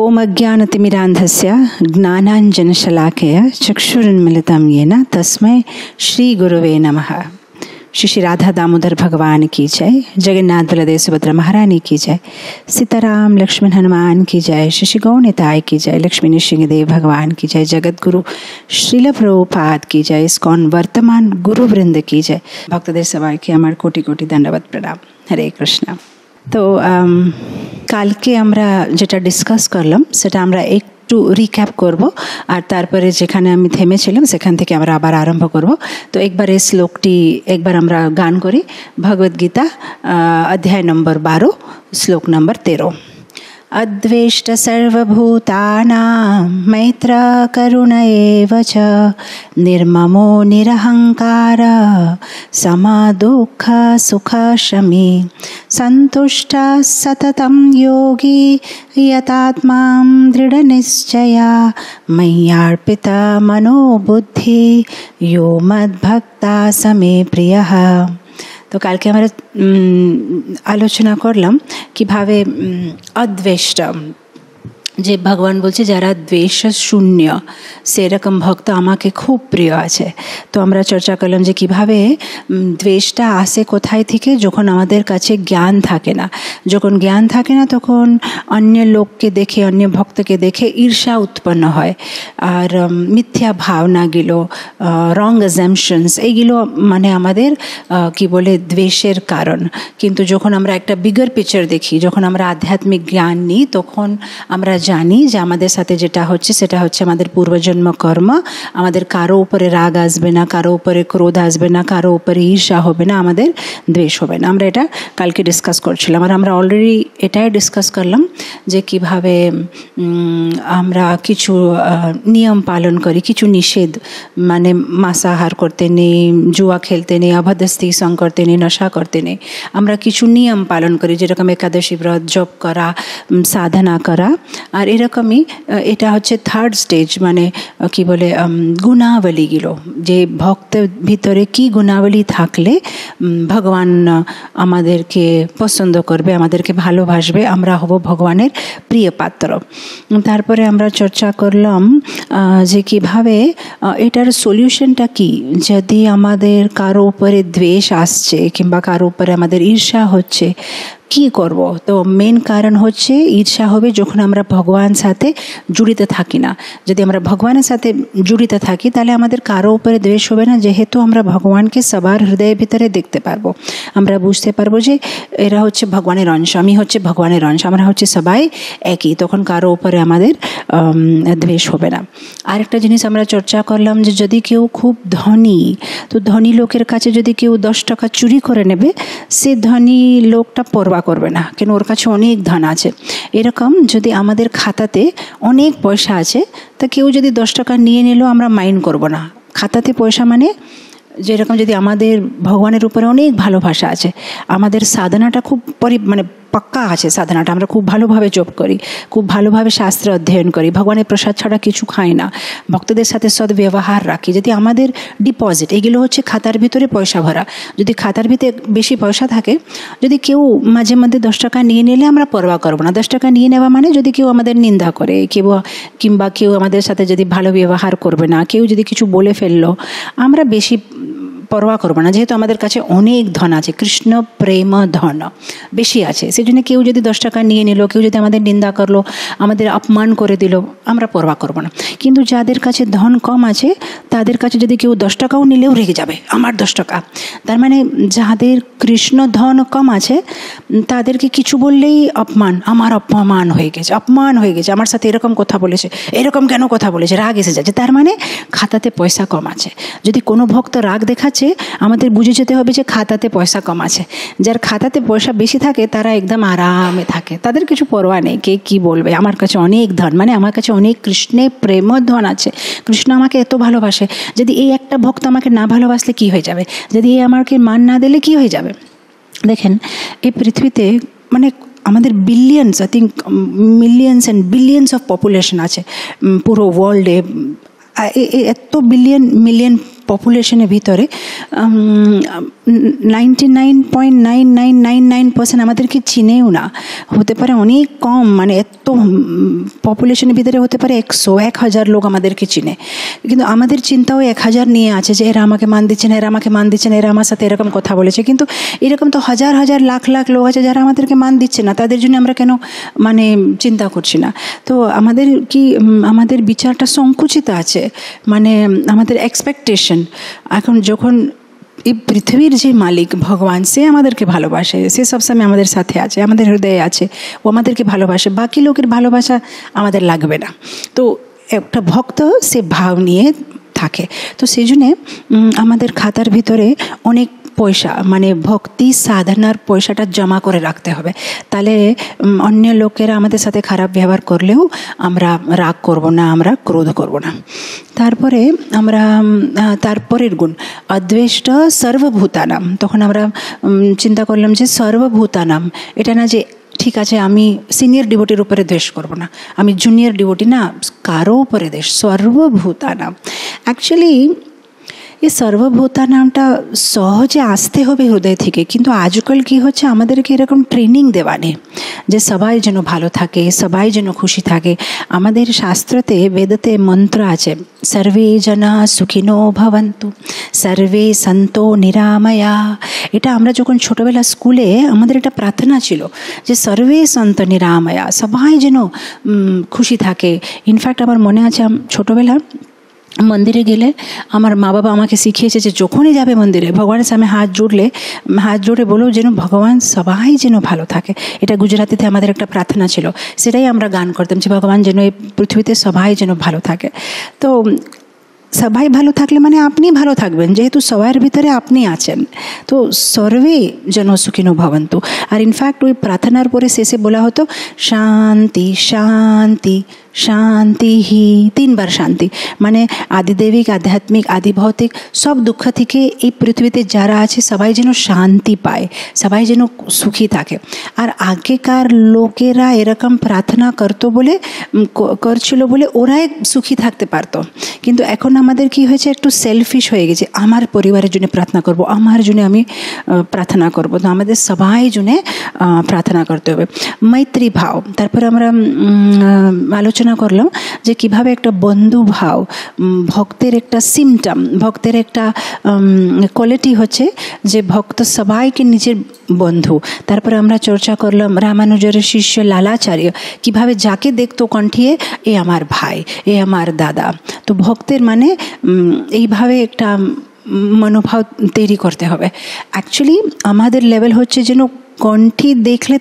ओम अज्ञानतिमिरान्धस्य ज्ञानाञ्जनशलाकया चक्षुरुन्मिलितं येन तस्मै श्री गुरुवे नमः। श्री श्री राधा दामोदर भगवान की जय, जगन्नाथ बलदेव सुभद्रा महारानी की जय, सीताराम लक्ष्मण हनुमान की जय, श्री श्री गौनिताय की जय, लक्ष्मी नृसिंहदेव भगवान की जय, जगत गुरु श्रील प्रभुपाद की जय, इस्कॉन वर्तमान गुरु वृंद की जय। भक्तদের সবাইকে আমার কোটি কোটি দণ্ডবত প্রণাম। হরে কৃষ্ণ। তো কালকে আমরা যেটা ডিসকাস করলাম সেটা আমরা একটু রিক্যাপ করব, আর তারপরে যেখানে আমি থেমেছিলাম সেখান থেকে আমরা আবার আরম্ভ করব। তো একবার এই শ্লোকটি একবার আমরা গান করি। ভগবদ্গীতা অধ্যায় নম্বর 12, শ্লোক নম্বর 13। अद्वेष्ट सर्वभूतानां मैत्र करुण एव च निर्ममो निरहंकार समदुःख सुखशमी सन्तुष्टः सततं योगी यतात्मां दृढनिश्चया मय्यार्पिता मनोबुद्धि यो मद्भक्ता समे प्रियः। তো কালকে আমরা আলোচনা করলাম কিভাবে অদ্বেষ্ট, যে ভগবান বলছে যারা দ্বেষ শূন্য সেরকম ভক্ত আমাকে খুব প্রিয় আছে। তো আমরা চর্চা করলাম যে কিভাবে দ্বেষটা আসে কোথায় থেকে, যখন আমাদের কাছে জ্ঞান থাকে না। যখন জ্ঞান থাকে না তখন অন্য লোককে দেখে, অন্য ভক্তকে দেখে ঈর্ষা উৎপন্ন হয়, আর মিথ্যা ভাবনাগুলো, রং অ্যাজাম্পশনস, এইগুলো মানে আমাদের কি বলে দ্বেষের কারণ। কিন্তু যখন আমরা একটা বিগার পিকচার দেখি, যখন আমরা আধ্যাত্মিক জ্ঞান নিই, তখন আমরা জানি যে আমাদের সাথে যেটা হচ্ছে সেটা হচ্ছে আমাদের পূর্বজন্ম কর্ম। আমাদের কারো উপরে রাগ আসবে না, কারো উপরে ক্রোধ আসবে না, কারো উপরে ঈর্ষা হবে না, আমাদের দ্বেষ হবে না। আমরা এটা কালকে ডিসকাস করছিলাম, আর আমরা অলরেডি এটাই ডিসকাস করলাম যে কিভাবে আমরা কিছু নিয়ম পালন করি, কিছু নিষেধ, মানে মাংসাহার করতে নেই, জুয়া খেলতে নেই, অভদ্রস্তি সঙ্গ করতে নেই, নেশা করতে নেই। আমরা কিছু নিয়ম পালন করি, যেরকম একাদশী ব্রত, জপ করা, সাধনা করা। আর এরকমই এটা হচ্ছে থার্ড স্টেজ, মানে কি বলে গুণাবলীগুলো, যে ভক্তের ভিতরে কি গুণাবলী থাকলে ভগবান আমাদেরকে পছন্দ করবে, আমাদেরকে ভালোবাসবে, আমরা হব ভগবানের প্রিয় পাত্র। তারপরে আমরা চর্চা করলাম যে কিভাবে এটার সলিউশনটা কি। যদি আমাদের কারো উপরে দ্বেষ আসছে কিংবা কারো উপরে আমাদের ঈর্ষা হচ্ছে, কি করব? তো মেন কারণ হচ্ছে ঈর্ষা হবে যখন আমরা ভগবান সাথে জড়িত থাকি না। যদি আমরা ভগবানের সাথে জড়িত থাকি তাহলে আমাদের কারো উপরে দ্বেষ হবে না, যেহেতু আমরা ভগবানকে সবার হৃদয়ের ভিতরে দেখতে পারবো। আমরা বুঝতে পারবো যে এরা হচ্ছে ভগবানের অংশ, আমি হচ্ছে ভগবানের অংশ, আমরা হচ্ছে সবাই একই, তখন কারো উপরে আমাদের দ্বেষ হবে না। আরেকটা জিনিস আমরা চর্চা করলাম যে যদি কেউ খুব ধনী, তো ধনী লোকের কাছে যদি কেউ 10 টাকা চুরি করে নেবে, সে ধনী লোকটা পরোয়া করবে না, কেন ওর কাছে অনেক ধন আছে। এরকম যদি আমাদের খাতাতে অনেক পয়সা আছে, তা কেউ যদি 10 টাকা নিয়ে নিল, আমরা মাইন্ড করব না। খাতাতে পয়সা মানে যেরকম যদি আমাদের ভগবানের উপরে অনেক ভালোবাসা আছে, আমাদের সাধনাটা খুব মানে পাক্কা আছে, সাধনাটা আমরা খুব ভালোভাবে জপ করি, খুব ভালোভাবে শাস্ত্র অধ্যয়ন করি, ভগবানের প্রসাদ ছাড়া কিছু খাই না, ভক্তদের সাথে সদ্ব্যবহার রাখি, যদি আমাদের ডিপোজিট এগুলো হচ্ছে খাতার ভিতরে পয়সা ভরা, যদি খাতার ভিতরে বেশি পয়সা থাকে, যদি কেউ মাঝে মধ্যে 10 টাকা নিয়ে নিলে আমরা পরোয়া করবো না। 10 টাকা নিয়ে নেওয়া মানে যদি কেউ আমাদের নিন্দা করে, কিংবা কেউ আমাদের সাথে যদি ভালো ব্যবহার করবে না, কেউ যদি কিছু বলে ফেললো, আমরা বেশি পরোয়া করবো না, যেহেতু আমাদের কাছে অনেক ধন আছে, কৃষ্ণ প্রেম ধন বেশি আছে। সেই জন্য কেউ যদি 10 টাকা নিয়ে নিল, কেউ যদি আমাদের নিন্দা করলো, আমাদের অপমান করে দিল, আমরা পরোয়া করবো না। কিন্তু যাদের কাছে ধন কম আছে, তাদের কাছে যদি কেউ 10 টাকাও নিলেও রেগে যাবে, আমার 10 টাকা। তার মানে যাদের কৃষ্ণ ধন কম আছে, তাদেরকে কিছু বললেই অপমান, আমার অপমান হয়ে গেছে, অপমান হয়ে গেছে, আমার সাথে এরকম কথা বলেছে, এরকম কেন কথা বলেছে, রাগ এসে যাচ্ছে। তার মানে খাতাতে পয়সা কম আছে। যদি কোনো ভক্ত রাগ দেখাচ্ছে, আমাদের বুঝে যেতে হবে যে খাতাতে পয়সা কম আছে। যার খাতাতে পয়সা বেশি থাকে তারা একদম আরামে থাকে, তাদের কিছু পরোয়া নেই কে কি বলবে, আমার কাছে অনেক ধন, মানে আমার কাছে অনেক কৃষ্ণের প্রেম ধন আছে, কৃষ্ণ আমাকে এত ভালোবাসে, যদি এই একটা ভক্ত আমাকে না ভালোবাসলে কি হয়ে যাবে, যদি এই আমাকে মান না দিলে কি হয়ে যাবে। দেখেন এই পৃথিবীতে মানে আমাদের billions, I think millions and billions of population আছে পুরো ওয়ার্ল্ডে, এত মিলিয়ন পপুলেশনের ভিতরে 99.9999% আমাদেরকে চিনেও না, হতে পারে অনেক কম, মানে এত পপুলেশনের ভিতরে হতে পারে 100-1000 লোক আমাদেরকে চিনে, কিন্তু আমাদের চিন্তাও 1000 নিয়ে আছে যে এরা আমাকে মান দিচ্ছে না, এরা আমাকে মান দিচ্ছে না, এরা আমার সাথে এরকম কথা বলেছে। কিন্তু এরকম তো হাজার হাজার লাখ লাখ লোক আছে যারা আমাদেরকে মান দিচ্ছে না, তাদের জন্য আমরা কেন মানে চিন্তা করছি না? তো আমাদের কি আমাদের বিচারটা সংকুচিত আছে, মানে আমাদের এক্সপেকটেশন। এখন যখন এই পৃথিবীর যে মালিক ভগবান, সে আমাদেরকে ভালোবাসে, সে সবসময় আমাদের সাথে আছে, আমাদের হৃদয়ে আছে, ও আমাদেরকে ভালোবাসে, বাকি লোকের ভালোবাসা আমাদের লাগবে না। তো একটা ভক্ত সে ভাব নিয়ে থাকে। তো সেই জন্যে আমাদের খাতার ভিতরে অনেক পয়সা, মানে ভক্তি সাধনার পয়সাটা জমা করে রাখতে হবে। তাহলে অন্য লোকেরা আমাদের সাথে খারাপ ব্যবহার করলেও আমরা রাগ করব না, আমরা ক্রোধ করব না। তারপরে আমরা তারপরের গুণ অদ্বেষ্ট সর্বভূতানাম। তখন আমরা চিন্তা করলাম যে সর্বভূতানাম, এটা না যে ঠিক আছে আমি সিনিয়র ডিভোটির উপরে দ্বেষ করব না, আমি জুনিয়র ডিভোটি না, কারো উপরে দ্বেষ, সর্বভূতানাম। অ্যাকচুয়ালি এই সর্বভূতা নামটা সহজে আসতে হবে হৃদয় থেকে, কিন্তু আজকাল কি হচ্ছে আমাদেরকে এরকম ট্রেনিং দেওয়া নেই যে সবাই যেন ভালো থাকে, সবাই যেন খুশি থাকে। আমাদের শাস্ত্রতে বেদতে মন্ত্র আছে, সর্বে জনা সুখিনো ভবন্তু, সর্বে সন্তো নিরাময়া। এটা আমরা যখন ছোটোবেলা স্কুলে আমাদের একটা প্রার্থনা ছিল যে সর্বে সন্ত নিরাময়া, সবাই যেন খুশি থাকে। ইনফ্যাক্ট আমার মনে আছে ছোটোবেলা মন্দিরে গেলে আমার মা বাবা আমাকে শিখিয়েছে যে যখনই যাবে মন্দিরে ভগবানের সামনে হাত জুড়ে বলো যেন ভগবান সবাই যেন ভালো থাকে। এটা গুজরাটিতে আমাদের একটা প্রার্থনা ছিল, সেটাই আমরা গান করতাম যে ভগবান যেন এই পৃথিবীতে সবাই যেন ভালো থাকে। তো সবাই ভালো থাকলে মানে আপনি ভালো থাকবেন, যেহেতু সবার ভিতরে আপনি আছেন। তো সর্বে যেন সুখিনো ভবন্তু। আর ইনফ্যাক্ট ওই প্রার্থনার পরে শেষে বলা হতো শান্তি শান্তি শান্তি হি, 3 বার শান্তি। মানে আদিদেবিক, আধ্যাত্মিক, আদিভৌতিক সব দুঃখ থেকে এই পৃথিবীতে যারা আছে সবাই যেন শান্তি পায়, সবাই যেন সুখী থাকে। আর আগেকার লোকেরা এরকম প্রার্থনা করছিল বলে ওরাই সুখী থাকতে পারতো। কিন্তু এখন আমাদের কি হয়েছে, একটু সেলফিশ হয়ে গেছে, আমার পরিবারের জন্য প্রার্থনা করব, আমার জন্য আমি প্রার্থনা করব। তো আমাদের সবাই জন্য প্রার্থনা করতে হবে। মৈত্রী ভাব, তারপরে আমরা আলোচনা করলাম যে কিভাবে একটা বন্ধু ভাব ভক্তের একটা সিমটম, ভক্তের একটা কোয়ালিটি হচ্ছে যে ভক্ত সবাইকে নিজের বন্ধু। তারপরে আমরা চর্চা করলাম রামানুজের শিষ্য লালাচার্য কিভাবে যাকে দেখতো কণ্ঠিয়ে এ আমার ভাই, এ আমার দাদা। তো ভক্তের মানে এইভাবে একটা মনোভাব তৈরি করতে হবে। অ্যাকচুয়ালি আমাদের লেভেল হচ্ছে যেন কণ্ঠি দেখলে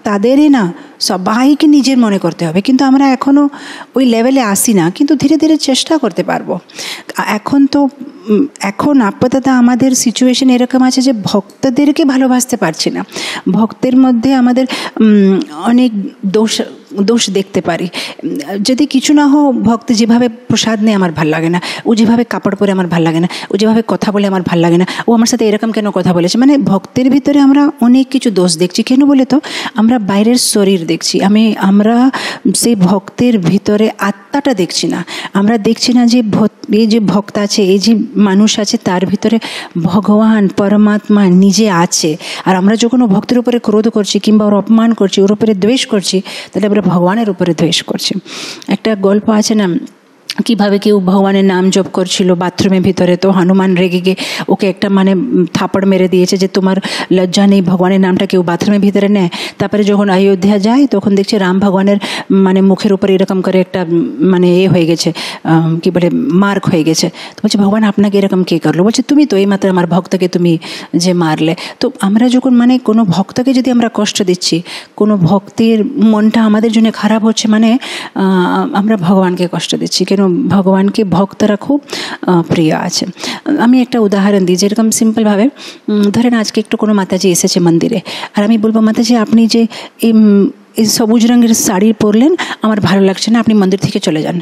তাদেরই না সবাইকে নিজের মনে করতে হবে, কিন্তু আমরা এখনও ওই লেভেলে আসি না, কিন্তু ধীরে ধীরে চেষ্টা করতে পারবো। এখন আপাতত আমাদের সিচুয়েশন এরকম আছে যে ভক্তদেরকে ভালোবাসতে পারছি না। ভক্তের মধ্যে আমাদের অনেক দোষ দেখতে পারি। যদি কিছু না হোক, ভক্ত যেভাবে প্রসাদ নেয় আমার ভাল লাগে না, ও যেভাবে কাপড় পরে আমার ভাল লাগে না, ও যেভাবে কথা বলে আমার ভাল লাগে না, ও আমার সাথে এরকম কেন কথা বলেছে। মানে ভক্তের ভিতরে আমরা অনেক কিছু দোষ দেখছি। কেন বলে তো আমরা বাইরের শরীর দেখছি, আমরা সেই ভক্তের ভিতরে আত্মাটা দেখছি না। আমরা দেখছি না যে এই যে ভক্ত আছে, এই যে মানুষ আছে, তার ভিতরে ভগবান পরমাত্মা নিজে আছে। আর আমরা যখন ও ভক্তের উপরে ক্রোধ করছি কিংবা ওর অপমান করছি, ওর উপরে দ্বেষ করছি, তাহলে আমরা ভগবানের উপরে দ্বেষ করছি। একটা গল্প আছে না, কিভাবে কেউ ভগবানের নাম জপ করছিল বাথরুমের ভিতরে, তো হনুমান রেগে গিয়ে ওকে একটা মানে থাপড় মেরে দিয়েছে যে তোমার লজ্জা নেই, ভগবানের নামটা কেউ বাথরুমের ভিতরে নেয়। তারপরে যখন অযোধ্যা যায় তখন দেখছে রাম ভগবানের মানে মুখের উপরে এরকম করে একটা মানে হয়ে গেছে, কি বলে মার্ক হয়ে গেছে। তো বলছে ভগবান আপনাকে এরকম কে করলো? বলছে তুমি তো এইমাত্র আমার ভক্তকে তুমি যে মারলে। তো আমরা যখন মানে কোনো ভক্তকে যদি আমরা কষ্ট দিচ্ছি, কোনো ভক্তের মনটা আমাদের জন্য খারাপ হচ্ছে, মানে আমরা ভগবানকে কষ্ট দিচ্ছি। কেন? ভগবানকে ভক্তরা খুব প্রিয় আছে। আমি একটা উদাহরণ দিই, যেরকম সিম্পলভাবে ধরেন আজকে একটু কোনো মাতাজি এসেছে মন্দিরে, আর আমি বলবো মাতাজি আপনি যে এই সবুজ রঙের শাড়ি পরলেন আমার ভালো লাগছে না, আপনি মন্দির থেকে চলে যান।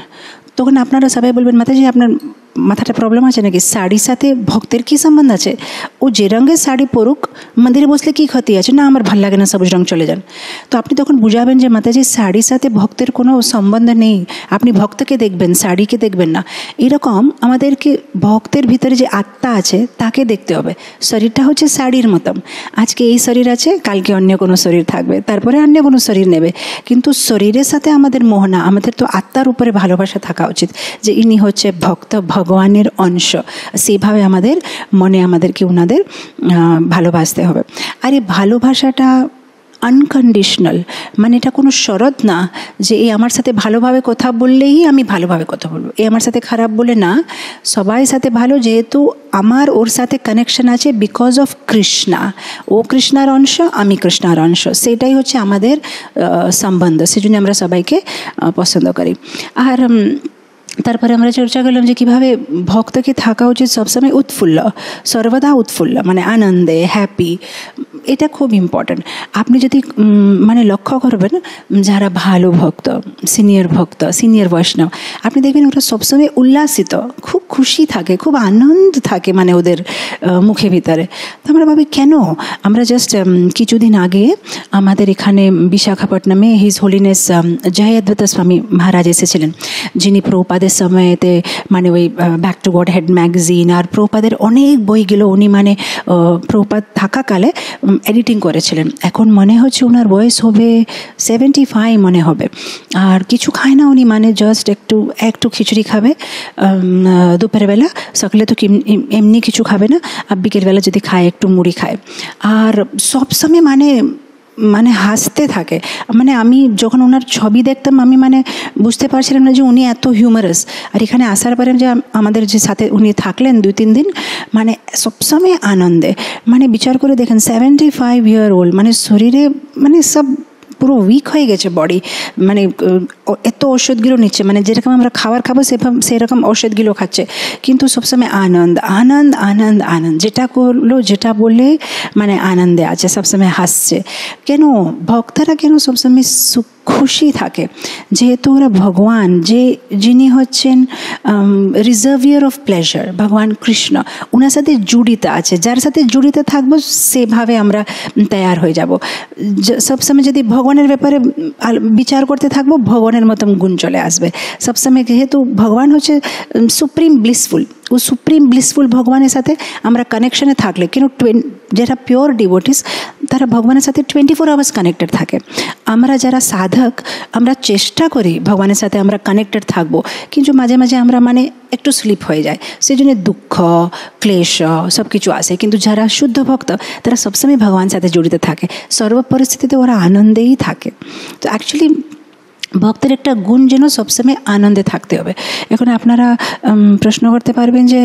তখন আপনারা সবাই বলবেন মাতাজি আপনার মাথাটা প্রবলেম আছে নাকি? শাড়ির সাথে ভক্তের কি সম্বন্ধ আছে? ও যে রঙের শাড়ি পরুক, মন্দিরে বসলে কি ক্ষতি আছে? না আমার ভালো লাগে না, সবুজ রঙ, চলে যান। তো আপনি তখন বুঝাবেন যে মাতাজি শাড়ির সাথে ভক্তের কোনো সম্বন্ধ নেই, আপনি ভক্তকে দেখবেন, শাড়িকে দেখবেন না। এরকম আমাদেরকে ভক্তের ভিতরে যে আত্মা আছে তাকে দেখতে হবে। শরীরটা হচ্ছে শাড়ির মতন, আজকে এই শরীর আছে, কালকে অন্য কোনো শরীর থাকবে, তারপরে অন্য কোনো শরীর নেবে, কিন্তু শরীরের সাথে আমাদের মোহ না, আমাদের তো আত্মার উপরে ভালোবাসা থাকা উচিত যে ইনি হচ্ছে ভক্ত, ভগবানের অংশ। সেইভাবে আমাদের মনে আমাদেরকে ওনাদের ভালোবাসতে হবে। আর এই ভালোবাসাটা আনকন্ডিশনাল, মানে এটা কোনো শরৎ না যে এই আমার সাথে ভালোভাবে কথা বললেই আমি ভালোভাবে কথা বলবো, এই আমার সাথে খারাপ বলে না, সবাই সাথে ভালো, যেহেতু আমার ওর সাথে কানেকশন আছে বিকজ অফ কৃষ্ণা, ও কৃষ্ণার অংশ, আমি কৃষ্ণার অংশ, সেটাই হচ্ছে আমাদের সম্বন্ধ, সেজন্য আমরা সবাইকে পছন্দ করি। আর তারপরে আমরা চর্চা করলাম যে কীভাবে ভক্তকে থাকা উচিত সবসময় উৎফুল্ল, সর্বদা উৎফুল্ল, মানে আনন্দে, হ্যাপি, এটা খুব ইম্পর্ট্যান্ট। আপনি যদি মানে লক্ষ্য করবেন যারা ভালো ভক্ত, সিনিয়র বৈষ্ণব, আপনি দেখবেন ওরা সবসময় উল্লাসিত, খুব খুশি থাকে, খুব আনন্দ থাকে মানে ওদের মুখে ভিতরে। তো আমরা ভাবি কেন? আমরা জাস্ট কিছুদিন আগে আমাদের এখানে বিশাখাপট্টনমে হিজ হোলিনেস জয়াদ্বৈত স্বামী মহারাজ এসেছিলেন, যিনি প্রভুপাদের সময়তে মানে ওই back to Godhead magazine আর প্রভুপাদের অনেক বইগুলো উনি মানে প্রভুপাদ থাকাকালে এডিটিং করেছিলেন। এখন মনে হচ্ছে ওনার বয়স হবে 75 মনে হবে। আর কিছু খায় না উনি, মানে জাস্ট একটু খিচুড়ি খাবে দুপুরবেলা, সকালে তো এমনি কিছু খাবে না, আর বিকেলবেলা যদি খায় একটু মুড়ি খায়, আর সবসময় মানে হাসতে থাকে। মানে আমি যখন ওনার ছবি দেখতাম আমি মানে বুঝতে পারছিলাম না যে উনি এত হিউমারাস। আর এখানে আসার পরে যে আমাদের যে সাথে উনি থাকলেন 2-3 দিন, মানে সবসময় আনন্দে, মানে বিচার করে দেখেন 75 ইয়ার ওল্ড, মানে শরীরে মানে সব পুরো উইক হয়ে গেছে বডি, মানে এত ওষুধগুলো নিচ্ছে, মানে যেরকম আমরা খাবার খাবো সেরকম ওষুধগুলো খাচ্ছে, কিন্তু সবসময় আনন্দ আনন্দ আনন্দ আনন্দ, যেটা করলো যেটা বললে মানে আনন্দে আছে, সবসময় হাসছে। কেন ভক্তরা কেন সবসময় খুশি থাকে? যেহেতু ওরা ভগবান, যিনি হচ্ছেন রিজার্ভিয়ার অফ প্লেজার, ভগবান কৃষ্ণ, ওনার সাথে জুড়িত আছে। যার সাথে জুড়িত থাকবো সেভাবে আমরা তৈয়ার হয়ে যাব। সবসময় যদি ভগবানের ব্যাপারে বিচার করতে থাকবো, ভগবানের মতন গুণ চলে আসবে সবসময়। যেহেতু ভগবান হচ্ছে সুপ্রিম ব্লিসফুল, ও সুপ্রিম ব্লিসফুল ভগবানের সাথে আমরা কানেকশনে থাকলে, কিন্তু যারা পিওর ডিভোটিস তারা ভগবানের সাথে 24 আওয়ার্স কানেক্টেড থাকে। আমরা যারা সাধক, আমরা চেষ্টা করি ভগবানের সাথে আমরা কানেক্টেড থাকবো, কিন্তু মাঝে মাঝে আমরা মানে একটু স্লিপ হয়ে যায়, সেই জন্য দুঃখ ক্লেশ সব কিছু আসে। কিন্তু যারা শুদ্ধ ভক্ত তারা সবসময় ভগবানের সাথে জড়িত থাকে, সর্ব পরিস্থিতিতে ওরা আনন্দেই থাকে। তো অ্যাকচুয়ালি ভক্তের একটা গুণ যেন সবসময় আনন্দে থাকতে হবে। এখন আপনারা প্রশ্ন করতে পারবেন যে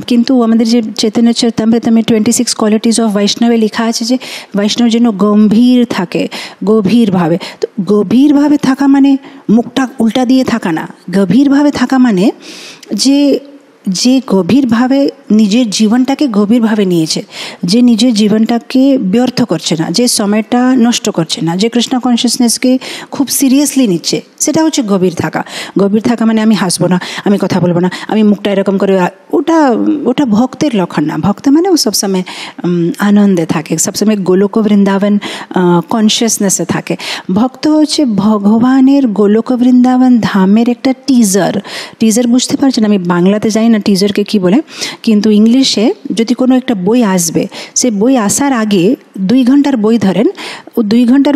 কিন্তু আমাদের যে চৈতন্য চরিতামৃতমে 26 কোয়ালিটিজ অফ বৈষ্ণবে লেখা আছে যে বৈষ্ণব যেন গম্ভীর থাকে, গভীরভাবে। তো গভীরভাবে থাকা মানে মুখটা উল্টা দিয়ে থাকা না, গভীরভাবে থাকা মানে যে গভীরভাবে নিজের জীবনটাকে গভীরভাবে নিয়েছে, যে নিজের জীবনটাকে ব্যর্থ করছে না, যে সময়টা নষ্ট করছে না, যে কৃষ্ণ কনসিয়াসনেসকে খুব সিরিয়াসলি নিচ্ছে, সেটা হচ্ছে গভীর থাকা। গভীর থাকা মানে আমি হাসবো না, আমি কথা বলবো না, আমি মুখটা এরকম করে, ওটা ভক্তের লক্ষণ না। ভক্ত মানে ও সবসময় আনন্দে থাকে, সবসময় গোলক বৃন্দাবন কনসিয়াসনেসে থাকে। ভক্ত হচ্ছে ভগবানের গোলক বৃন্দাবন ধামের একটা টিজার বুঝতে পারছেন? আমি বাংলাতে জানি না টিজারকে কি বলে, কিন্তু ইংলিশে যদি কোনো একটা বই আসবে, সে বই আসার আগে 2 ঘন্টার বই ধরেন, ও 2 ঘন্টার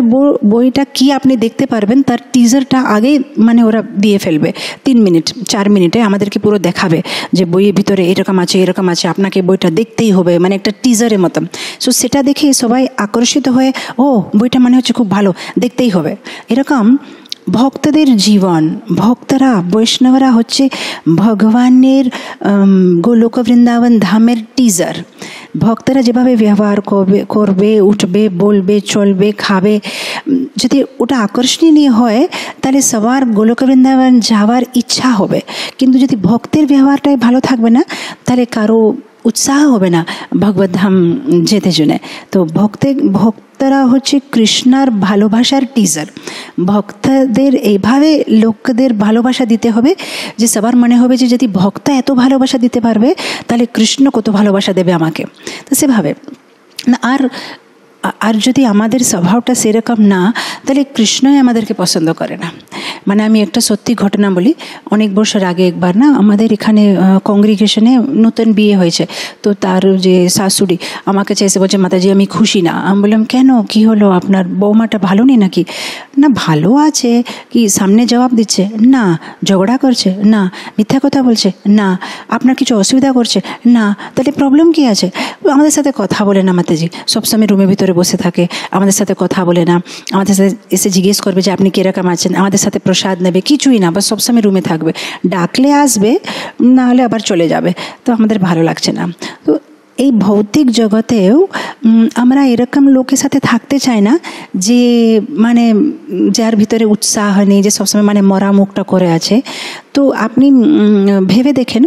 বইটা কি আপনি দেখতে পারবেন তার টিজারটা আগে মানে ওরা দিয়ে ফেলবে। 3 মিনিট 4 মিনিটে আমাদেরকে পুরো দেখাবে যে বইয়ের ভিতরে এরকম আছে, আপনাকে বইটা দেখতেই হবে, মানে একটা টিজারের মতন। সো সেটা দেখে সবাই আকর্ষিত হয়ে ও বইটা মানে হচ্ছে খুব ভালো, দেখতেই হবে। এরকম ভক্তদের জীবন, ভক্তরা বৈষ্ণবরা হচ্ছে ভগবানের গোলক বৃন্দাবন ধামের টিজার। ভক্তরা যেভাবে ব্যবহার করবে, উঠবে, বলবে, চলবে, খাবে, যদি ওটা আকর্ষণীয় হয় তাহলে সবার গোলক বৃন্দাবন যাওয়ার ইচ্ছা হবে। কিন্তু যদি ভক্তের ব্যবহারটাই ভালো থাকবে না, তাহলে কারো উৎসাহ হবে না ভগবত ধাম যেতে জন্য। তো ভক্তরা হচ্ছে কৃষ্ণার ভালোবাসার টিজার। ভক্তদের এইভাবে লোকদের ভালোবাসা দিতে হবে যে সবার মনে হবে যে যদি ভক্ত এত ভালোবাসা দিতে পারবে তাহলে কৃষ্ণ কত ভালোবাসা দেবে আমাকে। তো সেভাবে না, আর যদি আমাদের স্বভাবটা সেরকম না, তাহলে কৃষ্ণই আমাদেরকে পছন্দ করে না। মানে আমি একটা সত্যি ঘটনা বলি, অনেক বছর আগে একবার না আমাদের এখানে কংগ্রিগেশনে নতুন বিয়ে হয়েছে। তো তার যে শাশুড়ি আমাকে চাইছে, বলছে মাতাজি আমি খুশি না। আমি বললাম কেন, কি হলো, আপনার বৌমাটা ভালো নেই নাকি? না ভালো আছে, কি সামনে জবাব দিচ্ছে না, ঝগড়া করছে না, মিথ্যা কথা বলছে না, আপনার কিছু অসুবিধা করছে না, তাহলে প্রবলেম কি আছে? আমাদের সাথে কথা বলে না মাতাজি, সবসময় রুমের ভিতরে বসে থাকে, আমাদের সাথে কথা বলে না, আমাদের সাথে এসে জিজ্ঞেস করবে যে আপনি কীরকম আছেন, আমাদের সাথে প্রসাদ নেবে, কিছুই না, বাস সবসময় রুমে থাকবে, ডাকলে আসবে, না হলে আবার চলে যাবে। তো আমাদের ভালো লাগছে না। তো এই ভৌতিক জগতেও আমরা এরকম লোকের সাথে থাকতে চাই না যে মানে যার ভিতরে উৎসাহ নেই, যে সবসময় মানে মরা মুখটা করে আছে। তো আপনি ভেবে দেখেন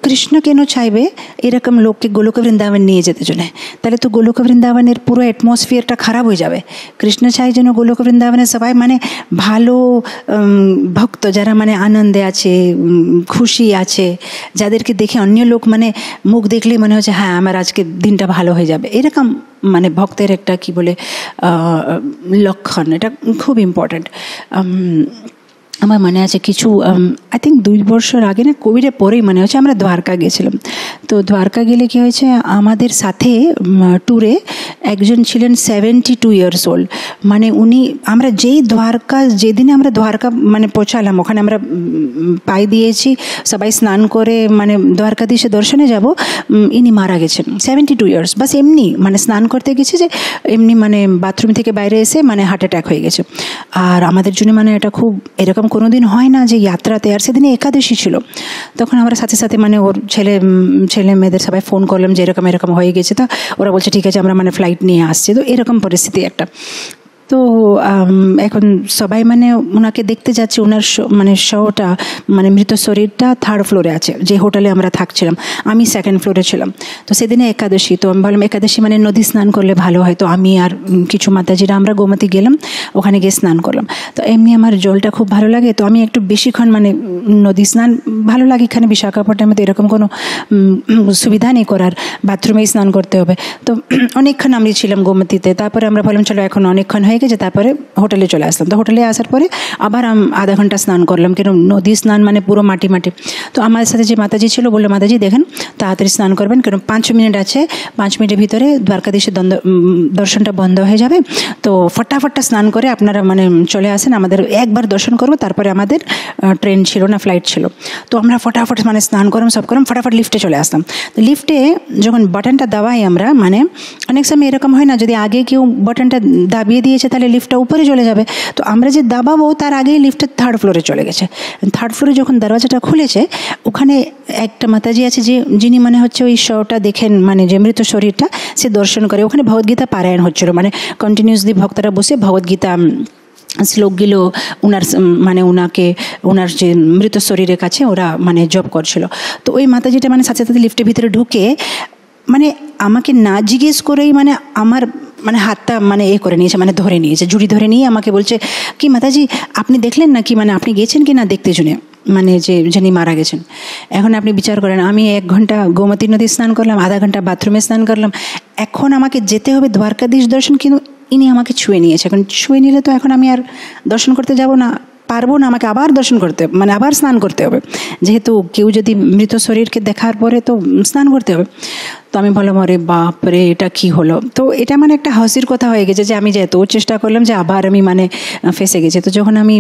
কৃষ্ণ কেন চাইবে এরকম লোককে গোলক বৃন্দাবন নিয়ে যেতে জন্য? তাহলে তো গোলক বৃন্দাবনের পুরো অ্যাটমসফিয়ারটা খারাপ হয়ে যাবে। কৃষ্ণ চাই যেন গোলক বৃন্দাবনের সবাই মানে ভালো ভক্ত, যারা মানে আনন্দে আছে, খুশি আছে, যাদেরকে দেখে অন্য লোক মানে মুখ দেখলে মনে হচ্ছে হ্যাঁ আমার আজকে দিনটা ভালো হয়ে যাবে, এরকম মানে ভক্তের একটা কি বলে লক্ষণ। এটা খুব ইম্পর্ট্যান্ট। আমার মনে আছে কিছু আই থিঙ্ক 2 বছর আগে না, কোভিডের পরেই মনে হচ্ছে, আমরা দ্বারকা গেছিলাম। তো দ্বারকা গেলে কী হয়েছে, আমাদের সাথে ট্যুরে একজন ছিলেন 72 ইয়ার্স ওল্ড। মানে উনি, আমরা যেদিনে আমরা দ্বারকা মানে পৌঁছালাম, ওখানে আমরা পায়ে দিয়েছি, সবাই স্নান করে মানে দ্বারকাধীশে দর্শনে যাব, ইনি মারা গেছেন। 72 ইয়ার্স, বাস এমনি মানে স্নান করতে গেছে, যে এমনি মানে বাথরুম থেকে বাইরে এসে মানে হার্ট অ্যাটাক হয়ে গেছে। আর আমাদের জন্য মানে এটা খুব এরকম কোনোদিন হয় না যে যাত্রাতে, আর সেদিনে একাদশী ছিল। তখন আমরা সাথে সাথে মানে ওর ছেলে মেয়েদের সবাই ফোন করলাম যে এরকম এরকম হয়ে গেছে। তো ওরা বলছে ঠিক আছে আমরা মানে ফ্লাইট নিয়ে আসছি। তো এরকম পরিস্থিতি একটা। তো এখন সবাই মানে ওনাকে দেখতে যাচ্ছে। ওনার মানে শোটা মানে মৃত শরীরটা 3rd ফ্লোরে আছে, যে হোটেলে আমরা থাকছিলাম। আমি 2nd ফ্লোরে ছিলাম। তো সেদিনে একাদশী। তো আমি ভাবলাম একাদশী মানে নদী স্নান করলে ভালো হয়। তো আমি আর কিছু মাতাজিরা আমরা গোমতী গেলাম, ওখানে গিয়ে স্নান করলাম। তো এমনি আমার জলটা খুব ভালো লাগে, তো আমি একটু বেশিক্ষণ মানে নদী স্নান ভালো লাগে। এখানে বিশাখাপট্টনমে তো এরকম কোনো সুবিধা নেই করার, বাথরুমেই স্নান করতে হবে। তো অনেকক্ষণ আমি ছিলাম গোমতীতে। তারপরে আমরা ভাবলাম চলো এখন অনেকক্ষণ হয়ে গেছে, তারপরে হোটেলে চলে আসলাম। তো হোটেলে আসার পরে আবার আধা ঘন্টা স্নান করলাম, কেন নদী স্নান মানে পুরো মাটি মাটি। তো আমাদের সাথে যে মাতাজি ছিল বললো মাতাজি দেখেন তাড়াতাড়ি স্নান করবেন, কেন 5 মিনিট আছে, 5 মিনিটের ভিতরে দ্বারকাধীশের দর্শনটা বন্ধ হয়ে যাবে। তো ফটাফটা স্নান করে আপনারা মানে চলে আসেন, আমাদের একবার দর্শন করবো, তারপরে আমাদের ট্রেন ছিল না, ফ্লাইট ছিল। তো আমরা ফটাফট মানে স্নান করলাম, সব করলাম, ফটাফট লিফটে চলে আসতাম। তো লিফটে যখন বাটনটা দাবাই আমরা, মানে অনেক সময় এরকম হয় না, যদি আগে কেউ বাটনটা দাবিয়ে দিয়েছে তাহলে লিফটটা উপরে চলে যাবে। তো আমরা যে দাবাবো তার আগেই লিফটটা 3rd ফ্লোরে চলে গেছে। 3rd ফ্লোরে যখন দরজাটা খুলেছে, ওখানে একটা মাতাজি আছে যিনি মনে হচ্ছে ওই শোটা দেখেন, মানে যে মৃত শরীরটা সে দর্শন করে। ওখানে ভগবদ্গীতা পারায়ণ হচ্ছিল, মানে কন্টিনিউসলি ভক্তরা বসে ভগবদ্গীতা শ্লোকগুলো ওনার যে মৃত শরীরের কাছে ওরা মানে জপ করছিল। তো ওই মাতাজিটা মানে সাথে সাথে লিফটের ভিতরে ঢুকে মানে আমাকে না জিজ্ঞেস করেই মানে আমার মানে হাতটা মানে করে নিয়েছে, মানে ধরে নিয়েছে, জুড়ি ধরে নিয়ে আমাকে বলছে কি মাতাজি আপনি দেখলেন না কি, মানে আপনি গেছেন কি না দেখতে শুনে, মানে যে যিনি মারা গেছেন। এখন আপনি বিচার করেন, আমি 1 ঘন্টা গোমতী নদী স্নান করলাম, আধা ঘন্টা বাথরুমে স্নান করলাম, এখন আমাকে যেতে হবে দ্বারকাধীশ দর্শন, কিন্তু ইনি আমাকে ছুঁয়ে নিয়েছে। এখন ছুঁয়ে নিলে তো এখন আমি আর দর্শন করতে যাব না, পারবো না, আমাকে আবার দর্শন করতে হবে, মানে আবার স্নান করতে হবে, যেহেতু কেউ যদি মৃত শরীরকে দেখার পরে তো স্নান করতে হবে। তো আমি বললাম আরে বাপরে এটা কি হলো। তো এটা মানে একটা হাসির কথা হয়ে গেছে যে আমি যে এত চেষ্টা করলাম যে আবার আমি মানে ফেসে গেছি। তো যখন আমি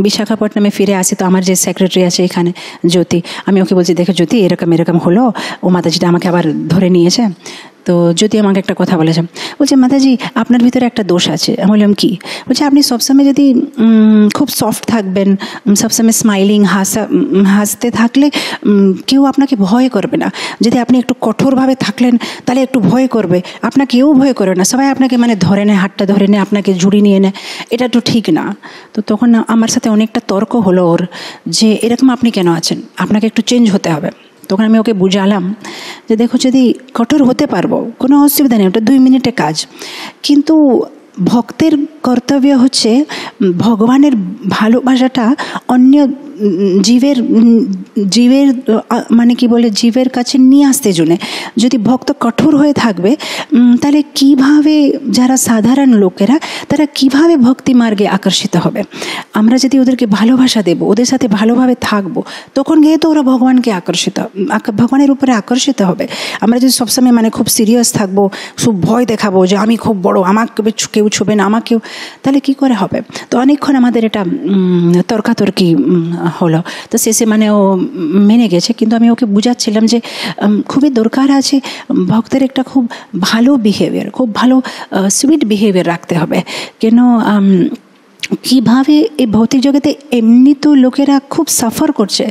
বিশাখাপট্টনমে ফিরে আসি, তো আমার যে সেক্রেটারি আছে এখানে জ্যোতি, আমি ওকে বলছি দেখো জ্যোতি এরকম এরকম হলো, ও মাতাজিটা আমাকে আবার ধরে নিয়েছে। তো জ্যোতি আমাকে একটা কথা বলেছে, বলছে মাতাজি আপনার ভিতরে একটা দোষ আছে। আমি বললাম কি? বলছে আপনি সবসময় যদি খুব সফট থাকবেন, সবসময় স্মাইলিং হাসতে থাকলে কেউ আপনাকে ভয় করবে না। যদি আপনি একটু কঠোরভাবে থাকলেন তাহলে একটু ভয় করবে, আপনাকে কেউ ভয় করবে না, সবাই আপনাকে মানে ধরে নেয়, হাতটা ধরে নেয়, আপনাকে জুড়ি নিয়ে নেয়, এটা তো ঠিক না। তো তখন আমার সাথে অনেকটা তর্ক হলো ওর, যে এরকম আপনি কেন আছেন, আপনাকে একটু চেঞ্জ হতে হবে। তখন আমি ওকে বুঝালাম যে দেখো যদি কঠোর হতে পারবো কোনো অসুবিধা নেই, ওটা 2 মিনিটে কাজ। কিন্তু ভক্তের কর্তব্য হচ্ছে ভগবানের ভালোবাসাটা অন্য জীবের মানে কি বলে জীবের কাছে নিয়ে আসতে জন্য। যদি ভক্ত কঠোর হয়ে থাকবে তাহলে কিভাবে যারা সাধারণ লোকেরা তারা কিভাবে ভক্তি মার্গে আকর্ষিত হবে? আমরা যদি ওদেরকে ভালোবাসা দেব, ওদের সাথে ভালোভাবে থাকবো, তখন গিয়ে তো ওরা ভগবানের উপরে আকর্ষিত হবে। আমরা যদি সবসময় মানে খুব সিরিয়াস থাকবো, খুব ভয় দেখাবো যে আমি খুব বড়, আমাকে কেউ ছুবে না, আমাকেও, তাহলে কি করে হবে? তো অনেকক্ষণ আমাদের এটা তর্কাতর্কি হলো। তো শেষে মানে ও মেনে গেছে, কিন্তু আমি ওকে বুঝাচ্ছিলাম যে খুবই দরকার আছে ভক্তের একটা খুব ভালো বিহেভিয়ার, খুব ভালো সুইট বিহেভিয়ার রাখতে হবে। কেন কিভাবে এই ভৌতিক জগতে এমনি তো লোকেরা খুব সাফার করছে,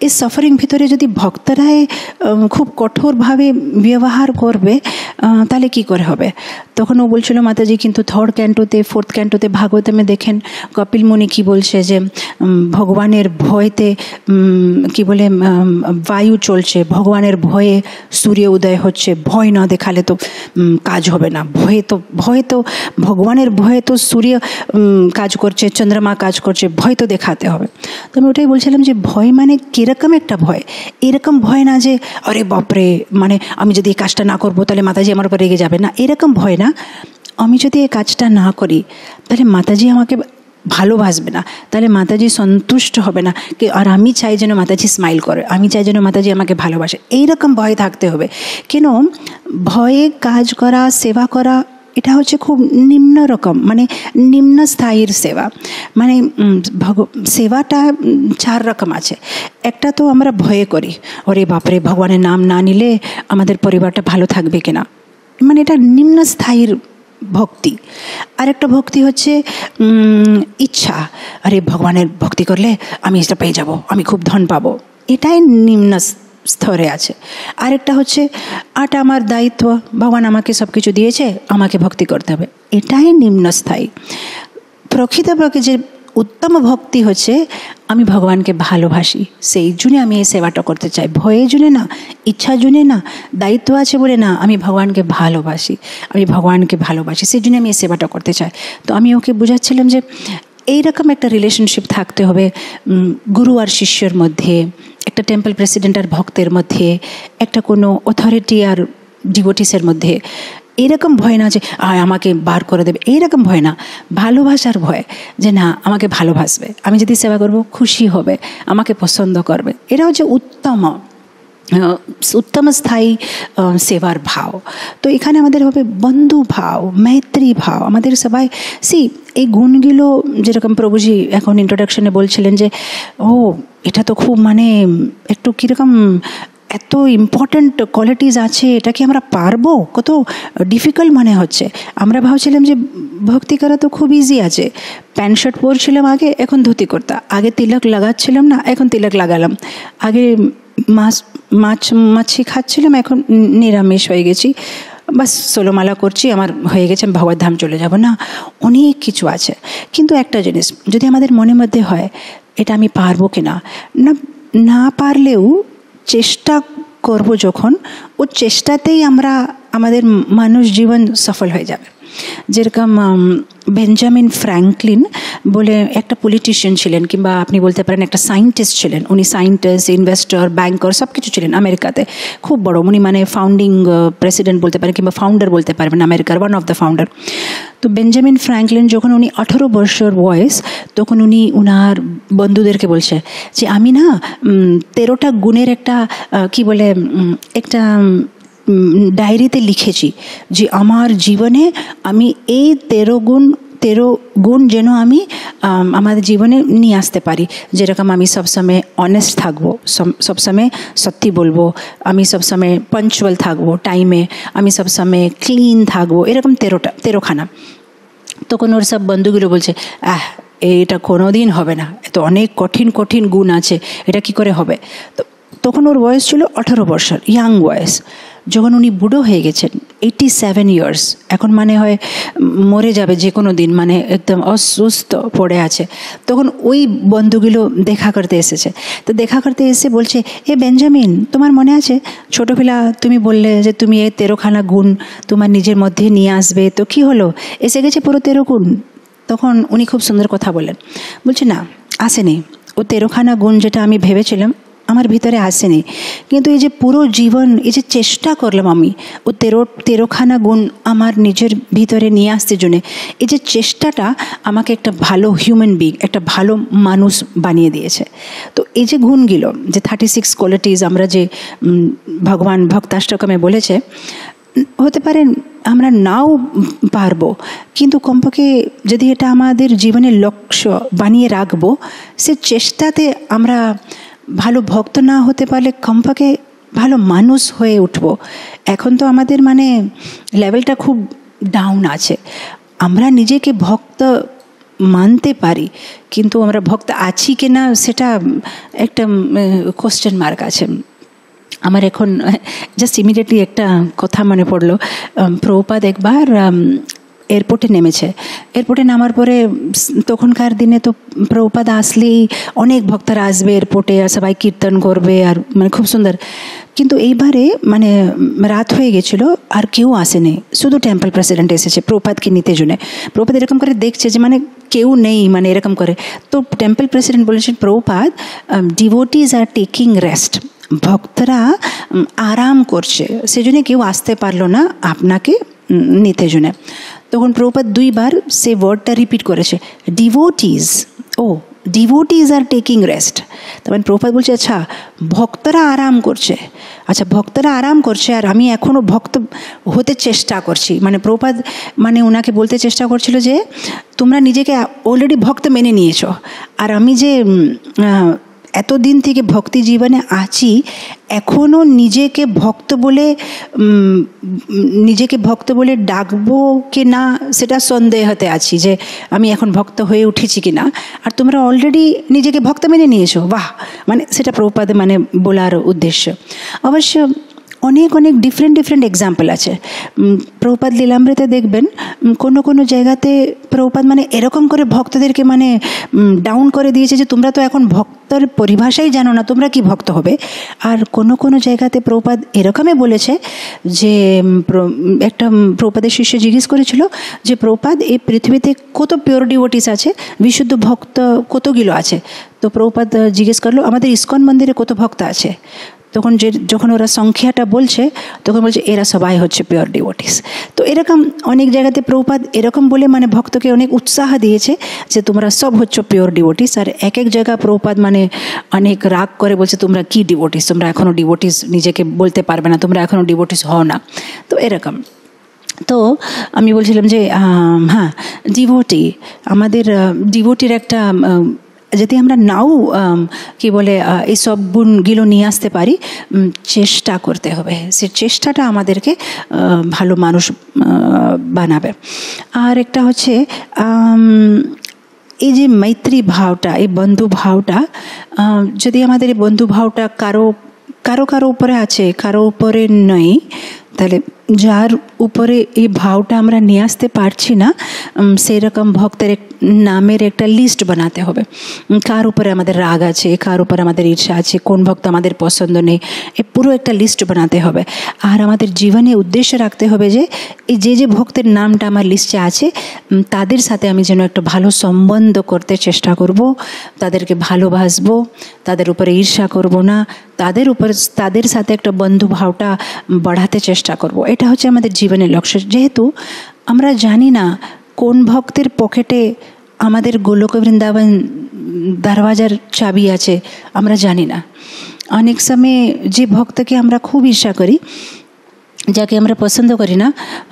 এই সাফারিং ভিতরে যদি ভক্তরাই খুব কঠোরভাবে ব্যবহার করবে তাহলে কি করে হবে? তখন ও বলছিল মাতাজি কিন্তু 3rd ক্যান্টোতে 4th ক্যান্টোতে ভাগবতমে দেখেন কপিল মুনি কি বলছে যে ভগবানের ভয়তে কি বলে বায়ু চলছে, ভগবানের ভয়ে সূর্য উদয় হচ্ছে, ভয় না দেখালে তো কাজ হবে না, ভয়ে তো ভগবানের ভয়ে তো সূর্য কাজ করছে, চন্দ্রমা কাজ করছে, ভয় তো দেখাতে হবে। তো আমি ওটাই বলছিলাম যে ভয় মানে কীরকম একটা ভয়, এরকম ভয় না যে আরে বাপরে মানে আমি যদি এই কাজটা না করবো তাহলে মাতাজি আমার উপর রেগে যাবে, না এরকম ভয় না। আমি যদি এই কাজটা না করি তাহলে মাতাজি আমাকে ভালোবাসবে না, তাহলে মাতাজি সন্তুষ্ট হবে না, আর আমি চাই যেন মাতাজি স্মাইল করে, আমি চাই যেন মাতাজি আমাকে ভালোবাসে, এইরকম ভয় থাকতে হবে। কেন ভয়ে কাজ করা, সেবা করা এটা হচ্ছে খুব নিম্ন রকম, মানে নিম্ন স্থায়ীর সেবা। মানে সেবাটা 4 রকম আছে। একটা তো আমরা ভয়ে করি, ওরে বাপরে ভগবানের নাম না নিলে আমাদের পরিবারটা ভালো থাকবে কিনা, মানে এটা নিম্ন স্থায়ীর ভক্তি। আরেকটা ভক্তি হচ্ছে ইচ্ছা, আরে ভগবানের ভক্তি করলে আমি এটা পেয়ে যাব, আমি খুব ধন পাবো, এটাই নিম্ন স্তরে আছে। আরেকটা হচ্ছে আটা আমার দায়িত্ব, ভগবান আমাকে সব কিছু দিয়েছে, আমাকে ভক্তি করতে হবে, এটাই নিম্নস্থায়ী। প্রকৃতপক্ষে যে উত্তম ভক্তি হচ্ছে আমি ভগবানকে ভালোবাসি, সেই জন্যে আমি এই সেবাটা করতে চাই, ভয়ের জন্যে না, ইচ্ছার জন্যে না, দায়িত্ব আছে বলে না, আমি ভগবানকে ভালোবাসি, সেই জন্য আমি এই সেবাটা করতে চাই। তো আমি ওকে বুঝাচ্ছিলাম যে এইরকম একটা রিলেশনশিপ থাকতে হবে গুরু আর শিষ্যর মধ্যে, একটা টেম্পল প্রেসিডেন্ট আর ভক্তের মধ্যে, একটা কোনো অথরিটি আর ডিভোটিসের মধ্যে। এরকম ভয় না যে আমাকে বার করে দেবে, এইরকম ভয় না, ভালোবাসার ভয়, যে না আমাকে ভালোবাসবে, আমি যদি সেবা করব খুশি হবে, আমাকে পছন্দ করবে। এটা হচ্ছে উত্তম স্থায়ী সেবার ভাব। তো এখানে আমাদের হবে বন্ধু ভাব, মৈত্রী ভাব, আমাদের সবাই এই গুণগুলো যেরকম প্রভুজি এখন ইন্ট্রোডাকশনে বলছিলেন যে এটা তো খুব মানে একটু কীরকম এত ইম্পর্ট্যান্ট কোয়ালিটিস আছে, এটা কি আমরা পারবো? কত ডিফিকাল্ট মনে হচ্ছে। আমরা ভাবছিলাম যে ভক্তি করা তো খুব ইজি আছে, প্যান্ট শার্ট পরছিলাম আগে, এখন ধুতি কুর্তা, আগে তিলক লাগাচ্ছিলাম না, এখন তিলক লাগালাম, আগে মাছি খাচ্ছিলাম, এখন নিরামিষ হয়ে গেছি, বাস 16 মালা করছি, আমার হয়ে গেছে, আমি ভগবত ধাম চলে যাব। না, অনেক কিছু আছে। কিন্তু একটা জিনিস যদি আমাদের মনের মধ্যে হয় এটা আমি পারবো কি না পারলেও চেষ্টা করব যখন, ও চেষ্টাতেই আমাদের মানুষ জীবন সফল হয়ে যাবে। যেরকম বেঞ্জামিন ফ্র্যাঙ্কলিন বলে একটা পলিটিশিয়ান ছিলেন, কিংবা আপনি বলতে পারেন একটা সায়েন্টিস্ট ছিলেন। উনি সায়েন্টিস্ট, ইনভেস্টর, ব্যাংকার সব কিছু ছিলেন আমেরিকাতে, খুব বড়। উনি মানে ফাউন্ডিং প্রেসিডেন্ট বলতে পারেন, কিংবা ফাউন্ডার বলতে পারবেন আমেরিকার, ওয়ান অফ দ্য ফাউন্ডার। তো বেঞ্জামিন ফ্র্যাঙ্কলিন যখন উনি 18 বছর বয়স, তখন উনি উনার বন্ধুদেরকে বলছে যে আমি না 13টা গুণের একটা কি বলে একটা ডায়েরিতে লিখেছি যে আমার জীবনে আমি এই 13 গুণ যেন আমি আমাদের জীবনে নিয়ে আসতে পারি। যেরকম আমি সবসময় অনেস্ট থাকবো, সবসময় সত্যি বলবো, আমি সবসময় পাঞ্চুয়াল থাকবো টাইমে, আমি সবসময় ক্লিন থাকবো, এরকম 13খানা। তখন ওর সব বন্ধুগুলো বলছে এটা কোনো দিন হবে না, এত অনেক কঠিন কঠিন গুণ আছে, এটা কি করে হবে? তো তখন ওর বয়স ছিল 18 বছর, ইয়াং বয়স। যখন উনি বুড়ো হয়ে গেছেন, 87 ইয়ার্স, এখন মানে হয় মরে যাবে যে কোনো দিন, মানে একদম অসুস্থ পড়ে আছে, তখন ওই বন্ধুগুলো দেখা করতে এসেছে। তো দেখা করতে এসে বলছে, এ বেঞ্জামিন, তোমার মনে আছে ছোটোবেলা তুমি বললে যে তুমি এই 13খানা গুণ তোমার নিজের মধ্যে নিয়ে আসবে, তো কি হলো, এসে গেছে পুরো 13 গুণ? তখন উনি খুব সুন্দর কথা বললেন, বলছে না, আসেনি, ও 13খানা গুণ যেটা আমি ভেবেছিলাম আমার ভিতরে আসেনি, কিন্তু এই যে পুরো জীবন এই যে চেষ্টা করলাম আমি ও 13খানা গুণ আমার নিজের ভিতরে নিয়ে আসতে জন্যে, এই যে চেষ্টাটা আমাকে একটা ভালো হিউম্যান বিং, একটা ভালো মানুষ বানিয়ে দিয়েছে। তো এই যে গুণগুলো, যে 36 কোয়ালিটিস আমরা যে ভগবান ভক্তাষ্টকমে বলেছে, হতে পারে আমরা নাও পারবো, কিন্তু কমপক্ষে যদি এটা আমাদের জীবনের লক্ষ্য বানিয়ে রাখবো, সে চেষ্টাতে আমরা ভালো ভক্ত না হতে পারলে কমপক্ষে ভালো মানুষ হয়ে উঠবো। এখন তো আমাদের মানে লেভেলটা খুব ডাউন আছে, আমরা নিজেকে ভক্ত মানতে পারি, কিন্তু আমরা ভক্ত আছি কি না সেটা একটা কোশ্চেন মার্ক আছে। আমার এখন জাস্ট ইমিডিয়েটলি একটা কথা মনে পড়লো, প্রভুপাদ একবার এয়ারপোর্টে নেমেছে। এয়ারপোর্টে নামার পরে তখনকার দিনে তো প্রভুপাদ আসলেই অনেক ভক্তরা আসবে এয়ারপোর্টে, আর সবাই কীর্তন করবে, আর মানে খুব সুন্দর। কিন্তু এইবারে মানে রাত হয়ে গেছিলো, আর কেউ আসেনি, শুধু টেম্পল প্রেসিডেন্ট এসেছে প্রভুপাদকে নিতে জন্য। প্রভুপাদ এরকম করে দেখছে যে মানে কেউ নেই, মানে এরকম করে। তো টেম্পল প্রেসিডেন্ট বলেছেন, Prabhupada, devotees are taking rest, ভক্তরা আরাম করছে, সেজন্য কেউ আসতে পারলো না আপনাকে নিতে জন্য। তখন প্রভুপাদ 2বার সে ওয়ার্ডটা রিপিট করেছে, ডিভোটিজ, ও ডিভোটিজ আর টেকিং রেস্ট। তখন প্রভুপাদ বলছে, আচ্ছা ভক্তরা আরাম করছে, আচ্ছা ভক্তরা আরাম করছে, আর আমি এখনও ভক্ত হতে চেষ্টা করছি। মানে প্রভুপাদ মানে ওনাকে বলতে চেষ্টা করছিল যে তোমরা নিজেকে অলরেডি ভক্ত মেনে নিয়েছো, আর আমি যে এতদিন থেকে ভক্তি জীবনে আছি, এখনও নিজেকে ভক্ত বলে ডাকবো কি না সেটা সন্দেহতে আছি, যে আমি এখন ভক্ত হয়ে উঠেছি কি না, আর তোমরা অলরেডি নিজেকে ভক্ত মেনে নিয়েছো, বাহ। মানে সেটা প্রভুপাদে মানে বলার উদ্দেশ্য। অবশ্য অনেক অনেক ডিফারেন্ট এক্সাম্পল আছে। প্রভুপাদ লীলামৃতে দেখবেন কোনো জায়গাতে প্রভুপাদ মানে এরকম করে ভক্তদেরকে মানে ডাউন করে দিয়েছে যে তোমরা তো এখন ভক্তর পরিভাষাই জানো না, তোমরা কি ভক্ত হবে। আর কোনো জায়গাতে প্রভুপাদ এরকমই বলেছে যে একটা প্রভুপাদের শিষ্য জিজ্ঞেস করেছিল যে প্রভুপাদ, এই পৃথিবীতে কত পিওর ডিভোটিস আছে, বিশুদ্ধ ভক্ত কতগুলো আছে? তো প্রভুপাদ জিজ্ঞেস করলো, আমাদের ইস্কন মন্দিরে কত ভক্ত আছে? তখন যখন ওরা সংখ্যাটা বলছে, তখন বলছে এরা সবাই হচ্ছে পিওর ডিভোটিস। তো এরকম অনেক জায়গাতে প্রভুপাদ এরকম বলে মানে ভক্তকে অনেক উৎসাহ দিয়েছে যে তোমরা সব হচ্ছে পিওর ডিভোটিস। আর এক জায়গা প্রভুপাদ মানে অনেক রাগ করে বলছে, তোমরা কি ডিভোটিস, তোমরা এখনও ডিভোটিস নিজেকে বলতে পারবে না, তোমরা এখনও ডিভোটিস হও না। তো এরকম। তো আমি বলছিলাম যে হ্যাঁ, ডিভোটি, আমাদের ডিভোটির একটা যদি আমরা নাও কি বলে এই সব গুণগুলো নিয়ে আসতে পারি, চেষ্টা করতে হবে। সে চেষ্টাটা আমাদেরকে ভালো মানুষ বানাবে। আর একটা হচ্ছে এই যে মৈত্রী ভাবটা, এই বন্ধু ভাবটা, যদি আমাদের এই বন্ধু ভাবটা কারো উপরে আছে, কারো উপরে নেই, তাহলে যার উপরে এই ভাবটা আমরা নিয়ে আসতে পারছি না, সেই রকম ভক্তের নামের একটা লিস্ট বানাতে হবে। কার উপরে আমাদের রাগ আছে, কার উপরে আমাদের ঈর্ষা আছে, কোন ভক্ত আমাদের পছন্দ নেই, এ পুরো একটা লিস্ট বানাতে হবে। আর আমাদের জীবনে উদ্দেশ্য রাখতে হবে যে এই যে ভক্তের নামটা আমার লিস্টে আছে, তাদের সাথে আমি যেন একটা ভালো সম্বন্ধ করতে চেষ্টা করব, তাদেরকে ভালোবাসবো, তাদের উপরে ঈর্ষা করব না, তাদের সাথে একটা বন্ধু ভাবটা বাড়াতে চেষ্টা করব। এটা হচ্ছে আমাদের জীবনের লক্ষ্য। যেহেতু আমরা জানি না কোন ভক্তের পকেটে আমাদের গোলক বৃন্দাবন দরওয়াজার চাবি আছে, আমরা জানি না। অনেক সময় যে ভক্তকে আমরা খুব ঈর্ষা করি, যাকে আমরা পছন্দ করি না,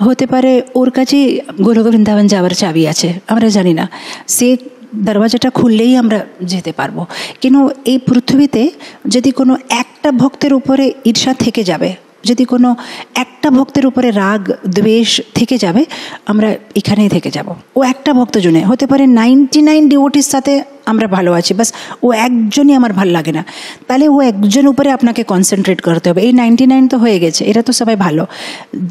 হতে পারে ওর কাছে গোলক বৃন্দাবন যাওয়ার চাবি আছে, আমরা জানি না। সে দরওয়াজাটা খুললেই আমরা যেতে পারবো। কিন্তু এই পৃথিবীতে যদি কোনো একটা ভক্তের উপরে ঈর্ষা থেকে যাবে, যদি কোনো একটা ভক্তের উপরে রাগ দ্বেষ থেকে যাবে, আমরা এখানেই থেকে যাব। ও একটা ভক্ত জন্য হতে পারে 99 ডিভোটির সাথে আমরা ভালো আছি, বাস ও একজনই আমার ভাল লাগে না, তাহলে ও একজন উপরে আপনাকে কনসেন্ট্রেট করতে হবে। এই 99 তো হয়ে গেছে, এরা তো সবাই ভালো।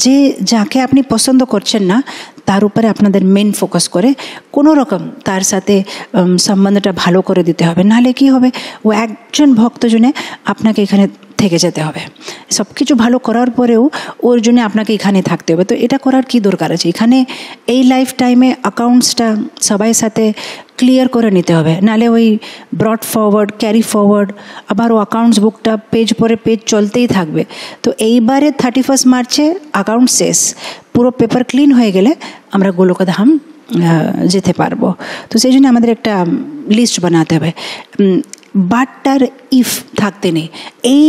যে যাকে আপনি পছন্দ করছেন না তার উপরে আপনাদের মেন ফোকাস করে কোনো রকম তার সাথে সম্বন্ধটা ভালো করে দিতে হবে, নাহলে কি হবে, ও একজন ভক্তজনে আপনাকে এখানে থেকে যেতে হবে। সব কিছু ভালো করার পরেও ওর জন্য আপনাকে এখানে থাকতে হবে। তো এটা করার কি দরকার আছে? এখানে এই লাইফ টাইমে অ্যাকাউন্টসটা সবাই সাথে ক্লিয়ার করে নিতে হবে, নাহলে ওই ব্রড ফরওয়ার্ড ক্যারি ফরওয়ার্ড আবার ও অ্যাকাউন্টস বুকটা পেজ পরে পেজ চলতেই থাকবে। তো এইবারে 31 মার্চে অ্যাকাউন্ট শেষ, পুরো পেপার ক্লিন হয়ে গেলে আমরা গোলকধাম যেতে পারবো। তো সেই জন্য আমাদের একটা লিস্ট বানাতে হবে। বাট আর ইফ থাকতে নেই। এই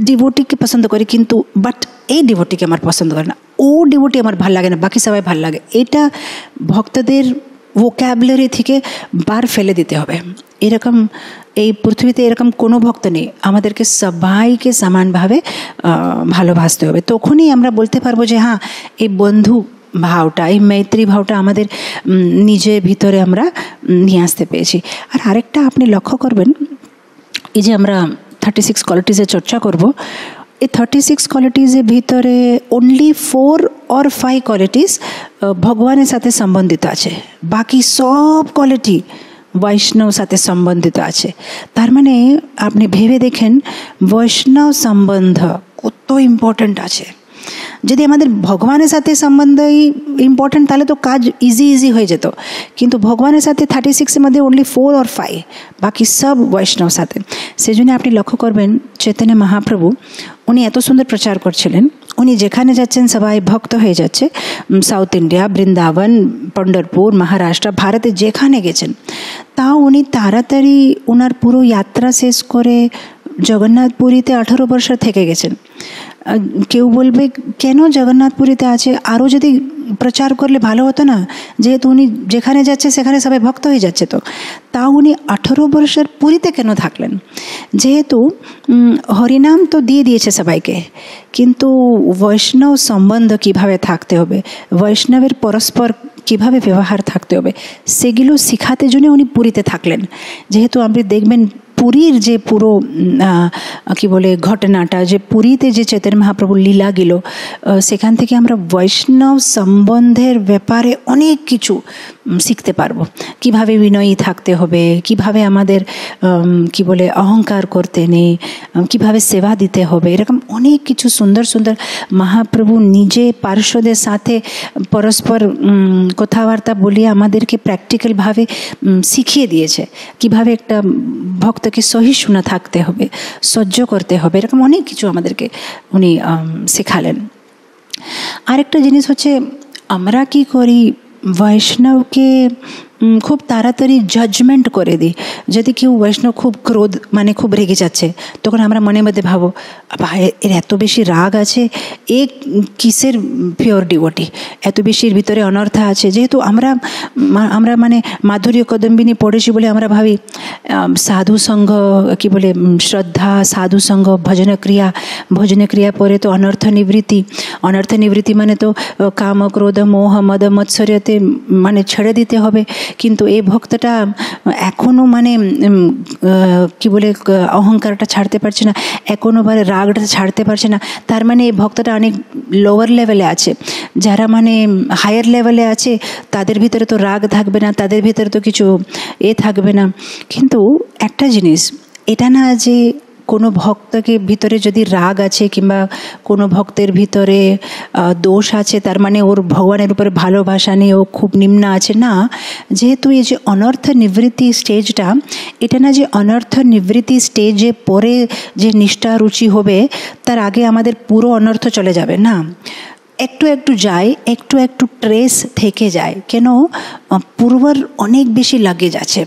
ডিভোটিকে পছন্দ করি কিন্তু বাট এই ডিভোটিকে আমার পছন্দ করে না, ও ডিভোটি আমার ভাল লাগে না, বাকি সবাই ভাল লাগে, এটা ভক্তদের ভোক্যাবুলারি থেকে বার ফেলে দিতে হবে। এরকম এই পৃথিবীতে এরকম কোনো ভক্ত নেই, আমাদেরকে সবাইকে সমানভাবে ভালোবাসতে হবে। তখনই আমরা বলতে পারবো যে হ্যাঁ, এই বন্ধু ভাবটা, এই মৈত্রী ভাবটা আমাদের নিজের ভিতরে আমরা নিয়ে আসতে পেরেছি। আর আরেকটা আপনি লক্ষ্য করবেন, এই যে আমরা 36 কোয়ালিটিজের চর্চা করব, এই 36 কোয়ালিটিজের ভিতরে অনলি 4 or 5 কোয়ালিটিস ভগবানের সাথে সম্বন্ধিত আছে, বাকি সব কোয়ালিটি বৈষ্ণব সাথে সম্বন্ধিত আছে। তার মানে আপনি ভেবে দেখেন বৈষ্ণব সম্বন্ধ কত ইম্পর্ট্যান্ট আছে। যদি আমাদের ভগবানের সাথে সম্বন্ধই ইম্পর্ট্যান্ট তাহলে তো কাজ ইজি হয়ে যেত, কিন্তু ভগবানের সাথে 36-এর মধ্যে অনলি 4 or 5, বাকি সব বৈষ্ণব সাথে। সেজন্য আপনি লক্ষ্য করবেন চৈতন্য মহাপ্রভু উনি এত সুন্দর প্রচার করছিলেন, উনি যেখানে যাচ্ছেন সবাই ভক্ত হয়ে যাচ্ছে। সাউথ ইন্ডিয়া, বৃন্দাবন, পন্ডরপুর, মহারাষ্ট্র, ভারতে যেখানে গেছেন, তাও উনি তাড়াতাড়ি ওনার পুরো যাত্রা শেষ করে জগন্নাথপুরীতে 18 বছর থেকে গেছেন। কেউ বলবে কেন জগন্নাথপুরীতে আছে, আরও যদি প্রচার করলে ভালো হতো না, যেহেতু উনি যেখানে যাচ্ছে সেখানে সবাই ভক্ত হয়ে যাচ্ছে, তো তাও উনি 18 বছর পুরীতে কেন থাকলেন? যেহেতু হরিনাম তো দিয়ে দিয়েছে সবাইকে, কিন্তু বৈষ্ণব সম্বন্ধ কিভাবে থাকতে হবে, বৈষ্ণবের পরস্পর কিভাবে ব্যবহার থাকতে হবে, সেগুলো শিখাতে জন্য উনি পুরীতে থাকলেন। যেহেতু আপনি দেখবেন পুরীর যে পুরো কি বলে ঘটনাটা, যে পুরীতে যে চৈতন্য মহাপ্রভুর লীলা গেল, সেখান থেকে আমরা বৈষ্ণব সম্বন্ধের ব্যাপারে অনেক কিছু শিখতে পারবো। কিভাবে বিনয়ী থাকতে হবে, কিভাবে আমাদের কি বলে অহংকার করতে নেই, কিভাবে সেবা দিতে হবে, এরকম অনেক কিছু সুন্দর সুন্দর মহাপ্রভু নিজে পার্শ্বদের সাথে পরস্পর কথাবার্তা বলিয়ে আমাদেরকে প্র্যাকটিক্যালভাবে শিখিয়ে দিয়েছে কিভাবে একটা ভক্তকে সহিষ্ণু থাকতে হবে, সহ্য করতে হবে, এরকম অনেক কিছু আমাদেরকে উনি শেখালেন। আরেকটা জিনিস হচ্ছে, আমরা কি করি, বৈষ্ণবকে খুব তাড়াতাড়ি জাজমেন্ট করে দিই। যদি কেউ বৈষ্ণব খুব ক্রোধ মানে খুব রেগে যাচ্ছে, তখন আমরা মনের মধ্যে ভাবো এর এত বেশি রাগ আছে, এ কিসের পিওর ডিভোটি, এত বেশির ভিতরে অনর্থ আছে। যেহেতু আমরা মানে মাধুরী কদম্বিনী পড়েছি বলে আমরা ভাবি সাধু সঙ্গ কি বলে শ্রদ্ধা, সাধু সঙ্গ, ভজন ক্রিয়া পরে তো অনর্থ নিবৃত্তি মানে তো কাম, ক্রোধ, মোহ, মদ, মৎসর্যতে মানে ছেড়ে দিতে হবে। কিন্তু এই ভক্তটা এখনও মানে কি বলে অহংকারটা ছাড়তে পারছে না, এখনও রাগটা ছাড়তে পারছে না, তার মানে এই ভক্তটা অনেক লোয়ার লেভেলে আছে। যারা মানে হায়ার লেভেলে আছে তাদের ভিতরে তো রাগ থাকবে না, তাদের ভিতরে তো কিছু থাকবে না। কিন্তু একটা জিনিস এটা না যে কোনো ভক্তকে ভিতরে যদি রাগ আছে কিংবা কোনো ভক্তের ভিতরে দোষ আছে তার মানে ওর ভগবানের উপরে ভালোবাসা নেই, ও খুব নিম্ন আছে, না। যেহেতু এই যে অনর্থ নিবৃত্তি স্টেজটা, এটা না যে অনর্থ নিবৃত্তি স্টেজে পরে যে নিষ্ঠা রুচি হবে তার আগে আমাদের পুরো অনর্থ চলে যাবে না, একটু একটু যায়, একটু একটু ট্রেস থেকে যায়, কেন পূর্বর অনেক বেশি লাগেজ আছে।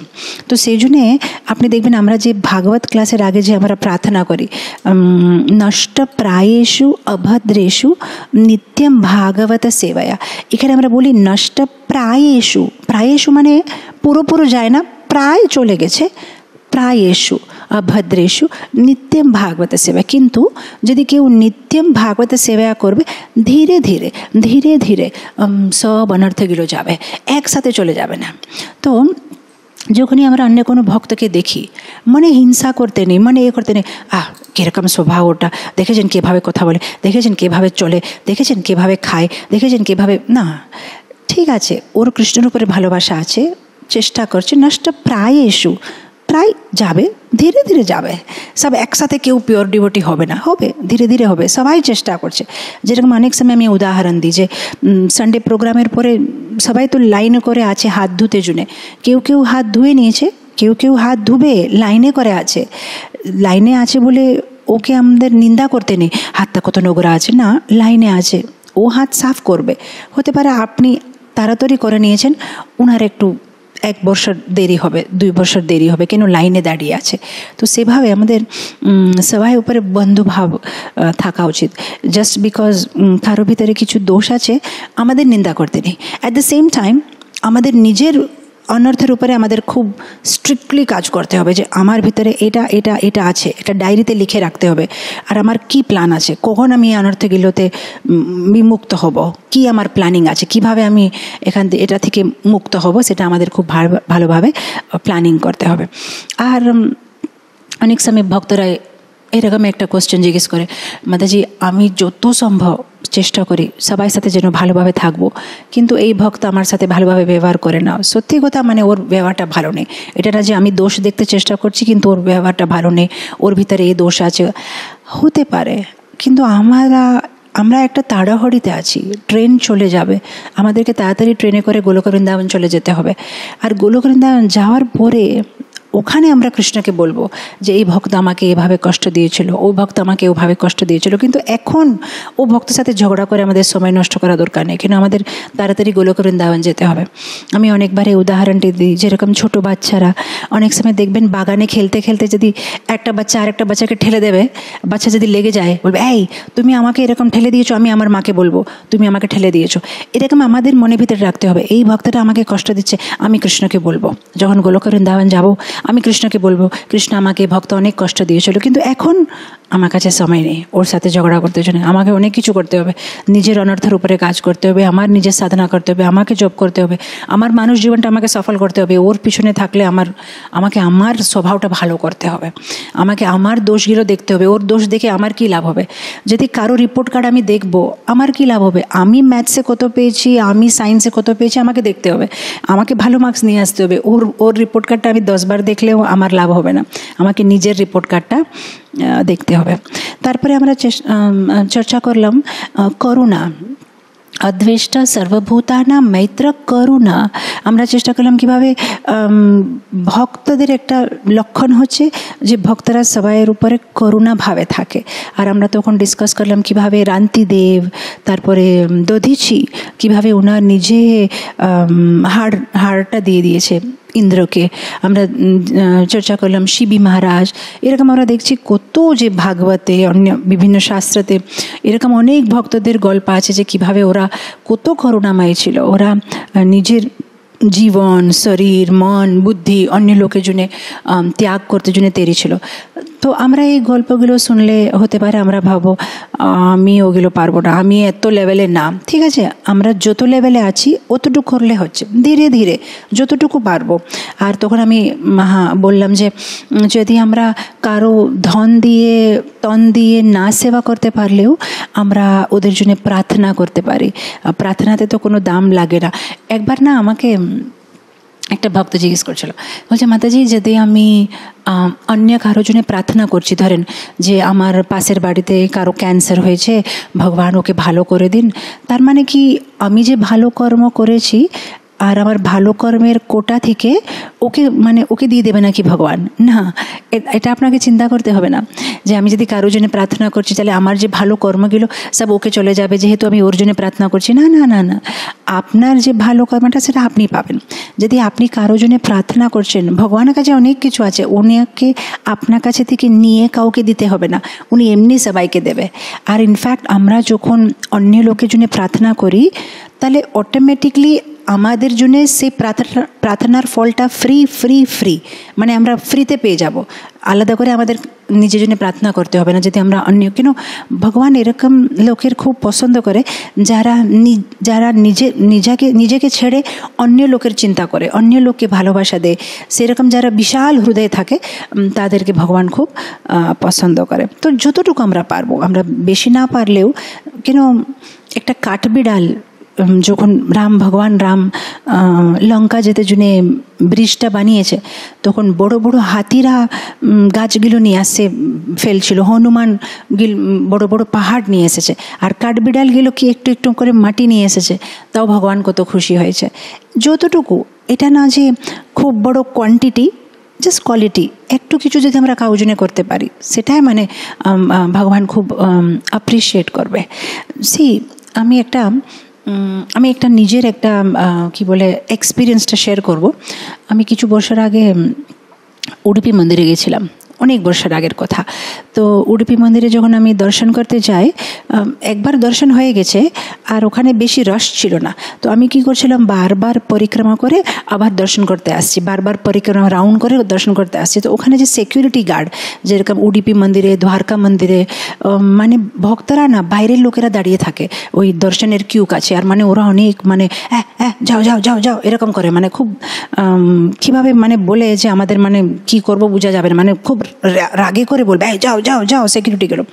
তো সেই জন্যে আপনি দেখবেন আমরা যে ভাগবত ক্লাসের আগে যে আমরা প্রার্থনা করি, নষ্ট প্রায়েষু অভদ্রেষু নিত্যম ভাগবত সেবায়া, এখানে আমরা বলি নষ্ট প্রায়েষু মানে পুরোপুরো যায় না, প্রায় চলে গেছে, প্রায়েষু ভদ্রেষু নিত্যম ভাগবত সেবা। কিন্তু যদি কেউ নিত্যম ভাগবত সেবা করবে, ধীরে ধীরে ধীরে ধীরে সব অনর্থগুলো যাবে, একসাথে চলে যাবে না। তো যখনই আমরা অন্য কোনো ভক্তকে দেখি, মনে হিংসা করতে নেই, মনে এ করতে নেই, কীরকম স্বভাব ওটা, দেখেছেন কীভাবে কথা বলে, দেখেছেন কীভাবে চলে, দেখেছেন কীভাবে খায়, দেখেছেন কীভাবে, না ঠিক আছে, ওর কৃষ্ণের উপরে ভালোবাসা আছে, চেষ্টা করছে, নষ্ট প্রায় এসু প্রায় যাবে, ধীরে ধীরে যাবে। সব একসাথে কেউ পিওর ডিভোটি হবে না, হবে ধীরে ধীরে হবে, সবাই চেষ্টা করছে। যেরকম অনেক সময় আমি উদাহরণ দিই যে সানডে প্রোগ্রামের পরে সবাই তো লাইন করে আছে হাত ধুতে জন্য, কেউ কেউ হাত ধুয়ে নিয়েছে, কেউ কেউ হাত ধুবে লাইনে করে আছে। লাইনে আছে বলে ওকে আমাদের নিন্দা করতে নেই, হাতটা কত নোংরা আছে, না লাইনে আছে, ও হাত সাফ করবে। হতে পারে আপনি তাড়াতাড়ি করে নিয়েছেন, ওনার একটু 1 বছর দেরি হবে, 2 বছর দেরি হবে, কেন লাইনে দাঁড়িয়ে আছে। তো সেভাবে আমাদের সবাই উপরে বন্ধুভাব থাকা উচিত। জাস্ট বিকজ কারো ভিতরে কিছু দোষ আছে আমাদের নিন্দা করতে নেই। অ্যাট দ্য সেম টাইম আমাদের নিজের অনর্থের উপরে আমাদের খুব স্ট্রিক্টলি কাজ করতে হবে যে আমার ভিতরে এটা এটা এটা আছে, এটা ডায়েরিতে লিখে রাখতে হবে। আর আমার কি প্ল্যান আছে, কখন আমি অনর্থগুলোতে বিমুক্ত হব, কি আমার প্ল্যানিং আছে, কিভাবে আমি এটা থেকে মুক্ত হব, সেটা আমাদের খুব ভালোভাবে প্ল্যানিং করতে হবে। আর অনেক সময় ভক্তরা এরকম একটা কোশ্চেন জিজ্ঞেস করে, মাতাজি আমি যত সম্ভব চেষ্টা করি সবার সাথে যেন ভালোভাবে থাকবো, কিন্তু এই ভক্ত আমার সাথে ভালোভাবে ব্যবহার করে না। সত্যি কথা, মানে ওর ব্যবহারটা ভালো নেই, এটা না যে আমি দোষ দেখতে চেষ্টা করছি, কিন্তু ওর ব্যবহারটা ভালো নেই, ওর ভিতরে এই দোষ আছে। হতে পারে, কিন্তু আমরা একটা তাড়াহুড়িতে আছি, ট্রেন চলে যাবে, আমাদেরকে তাড়াতাড়ি ট্রেনে করে গোলক বৃন্দাবন চলে যেতে হবে। আর গোলক বৃন্দাবন যাওয়ার পরে ওখানে আমরা কৃষ্ণকে বলবো যে এই ভক্ত আমাকে এভাবে কষ্ট দিয়েছিল, ও ভক্ত আমাকে ওভাবে কষ্ট দিয়েছিল। কিন্তু এখন ও ভক্তের সাথে ঝগড়া করে আমাদের সময় নষ্ট করা দরকার নেই, কিন্তু আমাদের তাড়াতাড়ি গোলক বৃন্দাবন যেতে হবে। আমি অনেকবার এই উদাহরণটি দিই, যেরকম ছোট বাচ্চারা অনেক সময় দেখবেন বাগানে খেলতে খেলতে যদি একটা বাচ্চা আরেকটা বাচ্চাকে ঠেলে দেবে, বাচ্চা যদি লেগে যায় বলবে, এই তুমি আমাকে এরকম ঠেলে দিয়েছো, আমি আমার মাকে বলবো তুমি আমাকে ঠেলে দিয়েছো। এরকম আমাদের মনে ভিতরে রাখতে হবে, এই ভক্তটা আমাকে কষ্ট দিচ্ছে, আমি কৃষ্ণকে বলবো। যখন গোলক বৃন্দাবন যাবো আমি কৃষ্ণকে বলবো, কৃষ্ণ আমাকে ভক্ত অনেক কষ্ট দিয়েছিল, কিন্তু এখন আমার কাছে সময় নেই ওর সাথে ঝগড়া করতে জন্য, আমাকে অনেক কিছু করতে হবে, নিজের অনর্থের উপরে কাজ করতে হবে, আমার নিজের সাধনা করতে হবে, আমাকে জব করতে হবে, আমার মানুষ জীবনটা আমাকে সফল করতে হবে। ওর পিছনে থাকলে আমাকে আমার স্বভাবটা ভালো করতে হবে, আমাকে আমার দোষগুলো দেখতে হবে। ওর দোষ দেখে আমার কি লাভ হবে? যদি কারো রিপোর্ট কার্ড আমি দেখবো, আমার কি লাভ হবে? আমি ম্যাথসে কত পেয়েছি, আমি সায়েন্সে কত পেয়েছি, আমাকে দেখতে হবে, আমাকে ভালো মার্কস নিয়ে আসতে হবে। ওর রিপোর্ট কার্ডটা আমি 10 বার দেখলেও আমার লাভ হবে না, আমাকে নিজের রিপোর্ট কার্ডটা দেখতে হবে। তারপরে আমরা চর্চা করলাম করুণা, অদ্বেষ্টা সর্বভূতানাং মৈত্র করুণা। আমরা চেষ্টা করলাম কীভাবে ভক্তদের একটা লক্ষণ হচ্ছে যে ভক্তরা সবাইয়ের উপরে করুণা ভাবে থাকে। আর আমরা তখন ডিসকাস করলাম কীভাবে রান্তিদেব, তারপরে দধিচি, কীভাবে ওনার নিজে হাড়টা দিয়ে দিয়েছে ইন্দ্রকে। আমরা চর্চা করলাম শিবী মহারাজ। এরকম আমরা দেখছি কত যে ভাগবতে, অন্য বিভিন্ন শাস্ত্রতে এরকম অনেক ভক্তদের গল্প আছে যে কিভাবে ওরা কত করুণাময় ছিল, ওরা নিজের জীবন, শরীর, মন, বুদ্ধি অন্য লোকের জন্য ত্যাগ করতে জন্য তৈরি ছিল। তো আমরা এই গল্পগুলো শুনলে হতে পারে আমরা ভাবো আমি ওগুলো পারবো না, আমি এত লেভেলে না। ঠিক আছে, আমরা যত লেভেলে আছি অতটুকু করলে হচ্ছে, ধীরে ধীরে যতটুকু পারবো। আর তখন আমি বললাম যে যদি আমরা কারো ধন দিয়ে তন দিয়ে না সেবা করতে পারলেও আমরা ওদের জন্য প্রার্থনা করতে পারি। প্রার্থনাতে তো কোনো দাম লাগে না। একবার না আমাকে একটা ভক্ত জিজ্ঞেস করছিল, বলছে মাতাজি যদি আমি অন্য কারোর জন্য প্রার্থনা করছি, ধরেন যে আমার পাশের বাড়িতে কারো ক্যান্সার হয়েছে, ভগবান ওকে ভালো করে দিন, তার মানে কি আমি যে ভালো কর্ম করেছি আর আমার ভালো কর্মের কোটা থেকে ওকে দিয়ে দেবে নাকি ভগবান? না, এটা আপনাকে চিন্তা করতে হবে না যে আমি যদি কারোর জন্য প্রার্থনা করছি তাহলে আমার যে ভালো কর্মগুলো সব ওকে চলে যাবে যেহেতু আমি ওর জন্য প্রার্থনা করছি। না না না না, আপনার যে ভালো কর্মটা সেটা আপনি পাবেন। যদি আপনি কারোর জন্য প্রার্থনা করছেন, ভগবানের কাছে অনেক কিছু আছে, উনিকে আপনার কাছে থেকে নিয়ে কাউকে দিতে হবে না, উনি এমনি সবাইকে দেবে। আর ইনফ্যাক্ট আমরা যখন অন্য লোকের জন্য প্রার্থনা করি তাহলে অটোমেটিকলি আমাদের জন্য সেই প্রার্থনার ফলটা ফ্রি ফ্রি ফ্রি, মানে আমরা ফ্রিতে পেয়ে যাব, আলাদা করে আমাদের নিজের জন্য প্রার্থনা করতে হবে না। যদি আমরা অন্য কেন, ভগবান এরকম লোকের খুব পছন্দ করে যারা নিজেকে ছেড়ে অন্য লোকের চিন্তা করে, অন্য লোককে ভালোবাসা দেয়, সেরকম যারা বিশাল হৃদয়ে থাকে তাদেরকে ভগবান খুব পছন্দ করে। তো যতটুকু আমরা পারবো, আমরা বেশি না পারলেও কেন, একটা কাঠবিড়াল যখন ভগবান রাম লঙ্কা যেতে জন্য ব্রিজটা বানিয়েছে, তখন বড় বড় হাতিরা গাছগুলো নিয়ে আসে ফেলছিল, হনুমান বড় বড় পাহাড় নিয়ে এসেছে, আর কাঠবিড়ালগুলো কি একটু একটু করে মাটি নিয়ে এসেছে, তাও ভগবান কত খুশি হয়েছে। যতটুকু, এটা না যে খুব বড় কোয়ান্টিটি, জাস্ট কোয়ালিটি, একটু কিছু যদি আমরা কাউজনে করতে পারি, সেটাই মানে ভগবান খুব অ্যাপ্রিসিয়েট করবে। আমি একটা নিজের একটা কি বলে এক্সপিরিয়েন্সটা শেয়ার করব। আমি কিছু বছর আগে উডুপি মন্দিরে গেছিলাম, অনেক বছর আগের কথা। তো উডুপি মন্দিরে যখন আমি দর্শন করতে যাই, একবার দর্শন হয়ে গেছে আর ওখানে বেশি রশ ছিল না। তো আমি কি করছিলাম, বারবার পরিক্রমা করে আবার দর্শন করতে আসছি, বারবার পরিক্রমা রাউন্ড করে দর্শন করতে আসছি। তো ওখানে যে সিকিউরিটি গার্ড, যেরকম উডুপি মন্দিরে, দ্বারকা মন্দিরে, মানে ভক্তরা না, বাইরের লোকেরা দাঁড়িয়ে থাকে ওই দর্শনের কিউ কাছে, আর মানে ওরা অনেক মানে যাও যাও যাও যাও এরকম করে, মানে খুব কীভাবে মানে বলে যে আমাদের মানে কি করব বোঝা যাবে না, মানে খুব রাগে করে বলবে যাও যাও যাও সিকিউরিটি গেলো।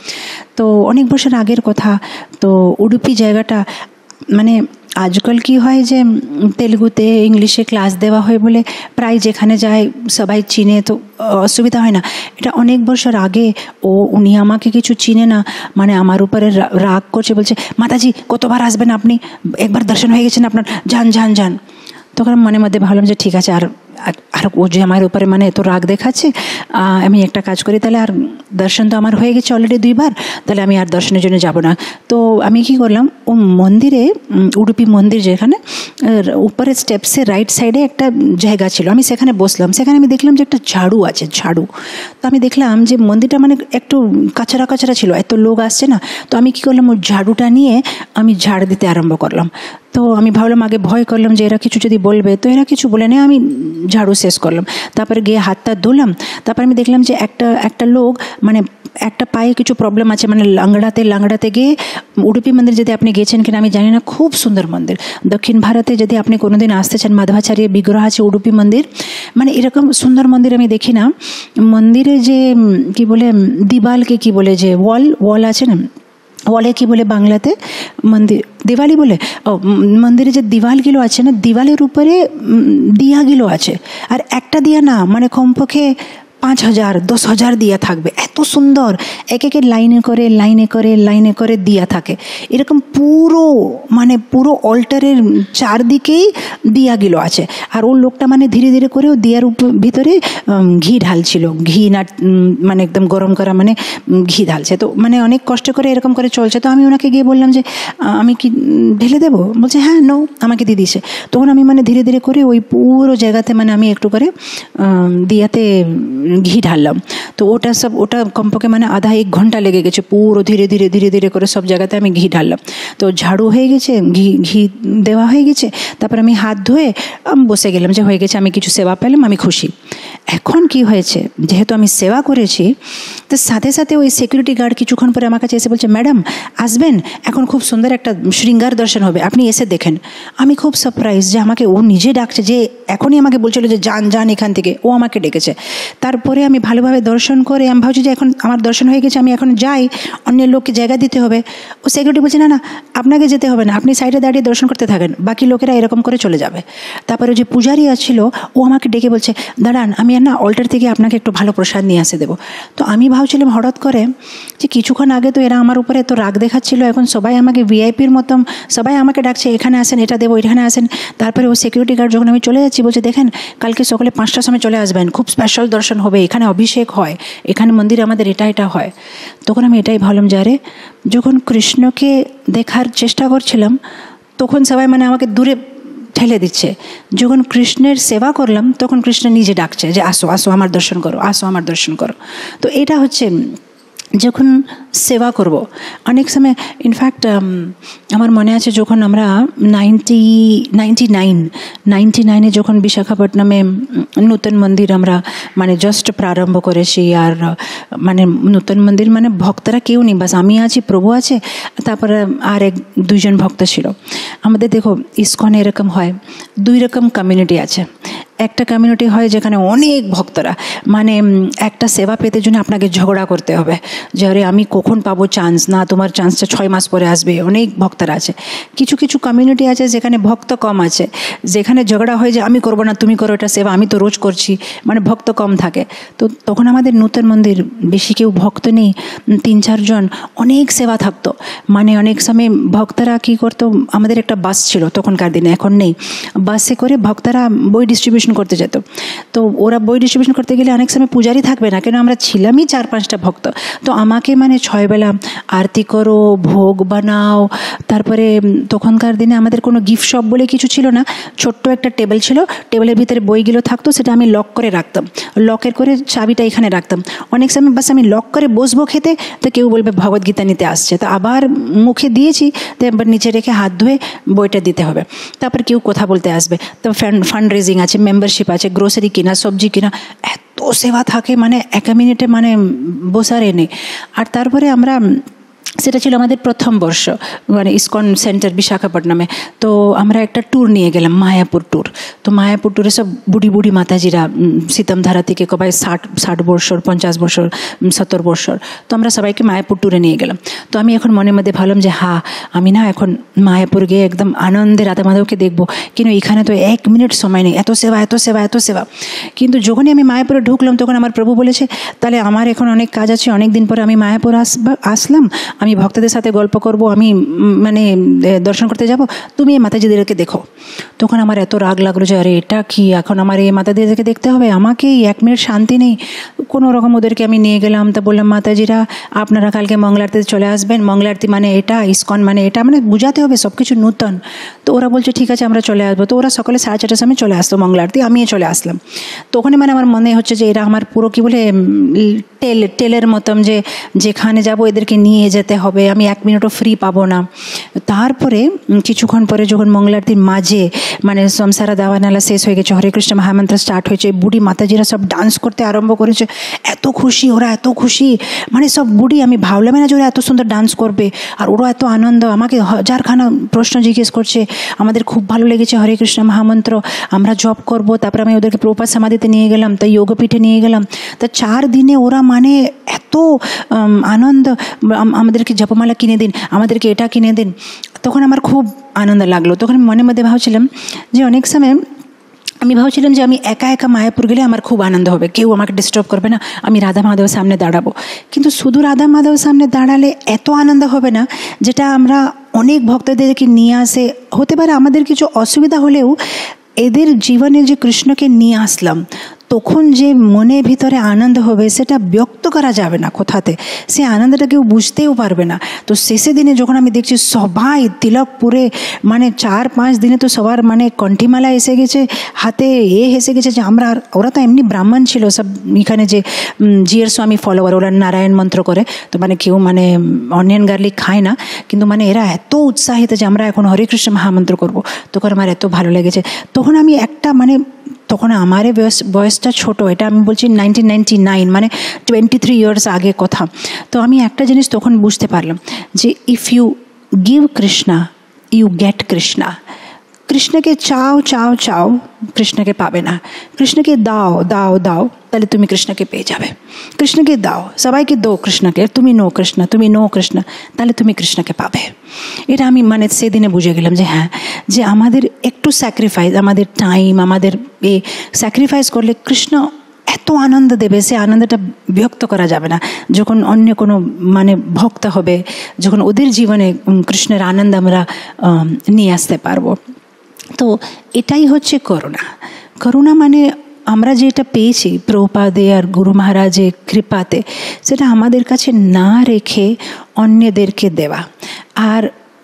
তো অনেক বছর আগের কথা। তো উডুপি জায়গাটা মানে আজকাল কি হয় যে তেলুগুতে ইংলিশে ক্লাস দেওয়া হয় বলে প্রায় যেখানে যায় সবাই চিনে, তো অসুবিধা হয় না। এটা অনেক বছর আগে উনি আমাকে কিছু চিনে না, মানে আমার উপরে রাগ করছে, বলছে মাতাজি কতবার আসবেন আপনি, একবার দর্শন হয়ে গেছেন আপনার, যান যান যান। তখন মনে মধ্যে ভাবলাম যে ঠিক আছে, আর ও যে আমার উপরে মানে এত রাগ দেখাচ্ছে, আমি একটা কাজ করি, তাহলে আর দর্শন তো আমার হয়ে গেছে অলরেডি 2 বার, তাহলে আমি আর দর্শনের জন্য যাব না। তো আমি কি করলাম, ও মন্দিরে, উডুপি মন্দির যেখানে, উপরে স্টেপসের রাইট সাইডে একটা জায়গা ছিল, আমি সেখানে বসলাম। সেখানে আমি দেখলাম যে একটা ঝাড়ু আছে, ঝাড়ু। তো আমি দেখলাম যে মন্দিরটা মানে একটু কাছাড়া কাছাড়া ছিল, এত লোক আসছে না। তো আমি কি করলাম, ওই ঝাড়ুটা নিয়ে আমি ঝাড় দিতে আরম্ভ করলাম। তো আমি ভাবলাম, আগে ভয় করলাম যে এরা কিছু যদি বলবে, তো এরা কিছু বলে নেই, আমি ঝাড়ু শেষ করলাম। তারপরে গিয়ে হাতটা ধুলাম। তারপর আমি দেখলাম যে একটা লোক মানে একটা পায়ে কিছু প্রবলেম আছে, মানে লাংড়াতে গিয়ে, উডুপি মন্দির যদি আপনি গেছেন কিনা আমি জানি না, খুব সুন্দর মন্দির। দক্ষিণ ভারতে যদি আপনি কোনোদিন আসতে চান, মাধবাচার্যের বিগ্রহ আছে উডুপি মন্দির, মানে এরকম সুন্দর মন্দির আমি দেখি না। মন্দিরে যে কি বলে দিবালকে কি বলে, যে ওয়াল আছে না, ওয়ালে কি বলে বাংলাতে, মন্দির দিওয়ালি বলে। মন্দিরে যে দিওয়ালগুলো আছে না, দিওয়ালের উপরে দিয়াগুলো আছে, আর একটা দিয়া না, মানে কমপক্ষে 5,000 10,000 দিয়া থাকবে, এত সুন্দর, এক লাইনে করে দিয়া থাকে। এরকম পুরো অল্টারের চারদিকেই দিয়াগুলো আছে। আর ওর লোকটা মানে ধীরে ধীরে করে দিয়ার ভিতরে ঘি ঢালছিল, ঘি না মানে একদম গরম করা, মানে ঘি ঢালছে। তো মানে অনেক কষ্ট করে এরকম করে চলছে। তো আমি ওনাকে গিয়ে বললাম যে আমি কি ঢেলে দেবো? বলছে হ্যাঁ নো, আমাকে দিয়ে দিছে। তখন আমি মানে ধীরে ধীরে করে ওই পুরো জায়গাতে মানে আমি একটু করে দিয়াতে ঘি ঢাললাম। তো ওটা কমপক্ষে মানে আধা 1 ঘন্টা লেগে গেছে, পুরো ধীরে ধীরে করে সব জায়গাতে আমি ঘি ঢাললাম। তো ঝাড়ু হয়ে গেছে, ঘি দেওয়া হয়ে গেছে। তারপর আমি হাত ধুয়ে বসে গেলাম যে হয়ে গেছে, আমি কিছু সেবা পেলাম, আমি খুশি। এখন কি হয়েছে, যেহেতু আমি সেবা করেছি, তো সাথে সাথে ওই সিকিউরিটি গার্ড কিছুক্ষণ পরে আমার কাছে এসে বলছে ম্যাডাম আসবেন, এখন খুব সুন্দর একটা শৃঙ্গার দর্শন হবে, আপনি এসে দেখেন। আমি খুব সারপ্রাইজ যে আমাকে ও নিজে ডাকছে, যে এখনই আমাকে বলছিল যে যান এখান থেকে, ও আমাকে ডেকেছে। তারপরে আমি ভালোভাবে দর্শন করে আমি ভাবছি যে এখন আমার দর্শন হয়ে গেছে, আমি এখন যাই, অন্য লোককে জায়গা দিতে হবে। ও সিকিউরিটি বলছে না আপনাকে যেতে হবে না, আপনি সাইডে দাঁড়িয়ে দর্শন করতে থাকেন, বাকি লোকেরা এরকম করে চলে যাবে। তারপরে যে পূজারি ছিল, ও আমাকে ডেকে বলছে দাঁড়ান, আমি আর না অল্টার থেকে আপনাকে একটু ভালো প্রসাদ নিয়ে আসে দেবো। তো আমি ভাবছিলাম হঠাৎ করে যে কিছুক্ষণ আগে তো এরা আমার উপরে এত রাগ দেখাচ্ছিল, এখন সবাই আমাকে ভিআইপির মতন সবাই আমাকে ডাকছে, এখানে আসেন, এটা দেবো, এখানে আসেন। তারপরে ও সিকিউরিটি গার্ড যখন আমি চলে যাচ্ছি বলছে দেখেন কালকে সকালে 5টার সময় চলে আসবেন, খুব স্পেশাল দর্শন হবে, এখানে অভিষেক হয়, এখানে মন্দিরে আমাদের এটা হয়। তখন আমি এটাই ভাবলাম যে আরে, যখন কৃষ্ণকে দেখার চেষ্টা করছিলাম তখন সবাই মানে আমাকে দূরে ঠেলে দিচ্ছে, যখন কৃষ্ণের সেবা করলাম তখন কৃষ্ণ নিজে ডাকছে যে আসো আমার দর্শন করো, আসো আমার দর্শন করো। তো এটা হচ্ছে যখন সেবা করব অনেক সময়, ইনফ্যাক্ট আমার মনে আছে যখন আমরা 99 যখন বিশাখাপট্টনমে নূতন মন্দির আমরা মানে জাস্ট প্রারম্ভ করেছি, আর মানে নূতন মন্দির মানে ভক্তরা কেউ নেই, বাস আমি আছি, প্রভু আছে, তারপরে আর 1-2 জন ভক্ত ছিল আমাদের। দেখো ইসকনে এরকম হয়, 2 রকম কমিউনিটি আছে। একটা কমিউনিটি হয় যেখানে অনেক ভক্তরা, মানে একটা সেবা পেতে জন্য আপনাকে ঝগড়া করতে হবে যে আরে আমি কখন পাবো চান্স, না তোমার চান্সটা 6 মাস পরে আসবে, অনেক ভক্তরা আছে। কিছু কিছু কমিউনিটি আছে যেখানে ভক্ত কম আছে, যেখানে ঝগড়া হয় যে আমি করবো না, তুমি করো এটা সেবা, আমি তো রোজ করছি, মানে ভক্ত কম থাকে। তো তখন আমাদের নূতন মন্দির বেশি কেউ ভক্ত নেই, 3-4 জন, অনেক সেবা থাকতো। মানে অনেক সময় ভক্তরা কী করতো, আমাদের একটা বাস ছিল তখনকার দিনে, এখন নেই, বাসে করে ভক্তরা বই ডিস্ট্রিবিউশন করতে যেত। তো ওরা বই ডিস্ট্রিবিউশন করতে গেলে অনেক সময় পূজারি থাকবে না, কেন আমরা ছিলামই 4-5টা ভক্ত। তো আমাকে মানে 6 বেলা আরতি করো, ভোগ বানাও, তারপরে তখনকার দিনে আমাদের কোনো গিফট শপ বলে কিছু ছিল না, ছোট্ট একটা টেবিল ছিল, টেবিলের ভিতরে বইগুলো থাকতো, সেটা আমি লক করে রাখতাম, লকের করে চাবিটা এখানে রাখতাম। অনেক সময় বাস আমি লক করে বসবো খেতে, তো কেউ বলবে ভগবদ্গীতা নিতে আসছে, তো আবার মুখে দিয়েছি, তো এবার নিচে রেখে হাত ধুয়ে বইটা দিতে হবে, তারপর কেউ কথা বলতে আসবে। তো ফান্ড রেজিং আছে, মেম্বারশিপ আছে, গ্রোসারি কিনা, সবজি কিনা, এত সেবা থাকে, মানে 1 মিনিটে মানে বসার নেই। আর তারপরে আমরা, সেটা ছিল আমাদের প্রথম বর্ষ মানে ইসকন সেন্টার বিশাখাপট্টনমে। তো আমরা একটা ট্যুর নিয়ে গেলাম, মায়াপুর ট্যুর। তো মায়াপুর ট্যুরে সব বুড়ি মাতাজিরা সীতমধারা থেকে কবাই 60 বছর, 50 বছর, 70 বছর। তো আমরা সবাইকে মায়াপুর ট্যুরে নিয়ে গেলাম। তো আমি এখন মনের মধ্যে ভাবলাম যে আমি না এখন মায়াপুর গিয়ে একদম আনন্দে রাধা মাধবকে দেখবো, কিন্তু এখানে তো 1 মিনিট সময় নেই, এত সেবা এত সেবা এত সেবা। কিন্তু যখনই আমি মায়াপুরে ঢুকলাম তখন আমার প্রভু বলেছে, তাহলে আমার এখন অনেক কাজ আছে, অনেক দিন পরে আমি মায়াপুর আসলাম, আমি ভক্তদের সাথে গল্প করব, আমি মানে দর্শন করতে যাব, তুমি এই মাতাজিদেরকে দেখো। তখন আমার এত রাগ লাগলো যে আরে এটা কি, এখন আমার এই মাতাজিদেরকে দেখতে হবে, আমাকে 1 মিনিট শান্তি নেই। কোনো রকম ওদেরকে আমি নিয়ে গেলাম, তা বললাম মাতাজিরা আপনারা কালকে মঙ্গলারতিতে চলে আসবেন, মঙ্গলারতি মানে এটা, ইসকন মানে এটা, মানে বুঝাতে হবে সব কিছু নূতন। তো ওরা বলছে ঠিক আছে আমরা চলে আসবো। তো ওরা সকালে 4:30টার সময় চলে আসতো মঙ্গলারতি, আমিও চলে আসলাম। তখনই মানে আমার মনে হচ্ছে যে এরা আমার পুরো কি বলে টেলের মতন, যে যেখানে যাব এদেরকে নিয়ে যেতে হবে, আমি 1 মিনিটও ফ্রি পাবো না। তারপরে কিছুক্ষণ পরে যখন মঙ্গলারতির মাঝে মানে সংসারা দাওয়ানালা শেষ হয়ে গেছে, হরে কৃষ্ণ মহামন্ত্র স্টার্ট হয়েছে, বুড়ি মাতাজিরা সব ডান্স করতে আরম্ভ করেছে, এত খুশি ওরা, এত খুশি, মানে সব বুড়ি, আমি ভাবলামই না যে ওরা এত সুন্দর ডান্স করবে, আর ওরা এত আনন্দ, আমাকে 1000খানা প্রশ্ন জিজ্ঞেস করছে, আমাদের খুব ভালো লেগেছে হরে কৃষ্ণ মহামন্ত্র, আমরা জপ করব। তারপরে আমি ওদেরকে প্রভুপাদ সমাধিতে নিয়ে গেলাম, তাই যোগপীঠে নিয়ে গেলাম। তা 4 দিনে ওরা মানে এত আনন্দ, আমাদেরকে জপমালা কিনে দিন, আমাদেরকে এটা কিনে দিন। তখন আমার খুব আনন্দ লাগলো। তখন আমি মনের মধ্যে ভাবছিলাম যে অনেক সময় আমি ভাবছিলাম যে আমি একা একা মায়াপুর গেলে আমার খুব আনন্দ হবে, কেউ আমাকে ডিস্টার্ব করবে না, আমি রাধা মাধবের সামনে দাঁড়াবো। কিন্তু শুধু রাধা মাধবের সামনে দাঁড়ালে এত আনন্দ হবে না, যেটা আমরা অনেক ভক্তদেরকে নিয়ে আসে। হতে পারে আমাদের কিছু অসুবিধা হলেও এদের জীবনে যে কৃষ্ণকে নিয়ে আসলাম, তখন যে মনের ভিতরে আনন্দ হবে সেটা ব্যক্ত করা যাবে না কোথাতে, সে আনন্দটা কেউ বুঝতেও পারবে না। তো শেষের দিনে যখন আমি দেখছি সবাই তিলক পুরে, মানে 4-5 দিনে তো সবার মানে কণ্ঠিমালা এসে গেছে, হাতে এসে গেছে যে আমরা, ওরা তো এমনি ব্রাহ্মণ ছিল সব, এখানে যে জিয়ার স্বামী ফলোয়ার, ওরা নারায়ণ মন্ত্র করে, তো মানে কেউ মানে অনিয়ন গার্লিক খায় না, কিন্তু মানে এরা এত উৎসাহিত যে আমরা এখন হরে কৃষ্ণ মহামন্ত্র করবো। তখন আমার এত ভালো লেগেছে। তখন আমি একটা মানে, তখন আমার বয়সটা ছোট, এটা আমি বলছি 1999, মানে 23 ইয়ার্স আগে কথা। তো আমি একটা জিনিস তখন বুঝতে পারলাম যে if you give Krishna you get Krishna. কৃষ্ণকে চাও চাও চাও, কৃষ্ণকে পাবে না। কৃষ্ণকে দাও দাও দাও, তাহলে তুমি কৃষ্ণকে পেয়ে যাবে। কৃষ্ণকে দাও, সবাইকে দো কৃষ্ণকে, তুমি নো কৃষ্ণ, তুমি নো কৃষ্ণ, তাহলে তুমি কৃষ্ণকে পাবে। এটা আমি মানে সেদিনে বুঝে গেলাম যে হ্যাঁ, যে আমাদের একটু স্যাক্রিফাইস, আমাদের টাইম, আমাদের স্যাক্রিফাইস করলে কৃষ্ণ এত আনন্দ দেবে, সে আনন্দটা ব্যক্ত করা যাবে না। যখন অন্য কোনো মানে ভক্ত হবে, যখন ওদের জীবনে কৃষ্ণের আনন্দ আমরা নিয়ে আসতে পারবো। তো এটাই হচ্ছে করুণা। করুণা মানে আমরা যেটা পেয়েছি প্রভুপাদে আর গুরু মহারাজের কৃপাতে, সেটা আমাদের কাছে না রেখে অন্যদেরকে দেওয়া। আর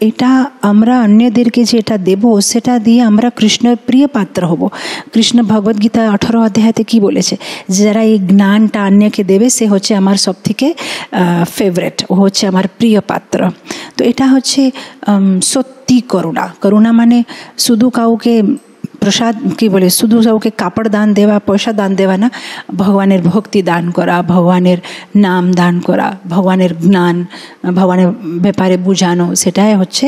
এটা আমরা অন্যদেরকে যেটা দেব সেটা দিয়ে আমরা কৃষ্ণের প্রিয় পাত্র হব। কৃষ্ণ ভগবদ্গীতা 18 অধ্যায়তে কি বলেছে, যারা এই জ্ঞানটা অন্যকে দেবে সে হচ্ছে আমার সব থেকে ফেভারেট, ও হচ্ছে আমার প্রিয় পাত্র। তো এটা হচ্ছে সত্যি করুণা। করুণা মানে শুধু কাউকে প্রসাদ কি বলে, শুধু কাউকে কাপড় দান দেওয়া, পয়সা দান দেওয়া না, ভগবানের ভক্তি দান করা, ভগবানের নাম দান করা, ভগবানের জ্ঞান, ভগবানের ব্যাপারে বুঝানো, সেটাই হচ্ছে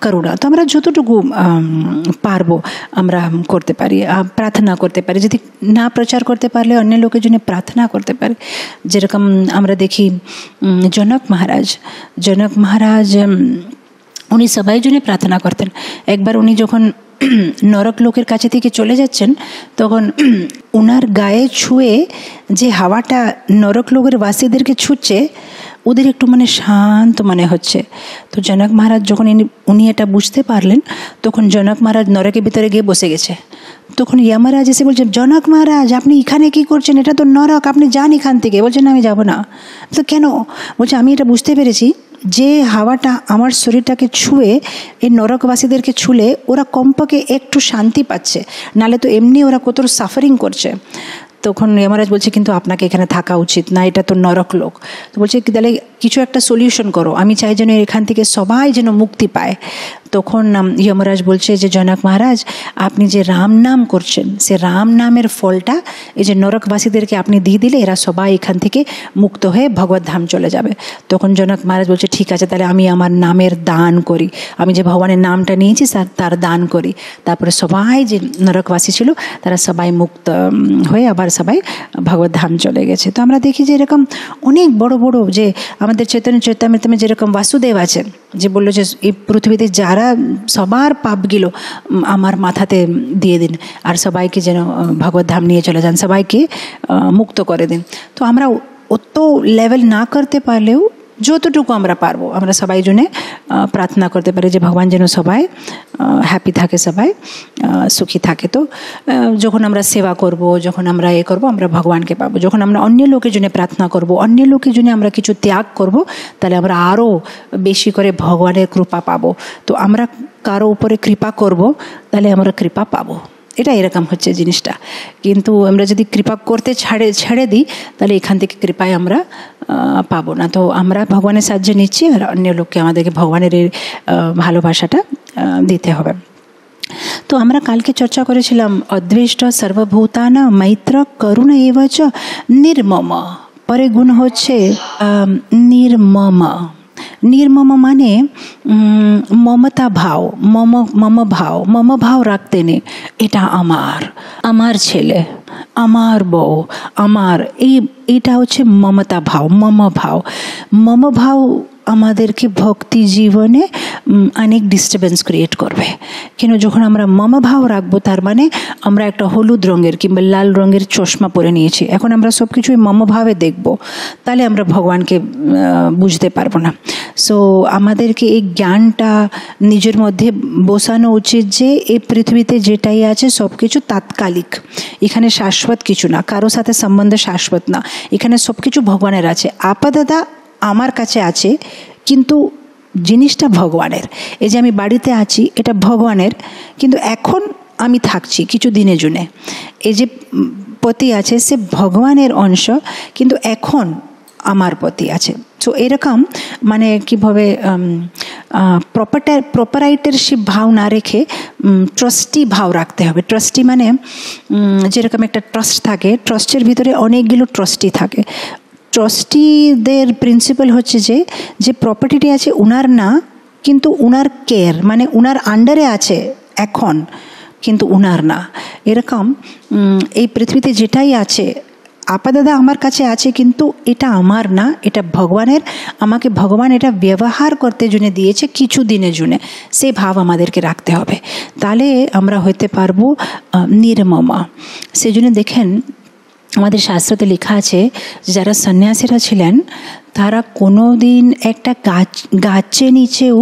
করুণা। তো আমরা যতটুকু পারবো আমরা করতে পারি, প্রার্থনা করতে পারি। যদি না প্রচার করতে পারলে অন্য লোকের জন্য প্রার্থনা করতে পারে। যেরকম আমরা দেখি জনক মহারাজ উনি সবাই জন্য প্রার্থনা করতেন। একবার উনি যখন নরক লোকের কাছে থেকে চলে যাচ্ছেন, তখন ওনার গায়ে ছুঁয়ে যে হাওয়াটা নরক লোকের বাসীদেরকে ছুঁচ্ছে, ওদের একটু মানে শান্ত মনে হচ্ছে। তো জনক মহারাজ যখন উনি এটা বুঝতে পারলেন, তখন জনক মহারাজ নরকের ভিতরে গিয়ে বসে গেছে। তখন যমরাজ এসে বলছে, জনক মহারাজ আপনি এখানে কি করছেন, এটা তো নরক, আপনি যান এখান থেকে। বলছেন আমি যাব না। তো কেন? বলছে আমি এটা বুঝতে পেরেছি, যে হাওয়াটা আমার শরীরটাকে ছুঁয়ে এই নরকবাসীদেরকে ছুলে ওরা কমপক্ষে একটু শান্তি পাচ্ছে, নালে তো এমনি ওরা কত সাফারিং করছে। তখন যমরাজ বলছে কিন্তু আপনাকে এখানে থাকা উচিত না, এটা তো নরক লোক। তো বলছে তাহলে কিছু একটা সলিউশন করো, আমি চাই যেন এখান থেকে সবাই যেন মুক্তি পায়। তখন যমরাজ বলছে যে জনক মহারাজ আপনি যে রাম নাম করছেন, সে রাম নামের ফলটা এই যে নরকবাসীদেরকে আপনি দিয়ে দিলে এরা সবাই এখান থেকে মুক্ত হয়ে ভগবত ধাম চলে যাবে। তখন জনক মহারাজ বলছে ঠিক আছে, তাহলে আমি আমার নামের দান করি, আমি যে ভগবানের নামটা নিয়েছি তার দান করি। তারপরে সবাই যে নরকবাসী ছিল তারা সবাই মুক্ত হয়ে আবার সবাই ভগবত ধাম চলে গেছে। তো আমরা দেখি যে এরকম অনেক বড় বড়, যে আমাদের চৈতন্য চরিতামৃতে যেরকম বাসুদেব আছেন, যে বললো যে এই পৃথিবীতে যারা সবার পাপগুলো আমার মাথাতে দিয়ে দিন, আর সবাইকে যেন ভগবত ধাম নিয়ে চলে যান, সবাইকে মুক্ত করে দিন। তো আমরা অত লেভেল না করতে পারলেও যতটুকু আমরা পারবো আমরা সবাই জন্য প্রার্থনা করতে পারি যে ভগবান যেন সবাই হ্যাপি থাকে, সবাই সুখী থাকে। তো যখন আমরা সেবা করব, যখন আমরা করব, আমরা ভগবানকে পাবো। যখন আমরা অন্য লোকের জন্য প্রার্থনা করব, অন্য লোকের জন্য আমরা কিছু ত্যাগ করব, তাহলে আমরা আরও বেশি করে ভগবানের কৃপা পাবো। তো আমরা কারো উপরে কৃপা করব, তাহলে আমরা কৃপা পাবো। এটা এরকম হচ্ছে জিনিসটা। কিন্তু আমরা যদি কৃপা করতে ছেড়ে দিই, তাহলে এখান থেকে কৃপায় আমরা পাবো না। তো আমরা ভগবানের সাহায্য নিচ্ছি, আর অন্য লোককে আমাদেরকে ভগবানের ভালোবাসাটা দিতে হবে। তো আমরা কালকে চর্চা করেছিলাম অদ্বেষ্ট সর্বভূতানা মৈত্র করুণ এবচ নির্মম। পরে গুণ হচ্ছে নির্মম। নির্মম মানে মমতা ভাব, মম ভাব রাখতে নেই, এটা আমার ছেলে, আমার বউ, এটা হচ্ছে মমতা ভাব, মম ভাব আমাদেরকে ভক্তি জীবনে অনেক ডিস্টার্বেন্স ক্রিয়েট করবে। কেন? যখন আমরা মম ভাব রাখবো, তার মানে আমরা একটা হলুদ রঙের কিংবা লাল রঙের চশমা পরে নিয়েছি, এখন আমরা সব কিছুই মম ভাবে দেখবো, তাহলে আমরা ভগবানকে বুঝতে পারবো না। সো আমাদেরকে এই জ্ঞানটা নিজের মধ্যে বসানো উচিত যে এই পৃথিবীতে যেটাই আছে সব কিছু তাৎকালিক, এখানে শাশ্বত কিছু না, কারোর সাথে সম্বন্ধ শাশ্বত না, এখানে সব কিছু ভগবানের আছে। আপাতত আমার কাছে আছে, কিন্তু জিনিসটা ভগবানের। এই যে আমি বাড়িতে আছি, এটা ভগবানের, কিন্তু এখন আমি থাকছি কিছু দিনের জন্যে। এই যে পতি আছে, সে ভগবানের অংশ, কিন্তু এখন আমার পতি আছে। সো এরকম মানে কীভাবে প্রপারাইটারশিপ ভাব না রেখে ট্রাস্টি ভাব রাখতে হবে। ট্রাস্টি মানে যেরকম একটা ট্রাস্ট থাকে, ট্রাস্টের ভিতরে অনেকগুলো ট্রাস্টি থাকে। ট্রাস্টিদের প্রিন্সিপাল হচ্ছে যে প্রপার্টিটি আছে উনার না, কিন্তু উনার কেয়ার মানে উনার আন্ডারে আছে এখন, কিন্তু উনার না। এরকম এই পৃথিবীতে যেটাই আছে আপাতত আমার কাছে আছে, কিন্তু এটা আমার না, এটা ভগবানের। আমাকে ভগবান এটা ব্যবহার করতে জন্য দিয়েছে কিছু দিনের জন্য, সে ভাব আমাদেরকে রাখতে হবে, তাহলে আমরা হইতে পারবো নির্মমা। সেজন্য দেখেন আমাদের শাস্ত্রতে লেখা আছে, যারা সন্ন্যাসীরা ছিলেন তারা কোনো দিন একটা গাছের নিচেও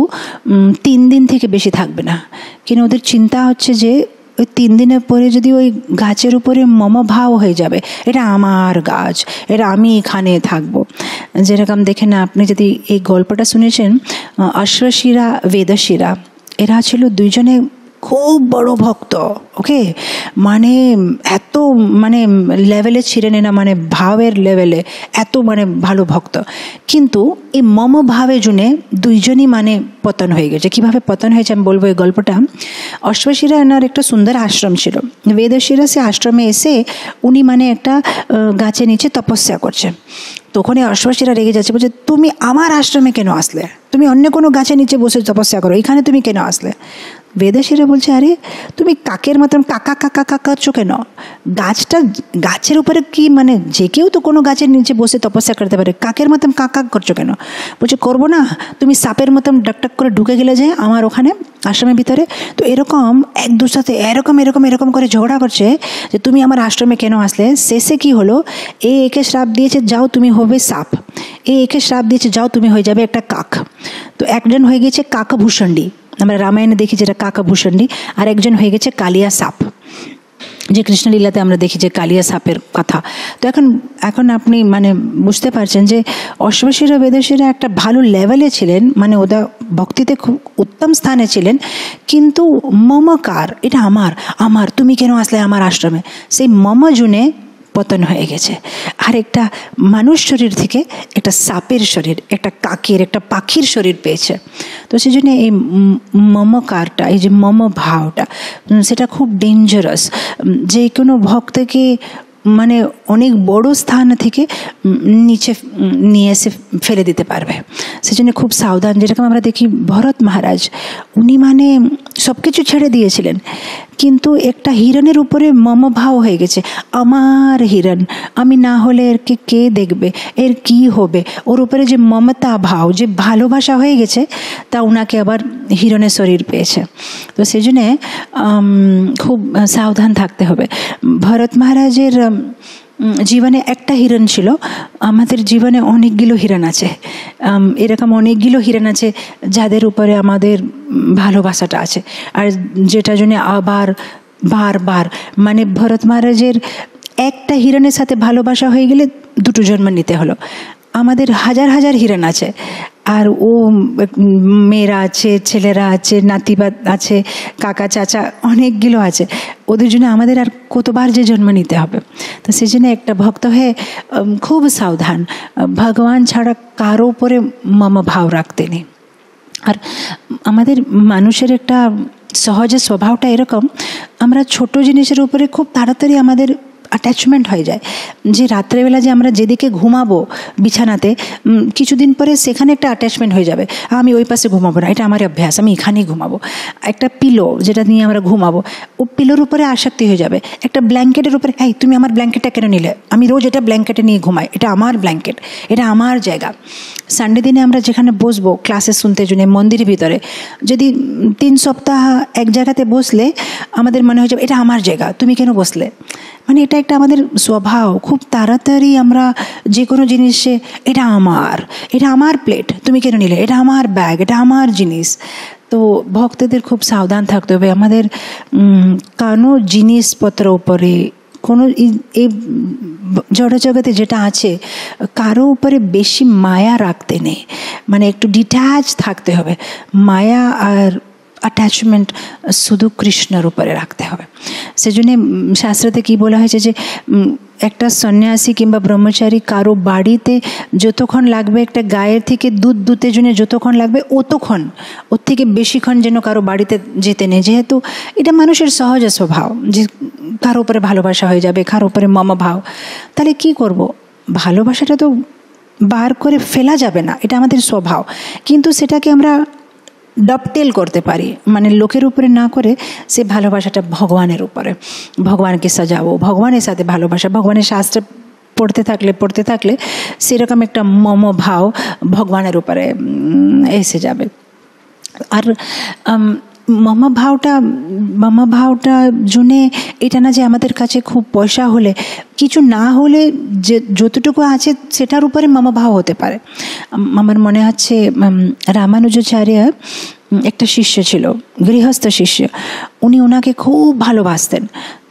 3 দিন থেকে বেশি থাকবে না। কিন্তু ওদের চিন্তা হচ্ছে যে ওই 3 দিনের পরে যদি ওই গাছের উপরে মম ভাব হয়ে যাবে, এটা আমার গাছ, এটা আমি এখানে থাকবো। যেরকম দেখেন আপনি যদি এই গল্পটা শুনেছেন, অশ্বশিরা বেদশিরা এরা ছিল দুইজনে খুব বড় ভক্ত। ওকে, মানে এত মানে লেভেলে ছিলেন না, মানে ভাবের লেভেলে এত মানে ভালো ভক্ত। কিন্তু এই মম ভাবে জুনে দুইজনই মানে পতন হয়ে গেছে। কিভাবে পতন হয়েছে আমি বলবো এই গল্পটা। অশ্বশিরা এনার একটা সুন্দর আশ্রম ছিল। বেদশিরা সে আশ্রমে এসে উনি মানে একটা গাছের নিচে তপস্যা করছে। তখন অশ্বশিরা রেগে যাচ্ছে, বলছে তুমি আমার আশ্রমে কেন আসলে? তুমি অন্য কোনো গাছের নিচে বসে তপস্যা করো, এখানে তুমি কেন আসলে? বেদশিরা বলছে, আরে তুমি কাকের মতন কাকা কাকা কাকা করছো কেন? গাছের উপরে কি মানে যে কেউ তো কোনো গাছের নিচে বসে তপস্যা করতে পারে, কাকের মতন কাকা করছো কেন? বলছে করবো না, তুমি সাপের মতন ডাকটাক করে ঢুকে গেলে যে আমার ওখানে আশ্রমের ভিতরে। তো এরকম এক দুর সাথে এরকম এরকম এরকম করে ঝগড়া করছে যে তুমি আমার আশ্রমে কেন আসলে। শেষে কি হলো, একে শ্রাপ দিয়েছে যাও তুমি হবে সাপ, একে শ্রাপ দিয়েছে যাও তুমি হয়ে যাবে একটা কাক। তো একজন হয়ে গেছে কাকভূষণ্ডী, আমরা রামায়ণে দেখি যেটা কাকভূষণ্ডী, আর একজন হয়ে গেছে কালিয়া সাপ, যে কৃষ্ণলীলাতে আমরা দেখি যে কালিয়া সাপের কথা। তো এখন আপনি মানে বুঝতে পারছেন যে অশ্বশিরা বেদশিরা একটা ভালো লেভেলে ছিলেন, মানে ওরা ভক্তিতে খুব উত্তম স্থানে ছিলেন, কিন্তু মমকার, এটা আমার তুমি কেন আসলে আমার আশ্রমে, সেই মম জুনে পতন হয়ে গেছে। আর একটা মানুষ শরীর থেকে একটা সাপের শরীর, একটা কাকের, একটা পাখির শরীর পেয়েছে। তো সেই জন্য এই মমকারটা, এই যে মম ভাবটা, সেটা খুব ডেঞ্জারাস। যে কোনো ভক্তকে মানে অনেক বড় স্থান থেকে নিচে নিয়ে এসে ফেলে দিতে পারবে। সেজন্য খুব সাবধান। যেরকম আমরা দেখি ভরত মহারাজ, উনি মানে সব কিছু ছেড়ে দিয়েছিলেন, কিন্তু একটা হিরণের উপরে মমভাব হয়ে গেছে, আমার হিরণ, আমি না হলে এরকে কে দেখবে, এর কি হবে, ওর উপরে যে মমতা ভাব, যে ভালোবাসা হয়ে গেছে, তা ওনাকে আবার হিরণের শরীর পেয়েছে। তো সেই জন্যে খুব সাবধান থাকতে হবে। ভরত মহারাজের জীবনে একটা হিরণ ছিল, আমাদের জীবনে অনেকগুলো হিরণ আছে। এরকম অনেকগুলো হিরণ আছে যাদের উপরে আমাদের ভালোবাসাটা আছে, আর যেটা জন্য আবার বারবার মানে ভরত মহারাজের একটা হিরণের সাথে ভালোবাসা হয়ে গেলে দুটো জন্ম নিতে হলো। আমাদের হাজার হাজার হিরণ আছে, আর ও মেয়েরা আছে, ছেলেরা আছে, নাতিবাদ আছে, কাকা চাচা অনেকগুলো আছে, ওদের জন্য আমাদের আর কতবার যে জন্ম নিতে হবে। তো সেই জন্য একটা ভক্ত হয়ে খুব সাবধান, ভগবান ছাড়া কারো উপরে মম ভাব রাখতে নেই। আর আমাদের মানুষের একটা সহজ স্বভাবটা এরকম, আমরা ছোট জিনিসের উপরে খুব তাড়াতাড়ি আমাদের অ্যাটাচমেন্ট হয়ে যায়। যে রাত্রেবেলা যে আমরা যেদিকে ঘুমাবো বিছানাতে, কিছুদিন পরে সেখানে একটা অ্যাটাচমেন্ট হয়ে যাবে, আমি ওই পাশে ঘুমাবো না, এটা আমার অভ্যাস, আমি এখানেই ঘুমাবো। একটা পিলো যেটা নিয়ে আমরা ঘুমাবো, ও পিলোর উপরে আসক্তি হয়ে যাবে। একটা ব্ল্যাঙ্কেটের উপরে, এই তুমি আমার ব্ল্যাঙ্কেটটা কেন নিলে, আমি রোজ এটা ব্ল্যাঙ্কেটে নিয়ে ঘুমাই, এটা আমার ব্ল্যাঙ্কেট, এটা আমার জায়গা। সানডে দিনে আমরা যেখানে বসবো ক্লাসে শুনতে জন্য মন্দিরের ভিতরে, যদি 3 সপ্তাহ এক জায়গাতে বসলে আমাদের মনে হয়ে যাবে এটা আমার জায়গা, তুমি কেন বসলে। মানে এটা একটা আমাদের স্বভাব, খুব তাড়াতাড়ি আমরা যে কোনো জিনিসে এটা আমার প্লেট, তুমি কেন নিলে, এটা আমার ব্যাগ, এটা আমার জিনিস। তো ভক্তদের খুব সাবধান থাকতে হবে। আমাদের কোনো জিনিসপত্র উপরে, কোনো এই জড়জগতে যেটা আছে কারো উপরে বেশি মায়া রাখতে নেই, মানে একটু ডিট্যাচ থাকতে হবে। মায়া আর অ্যাটাচমেন্ট শুধু কৃষ্ণের উপরে রাখতে হবে। সেজন্য শাস্ত্রতে কি বলা হয়েছে যে একটা সন্ন্যাসী কিংবা ব্রহ্মচারী কারো বাড়িতে যতক্ষণ লাগবে, একটা গায়ের থেকে দুধ দুতে জন্য যতক্ষণ লাগবে অতক্ষণ, ওর থেকে বেশিক্ষণ যেন কারো বাড়িতে যেতে নেই। যেহেতু এটা মানুষের সহজ স্বভাব যে কারো উপরে ভালোবাসা হয়ে যাবে, কারো উপরে মম ভাব। তাহলে কি করব, ভালোবাসাটা তো বার করে ফেলা যাবে না, এটা আমাদের স্বভাব, কিন্তু সেটাকে আমরা ডপটেল করতে পারি, মানে লোকের উপরে না করে সে ভালোবাসাটা ভগবানের উপরে, ভগবানকে সাজাবো, ভগবানের সাথে ভালোবাসা, ভগবানের শাস্ত্র পড়তে থাকলে সেরকম একটা মম ভাব ভগবানের উপরে এসে যাবে। আর মম ভাবটা জন্যে এটা না যে আমাদের কাছে খুব পয়সা হলে, কিছু না হলে যে যতটুকু আছে সেটার উপরে মম ভাব হতে পারে। আমার মনে হচ্ছে রামানুজাচার্য একটা শিষ্য ছিল, গৃহস্থ শিষ্য, উনি ওনাকে খুব ভালোবাসতেন।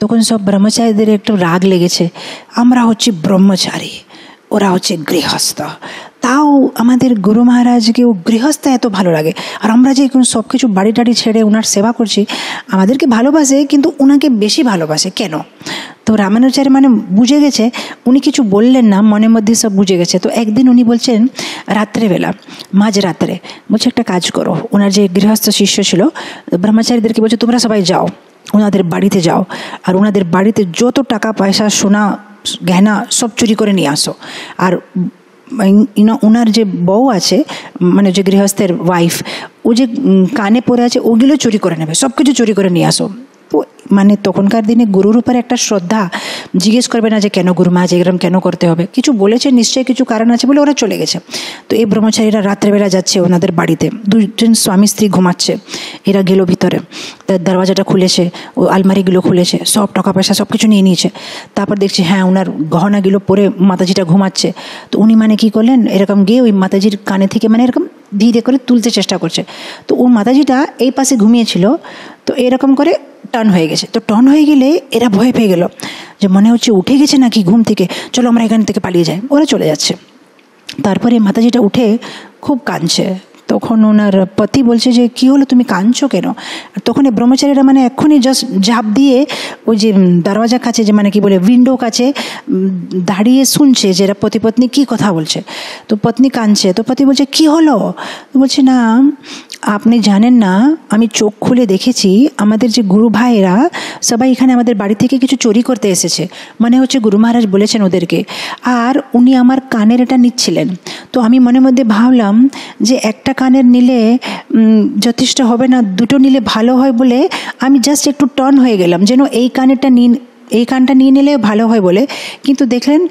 তখন সব ব্রহ্মচারীদের একটু রাগ লেগেছে, আমরা হচ্ছি ব্রহ্মচারী, ওরা হচ্ছে গৃহস্থ, তাও আমাদের গুরু মহারাজকে ও গৃহস্থ এত ভালো লাগে। আর আমরা যে সব কিছু বাড়ি টাড়ি ছেড়ে ওনার সেবা করছি, আমাদেরকে ভালোবাসে কিন্তু ওনাকে বেশি ভালোবাসে কেন? তো রামানুজাচার্য মানে বুঝে গেছে, উনি কিছু বললেন না, মনের মধ্যে সব বুঝে গেছে। তো একদিন উনি বলছেন রাত্রেবেলা, মাঝরাত্রে বলছে একটা কাজ করো। ওনার যে গৃহস্থ শিষ্য ছিল ব্রহ্মচারীদেরকে বলছে তোমরা সবাই যাও, ওনাদের বাড়িতে যাও, আর ওনাদের বাড়িতে যত টাকা পয়সা সোনা গহনা সব চুরি করে নিয়ে আসো। আর ওনার যে বউ আছে, মানে যে গৃহস্থের ওয়াইফ, ও যে কানে পরে আছে ওগুলো চুরি করে নেবে, সব কিছু চুরি করে নিয়ে আসো। তো মানে তখনকার দিনে গুরুর উপরে একটা শ্রদ্ধা, জিজ্ঞেস করবে না যে কেন গুরু মহারাজ এরকম কেন করতে হবে, কিছু বলেছে নিশ্চয়ই কিছু কারণ আছে বলে ওরা চলে গেছে। তো এই ব্রহ্মচারীরা রাত্রেবেলা যাচ্ছে ওনাদের বাড়িতে, দুজন স্বামী স্ত্রী ঘুমাচ্ছে, এরা গেল ভিতরে, তার দরওয়াজাটা খুলেছে, ও আলমারিগুলো খুলেছে, সব টাকা পয়সা সব কিছু নিয়ে নিয়েছে। তারপর দেখছে হ্যাঁ ওনার গহনাগুলো পরে মাতাজিটা ঘুমাচ্ছে। তো উনি মানে কি করলেন, এরকম গিয়ে ওই মাতাজির কানে থেকে মানে এরকম ধীরে করে তুলতে চেষ্টা করছে। তো ও মাতাজিটা এই পাশে ঘুমিয়েছিল, তো এরকম করে টার্ন হয়ে গেছে। তো টার্ন হয়ে গেলে এরা ভয় পেয়ে গেল যে মনে হচ্ছে উঠে গেছে নাকি ঘুম থেকে, চলো আমরা এখান থেকে পালিয়ে যাই। ওরা চলে যাচ্ছে। তারপরে মাতাজিটা উঠে খুব কাঁদছে। তখন ওনার পতি বলছে যে কি হলো, তুমি কাঁদছো কেন? তখন এই ব্রহ্মচারীরা মানে এক্ষুনি জাস্ট ঝাঁপ দিয়ে ওই যে দরওয়াজার কাছে, যে মানে কি বলে উইন্ডো কাছে দাঁড়িয়ে শুনছে যে এরা পতি পত্নী কী কথা বলছে। তো পত্নী কাঁদছে। তো পতি বলছে কি হলো? বলছে না আপনি জানেন না, আমি চোখ খুলে দেখেছি আমাদের যে গুরু ভাইয়েরা সবাই এখানে আমাদের বাড়ি থেকে কিছু চুরি করতে এসেছে, মনে হচ্ছে গুরু মহারাজ বলেছেন ওদেরকে। আর উনি আমার কানের এটা নিচ্ছিলেন। তো আমি মনের মধ্যে ভাবলাম যে একটা কানের নিলে যথেষ্ট হবে না, দুটো নিলে ভালো হয় বলে আমি জাস্ট একটু টার্ন হয়ে গেলাম যেন এই কানটা নিয়ে নিলে ভালো হয় বলে। কিন্তু দেখলেন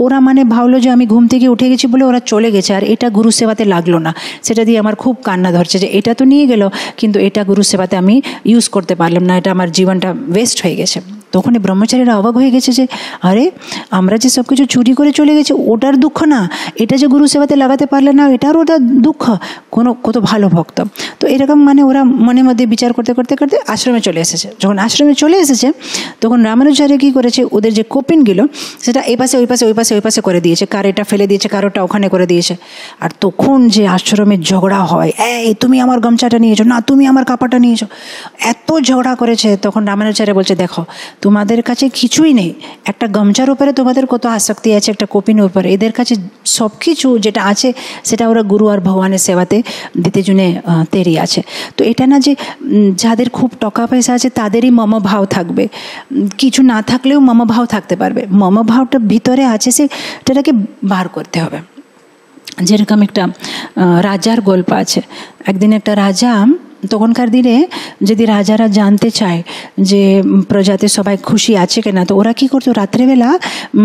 ওরা মানে ভাবলো যে আমি ঘুম থেকে উঠে গেছি বলে ওরা চলে গেছে, আর এটা গুরু সেবাতে লাগলো না। সেটা দিয়ে আমার খুব কান্না ধরছে যে এটা তো নিয়ে গেল, কিন্তু এটা গুরু সেবাতে আমি ইউজ করতে পারলাম না, এটা আমার জীবনটা ওয়েস্ট হয়ে গেছে। তখন এই ব্রহ্মচারীরা অবাক হয়ে গেছে যে আরে আমরা যে সব কিছু চুরি করে চলে গেছি ওটার দুঃখ না, এটা যে গুরু সেবাতে লাগাতে পারলে না এটার ওটা দুঃখ, কত ভালো ভক্ত। তো এরকম মানে ওরা মনের মধ্যে বিচার করতে করতে করতে আশ্রমে চলে এসেছে। যখন আশ্রমে চলে এসেছে তখন রামানুজাচার্য কী করেছে, ওদের যে কোপিনগুলো সেটা এই পাশে ওই পাশে ওই পাশে ওই পাশে করে দিয়েছে, কার এটা ফেলে দিয়েছে, কারোটা ওখানে করে দিয়েছে। আর তখন যে আশ্রমের ঝগড়া হয়, এই তুমি আমার গামছাটা নিয়েছো, না তুমি আমার কাপড়টা নিয়েছো, এত ঝগড়া করেছে। তখন রামানুজাচার্য বলছে দেখো তোমাদের কাছে কিছুই নেই, একটা গামছার উপরে তোমাদের কত আসক্তি আছে, একটা কোপিনের উপরে। এদের কাছে সব কিছু যেটা আছে সেটা ওরা গুরু আর ভগবানের সেবাতে দিতে জন্য তৈরি আছে। তো এটা না যে যাদের খুব টাকা পয়সা আছে তাদেরই মমভাব থাকবে, কিছু না থাকলেও মমভাব থাকতে পারবে। মমভাবটা ভিতরে আছে, সেটাকে বার করতে হবে। যেরকম একটা রাজার গল্প আছে। একদিন একটা রাজা, তখনকার দিনে যদি রাজারা জানতে চায় যে প্রজাতে সবাই খুশি আছে কিনা, তো ওরা কী করতো, রাত্রেবেলা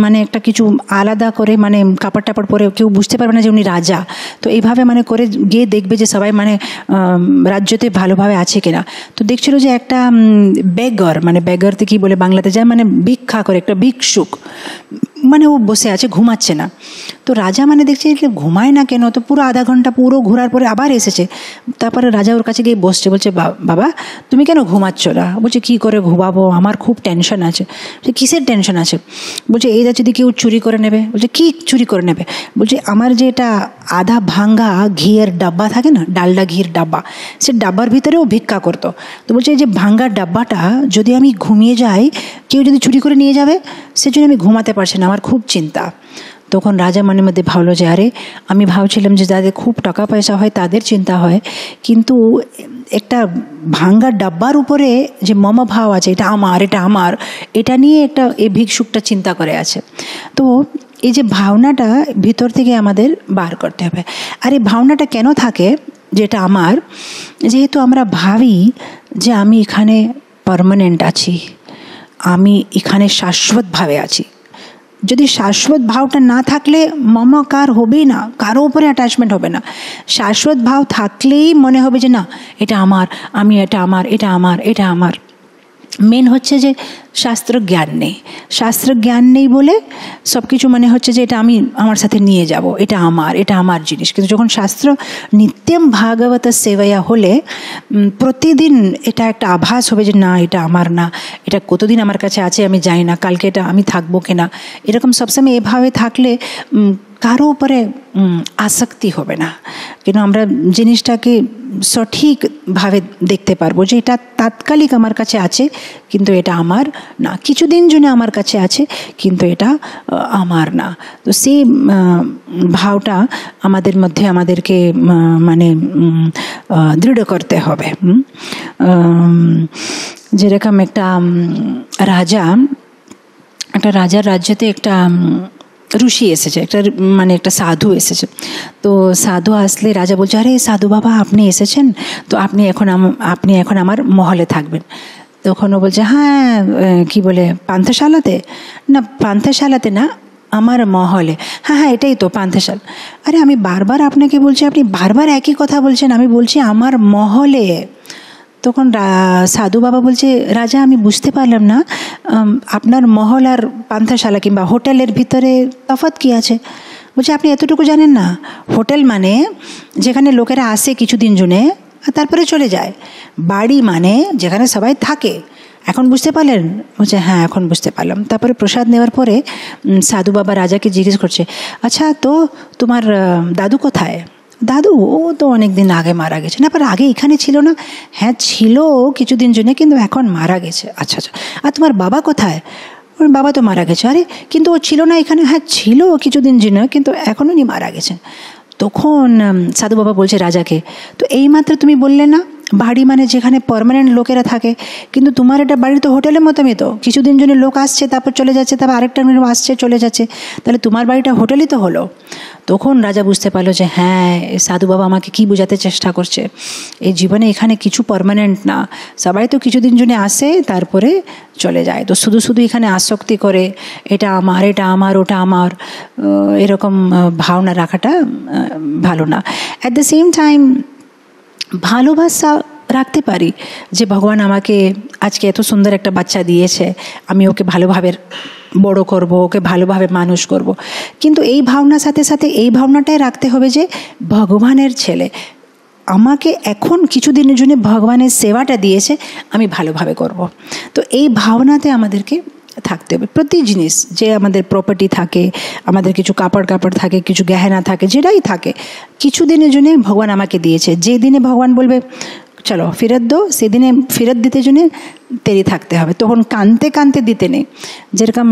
মানে একটা কিছু আলাদা করে মানে কাপড় টাপড় পরে কেউ বুঝতে পারবে না যে উনি রাজা। তো এইভাবে মানে করে গিয়ে দেখবে যে সবাই মানে রাজ্যতে ভালোভাবে আছে কিনা। তো দেখছিল যে একটা বেগর, মানে বেগরতে কী বলে বাংলাতে যায়, মানে ভিক্ষা করে, একটা ভিক্ষুক, মানে ও বসে আছে, ঘুমাচ্ছে না। তো রাজা মানে দেখছে ঘুমায় না কেন, তো পুরো আধা ঘন্টা পুরো ঘোরার পরে আবার এসেছে। তারপরে রাজা ওর কাছে গিয়ে বসছে, বলছে বাবা তুমি কেন ঘুমাচ্ছ না? বলছে কী করে ঘুমাবো, আমার খুব টেনশন আছে। বলছে কিসের টেনশন আছে? বলছে এই যদি কেউ চুরি করে নেবে। বলছে কি চুরি করে নেবে? বলছে আমার যে এটা আধা ভাঙ্গা ঘিয়ের ডাব্বা থাকে না, ডালডা ঘিয়ের ডাব্বা, সে ডাব্বার ভিতরেও ভিক্ষা করতো। তো বলছে এই যে ভাঙ্গা ডাব্বাটা যদি আমি ঘুমিয়ে যাই, কেউ যদি চুরি করে নিয়ে যাবে, সেজন্য আমি ঘুমাতে পারছি না, আমার খুব চিন্তা। তখন রাজা মনের মধ্যে ভাবলো যে আরে আমি ভাবছিলাম যে যাদের খুব টাকা পয়সা হয় তাদের চিন্তা হয়, কিন্তু একটা ভাঙ্গা ডাব্বার উপরে যে মমভাব আছে, এটা আমার, এটা আমার, এটা নিয়ে একটা এই ভিক্ষুকটা চিন্তা করে আছে। তো এই যে ভাবনাটা ভিতর থেকে আমাদের বার করতে হবে। আর এই ভাবনাটা কেন থাকে যেটা আমার, যেহেতু আমরা ভাবি যে আমি এখানে পার্মানেন্ট আছি, আমি এখানে শাশ্বতভাবে আছি। যদি শাশ্বত ভাবটা না থাকলে মমকার হবেই না, কারো উপরে অ্যাটাচমেন্ট হবে না। শাশ্বত ভাব থাকলেই মনে হবে যে না এটা আমার, আমি এটা আমার, এটা আমার, এটা আমার। মেন হচ্ছে যে শাস্ত্র জ্ঞান নেই, শাস্ত্র জ্ঞান নেই বলে সব কিছু মনে হচ্ছে যে এটা আমি আমার সাথে নিয়ে যাব, এটা আমার, এটা আমার জিনিস। কিন্তু যখন শাস্ত্র নিত্যম ভাগবত সেবায়া হলে প্রতিদিন এটা একটা আভাস হবে যে না এটা আমার না, এটা কতদিন আমার কাছে আছে আমি জানি না, কালকে এটা আমি থাকবো কিনা। এরকম সবসময় এভাবে থাকলে কারো উপরে আসক্তি হবে না, কিন্তু আমরা জিনিসটাকে সঠিকভাবে দেখতে পারবো যে এটা তাৎকালিক আমার কাছে আছে, কিন্তু এটা আমার না, কিছুদিন জন্য আমার কাছে আছে, কিন্তু এটা আমার না। তো সেই ভাবটা আমাদের মধ্যে আমাদেরকে মানে দৃঢ় করতে হবে। যেরকম একটা রাজার রাজ্যতে একটা ঋষি এসেছে, একটা সাধু এসেছে। তো সাধু আসলে রাজা বলছে, আরে সাধু বাবা আপনি এসেছেন, তো আপনি এখন আমার মহলে থাকবেন। তখন ও বলছে, হ্যাঁ কি বলে পান্থশালাতে? না পান্থশালাতে না, আমার মহলে। হ্যাঁ এটাই তো পান্থশালা। আরে আমি বারবার আপনাকে বলছি, আপনি বারবার একই কথা বলছেন, আমি বলছি আমার মহলে। তখন সাধু বাবা বলছে, রাজা আমি বুঝতে পারলাম না, আপনার মহল আর পান্থশালা কিংবা হোটেলের ভিতরে তফাৎ কি আছে? বলছে, আপনি এতটুকু জানেন না? হোটেল মানে যেখানে লোকেরা আসে কিছুদিন জন্যে আর তারপরে চলে যায়। বাড়ি মানে যেখানে সবাই থাকে। এখন বুঝতে পারলেন? বলছে, হ্যাঁ এখন বুঝতে পারলাম। তারপরে প্রসাদ নেওয়ার পরে সাধু বাবা রাজাকে জিজ্ঞেস করছে, আচ্ছা তো তোমার দাদু কোথায়? দাদু ও তো অনেক দিন আগে মারা গেছে। না পর আগে এখানে ছিল না? হ্যাঁ ছিল কিছুদিন জন্য, কিন্তু এখন মারা গেছে। আচ্ছা আচ্ছা। আর তোমার বাবা কোথায়? ওর বাবা তো মারা গেছে। আরে কিন্তু ও ছিল না এখানে? হ্যাঁ ছিল কিছুদিন জন্য, কিন্তু এখন উনি মারা গেছেন। তখন সাধু বাবা বলছে রাজাকে, তো এইমাত্র তুমি বললে না বাড়ি মানে যেখানে পার্মানেন্ট লোকেরা থাকে, কিন্তু তোমার এটা বাড়ি তো হোটেলের মতনই, তো কিছুদিন জন্য লোক আসছে তারপর চলে যাচ্ছে, তারপর আরেকটা আসছে চলে যাচ্ছে, তাহলে তোমার বাড়িটা হোটেলই তো হলো। তখন রাজা বুঝতে পারলো যে হ্যাঁ সাধু বাবা আমাকে কি বোঝাতে চেষ্টা করছে, এই জীবনে এখানে কিছু পার্মানেন্ট না, সবাই তো কিছুদিন জন্য আসে তারপরে চলে যায়। তো শুধু শুধু এখানে আসক্তি করে এটা আমার ওটা আমার এরকম ভাবনা রাখাটা ভালো না। অ্যাট দ্য সেম টাইম ভালোবাসা রাখতে পারি যে ভগবান আমাকে আজকে এত সুন্দর একটা বাচ্চা দিয়েছে, আমি ওকে ভালোভাবে বড় করব, ওকে ভালোভাবে মানুষ করব। কিন্তু এই ভাবনার সাথে সাথে এই ভাবনাটাই রাখতে হবে যে ভগবানের ছেলে, আমাকে এখন কিছুদিনের জন্য ভগবানের সেবাটা দিয়েছে, আমি ভালোভাবে করব। তো এই ভাবনাতে আমাদেরকে থাকতে হবে। প্রতি জিনিস যে আমাদের প্রপার্টি থাকে, আমাদের কিছু কাপড় থাকে, কিছু গহনা থাকে, যেটাই থাকে কিছুদিনের জন্য ভগবান আমাকে দিয়েছে। যে দিনে ভগবান বলবে চলো ফেরত দো, সেদিনে ফেরত দিতে জন্য দেরি থাকতে হবে, তখন কানতে কানতে দিতে নেই। যেরকম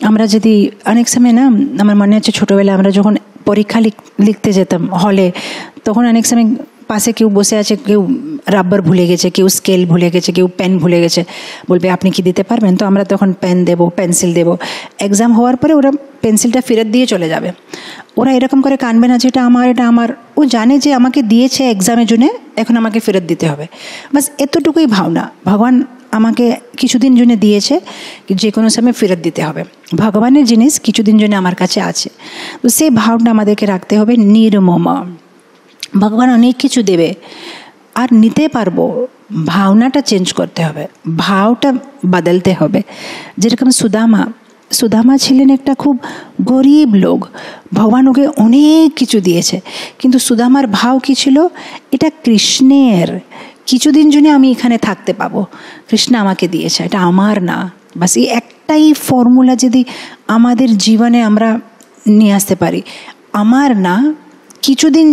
আমরা যদি অনেক সময় না, আমার মনে হচ্ছে ছোটোবেলায় আমরা যখন পরীক্ষা লিখতে যেতাম হলে, তখন অনেক সময় পাশে কেউ বসে আছে, কেউ রাবার ভুলে গেছে, কেউ স্কেল ভুলে গেছে, কেউ পেন ভুলে গেছে, বলবে আপনি কি দিতে পারবেন? তো আমরা তখন পেন দেবো, পেন্সিল দেবো। এক্সাম হওয়ার পরে ওরা পেন্সিলটা ফেরত দিয়ে চলে যাবে। ওরা এরকম করে কানবে না যে এটা আমার। ও জানে যে আমাকে দিয়েছে এক্সামের জন্য, এখন আমাকে ফেরত দিতে হবে। বাস এতটুকুই ভাবনা। ভগবান আমাকে কিছুদিন জন্য দিয়েছে, যে কোনো সময় ফেরত দিতে হবে। ভগবানের জিনিস কিছুদিন জন্য আমার কাছে আছে, তো সেই ভাবনা আমাদেরকে রাখতে হবে নির্মম। ভগবান অনেক কিছু দেবে আর নিতে পারবো, ভাবনাটা চেঞ্জ করতে হবে, ভাবটা বদলতে হবে। যেরকম সুদামা ছিলেন একটা খুব গরিব লোক, ভগবান ওকে অনেক কিছু দিয়েছে, কিন্তু সুদামার ভাব কি ছিল? এটা কৃষ্ণের, কিছুদিন জন্য আমি এখানে থাকতে পাবো, কৃষ্ণ আমাকে দিয়েছে, এটা আমার না। বাস এই একটাই ফর্মুলা যদি আমাদের জীবনে আমরা নিয়ে আসতে পারি, আমার না, কিছুদিন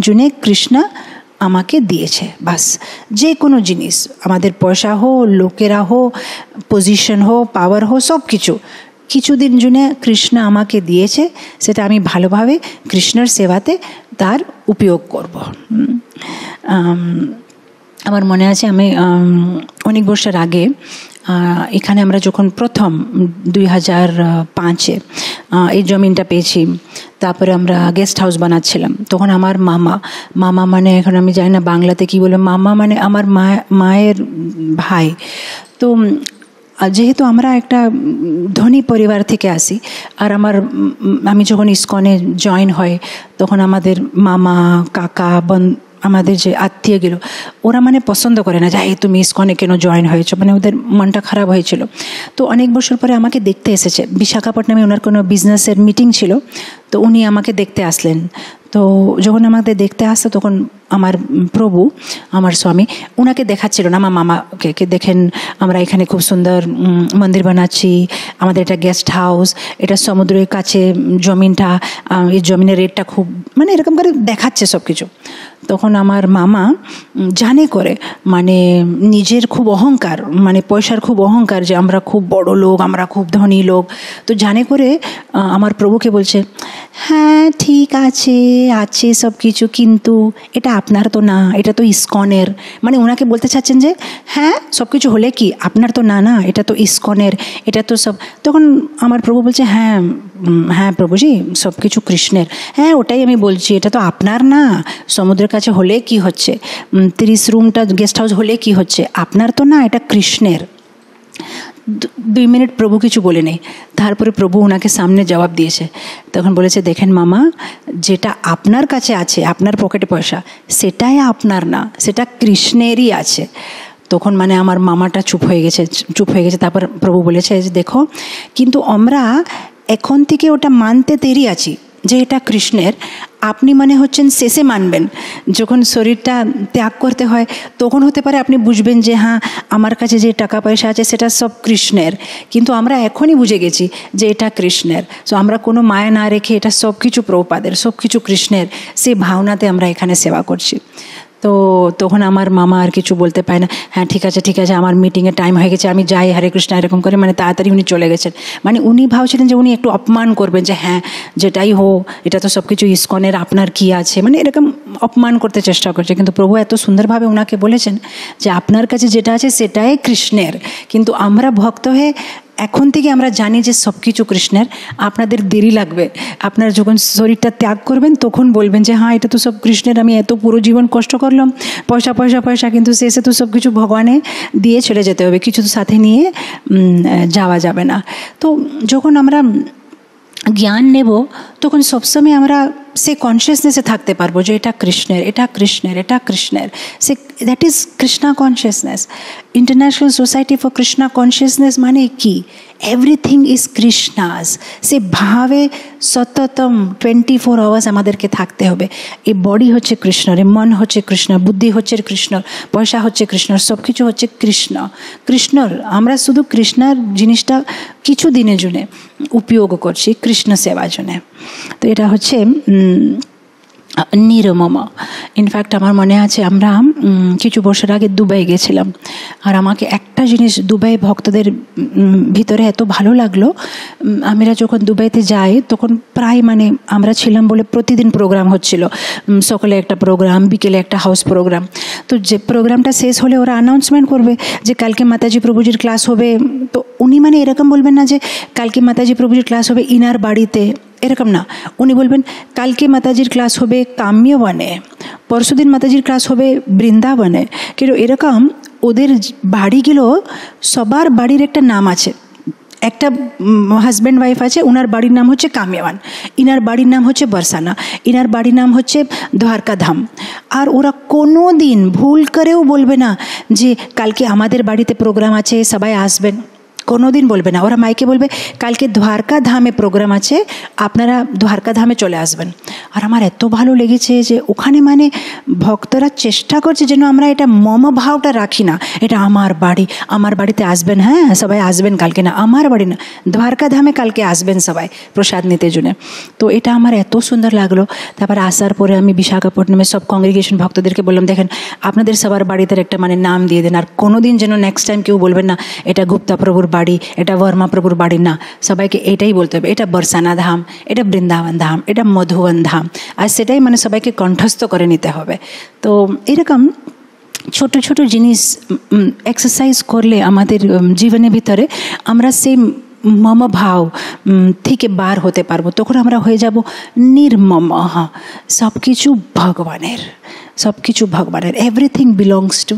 জন্য কৃষ্ণ আমাকে দিয়েছে, বাস। যে কোনো জিনিস, আমাদের পয়সা হো, লোকেরা হো, পজিশন হো, পাওয়ার হো, সব কিছুদিন জন্য কৃষ্ণ আমাকে দিয়েছে, সেটা আমি ভালোভাবে কৃষ্ণের সেবাতে তার উপয়োগ করব। আমার মনে আছে আমি অনেক বছর আগে এখানে আমরা যখন প্রথম 2005-এ এই জমিনটা পেয়েছি, তারপরে আমরা গেস্ট হাউস বানাচ্ছিলাম, তখন আমার মামা মানে এখন আমি জানি না বাংলাতে কী বলবো, মামা মানে আমার মায়ের ভাই। তো যেহেতু আমরা একটা ধনী পরিবার থেকে আসি, আর আমি যখন ইসকনে জয়েন হয় তখন আমাদের মামা কাকা আমাদের যে আত্মীয়গুলো ওরা মানে পছন্দ করে না যে এই তুমি ইসকনে কেন জয়েন হয়েছো, মানে ওদের মনটা খারাপ হয়েছিল। তো অনেক বছর পরে আমাকে দেখতে এসেছে, বিশাখাপট্টনামে ওনার কোনো বিজনেসের মিটিং ছিল, তো উনি আমাকে দেখতে আসলেন। তো যখন আমাদের দেখতে আসতো তখন আমার প্রভু, আমার স্বামী ওনাকে দেখাচ্ছিল না, আমার মামাকে দেখেন আমরা এখানে খুব সুন্দর মন্দির বানাচ্ছি, আমাদের এটা গেস্ট হাউস, এটা সমুদ্রের কাছে জমিনটা, এই জমিনের রেটটা খুব, মানে এরকম করে দেখাচ্ছে সব কিছু। তখন আমার মামা জানে করে, মানে নিজের খুব অহংকার, মানে পয়সার খুব অহংকার, যে আমরা খুব বড় লোক, আমরা খুব ধনী লোক, তো জানে করে আমার প্রভুকে বলছে, হ্যাঁ ঠিক আছে আছে সব কিছু, কিন্তু এটা আপনার তো না, এটা তো ইসকনের। মানে ওনাকে বলতে চাচ্ছেন যে হ্যাঁ সব কিছু হলে কি আপনার তো না, না এটা তো ইসকনের, এটা তো সব। তখন আমার প্রভু বলছে হ্যাঁ হ্যাঁ প্রভুজি সব কিছু কৃষ্ণের। হ্যাঁ ওটাই আমি বলছি, এটা তো আপনার না, সমুদ্রের কাছে হলে কি হচ্ছে, 30 রুমটা গেস্ট হাউস হলে কি হচ্ছে, আপনার তো না, এটা কৃষ্ণের। 2 মিনিট প্রভু কিছু বলে নেই, তারপরে প্রভু ওনাকে সামনে জবাব দিয়েছে। তখন বলেছে দেখেন মামা, যেটা আপনার কাছে আছে, আপনার পকেটে পয়সা, সেটাই আপনার না, সেটা কৃষ্ণেরই আছে। তখন মানে আমার মামাটা চুপ হয়ে গেছে। তারপর প্রভু বলেছে যে দেখো, কিন্তু আমরা এখন থেকে ওটা মানতে দেরি আছি যে এটা কৃষ্ণের, আপনি মানে হচ্ছেন শেষে মানবেন, যখন শরীরটা ত্যাগ করতে হয় তখন হতে পারে আপনি বুঝবেন যে হ্যাঁ আমার কাছে যে টাকা পয়সা আছে সেটা সব কৃষ্ণের, কিন্তু আমরা এখনই বুঝে গেছি যে এটা কৃষ্ণের। সো আমরা কোনো মায়া না রেখে এটা সব কিছু প্রভুপাদের, সব কিছু কৃষ্ণের, সেই ভাবনাতে আমরা এখানে সেবা করছি। তো তখন আমার মামা আর কিছু বলতে পারে না, হ্যাঁ ঠিক আছে আমার মিটিংয়ের টাইম হয়ে গেছে, আমি যাই, হরে কৃষ্ণ এরকম করে মানে তাড়াতাড়ি উনি চলে গেছেন। মানে উনি ভাবছিলেন যে উনি একটু অপমান করবেন, যে হ্যাঁ যেটাই হোক এটা তো সব কিছু ইসকনের, আপনার কি আছে, মানে এরকম অপমান করতে চেষ্টা করছে। কিন্তু প্রভু এত সুন্দরভাবে ওনাকে বলেছেন যে আপনার কাছে যেটা আছে সেটাই কৃষ্ণের, কিন্তু আমরা ভক্ত হয়ে এখন থেকে আমরা জানি যে সব কিছু কৃষ্ণের। আপনাদের দেরি লাগবে, আপনার যখন শরীরটা ত্যাগ করবেন তখন বলবেন যে হ্যাঁ এটা তো সব কৃষ্ণের, আমি এত পুরো জীবন কষ্ট করলাম, পয়সা পয়সা পয়সা, কিন্তু শেষে তো সব কিছু ভগবানে দিয়ে চলে যেতে হবে, কিছু তো সাথে নিয়ে যাওয়া যাবে না। তো যখন আমরা জ্ঞান নেব তখন সবসময় আমরা সে কনসিয়াসনেসে থাকতে পারবো যে এটা কৃষ্ণের, এটা কৃষ্ণের, এটা কৃষ্ণের। Say that is Krishna consciousness. International society for Krishna consciousness মানে কি? Everything is Krishna's. সে ভাবে সততম 24 আওয়ার্স আমাদেরকে থাকতে হবে। এই বডি হচ্ছে কৃষ্ণর, এই মন হচ্ছে কৃষ্ণ, বুদ্ধি হচ্ছে কৃষ্ণর, পয়সা হচ্ছে কৃষ্ণর, সব কিছু হচ্ছে কৃষ্ণর। আমরা শুধু কৃষ্ণার জিনিসটা কিছু দিনের জন্য উপয়োগ করছি কৃষ্ণ সেবার জন্য। তো এটা হচ্ছে নিরমম। ইনফ্যাক্ট আমার মনে আছে আমরা কিছু বছর আগে দুবাই গেছিলাম, আর আমাকে একটা জিনিস দুবাই ভক্তদের ভিতরে এত ভালো লাগলো। আমরা যখন দুবাইতে যাই তখন প্রায় মানে আমরা ছিলাম বলে প্রতিদিন প্রোগ্রাম হচ্ছিল, সকালে একটা প্রোগ্রাম, বিকেলে একটা হাউস প্রোগ্রাম। তো যে প্রোগ্রামটা শেষ হলে ওরা অ্যানাউন্সমেন্ট করবে যে কালকে মাতাজি প্রভুজির ক্লাস হবে। তো উনি মানে এরকম বলবেন না যে কালকে মাতাজি প্রভুজির ক্লাস হবে ইনার বাড়িতে, এরকম না। উনি বলবেন কালকে মাতাজির ক্লাস হবে কাম্যবনে, পরশুদিন মাতাজির ক্লাস হবে বৃন্দাবনে। কিন্তু এরকম ওদের বাড়িগুলো, সবার বাড়ির একটা নাম আছে। একটা হাজব্যান্ড ওয়াইফ আছে, ওনার বাড়ির নাম হচ্ছে কাম্যবান, ইনার বাড়ির নাম হচ্ছে বরসানা, ইনার বাড়ির নাম হচ্ছে দ্বারকা ধাম। আর ওরা কোনো দিন ভুল করেও বলবে না যে কালকে আমাদের বাড়িতে প্রোগ্রাম আছে সবাই আসবেন, কোনো দিন বলবে না। ওরা মাইকে বলবে কালকে দ্বারকা ধামে প্রোগ্রাম আছে, আপনারা দ্বারকা ধামে চলে আসবেন। আর আমার এত ভালো লেগেছে যে ওখানে মানে ভক্তরা চেষ্টা করছে যেন আমরা এটা মম ভাবটা রাখি না, এটা আমার বাড়ি, আমার বাড়িতে আসবেন, হ্যাঁ সবাই আসবেন কালকে, না আমার বাড়ি না, দ্বারকা ধামে কালকে আসবেন সবাই প্রসাদ নিতে জন্য। তো এটা আমার এত সুন্দর লাগলো। তারপর আসার পরে আমি বিশাখাপট্টনমে সব কংগ্রিগেশন ভক্তদেরকে বললাম দেখেন আপনাদের সবার বাড়িতে একটা মানে নাম দিয়ে দেন, আর কোনোদিন যেন নেক্সট টাইম কেউ বলবেন না এটা গুপ্তা প্রভুর বাড়ি, এটা বর্মা প্রভুর বাড়ি, না, সবাইকে এটাই বলতে হবে, এটা বরসানা ধাম, এটা বৃন্দাবন ধাম, এটা মধুবন ধাম। আর সেটাই মানে সবাইকে কণ্ঠস্থ করে নিতে হবে। তো এরকম ছোট ছোট জিনিস এক্সারসাইজ করলে আমাদের জীবনের ভিতরে আমরা সেই মম ভাব থেকে বার হতে পারবো। তখন আমরা হয়ে যাব নির্মম। সব কিছু ভগবানের, সব কিছু ভগবানের, এভরিথিং বিলংস টু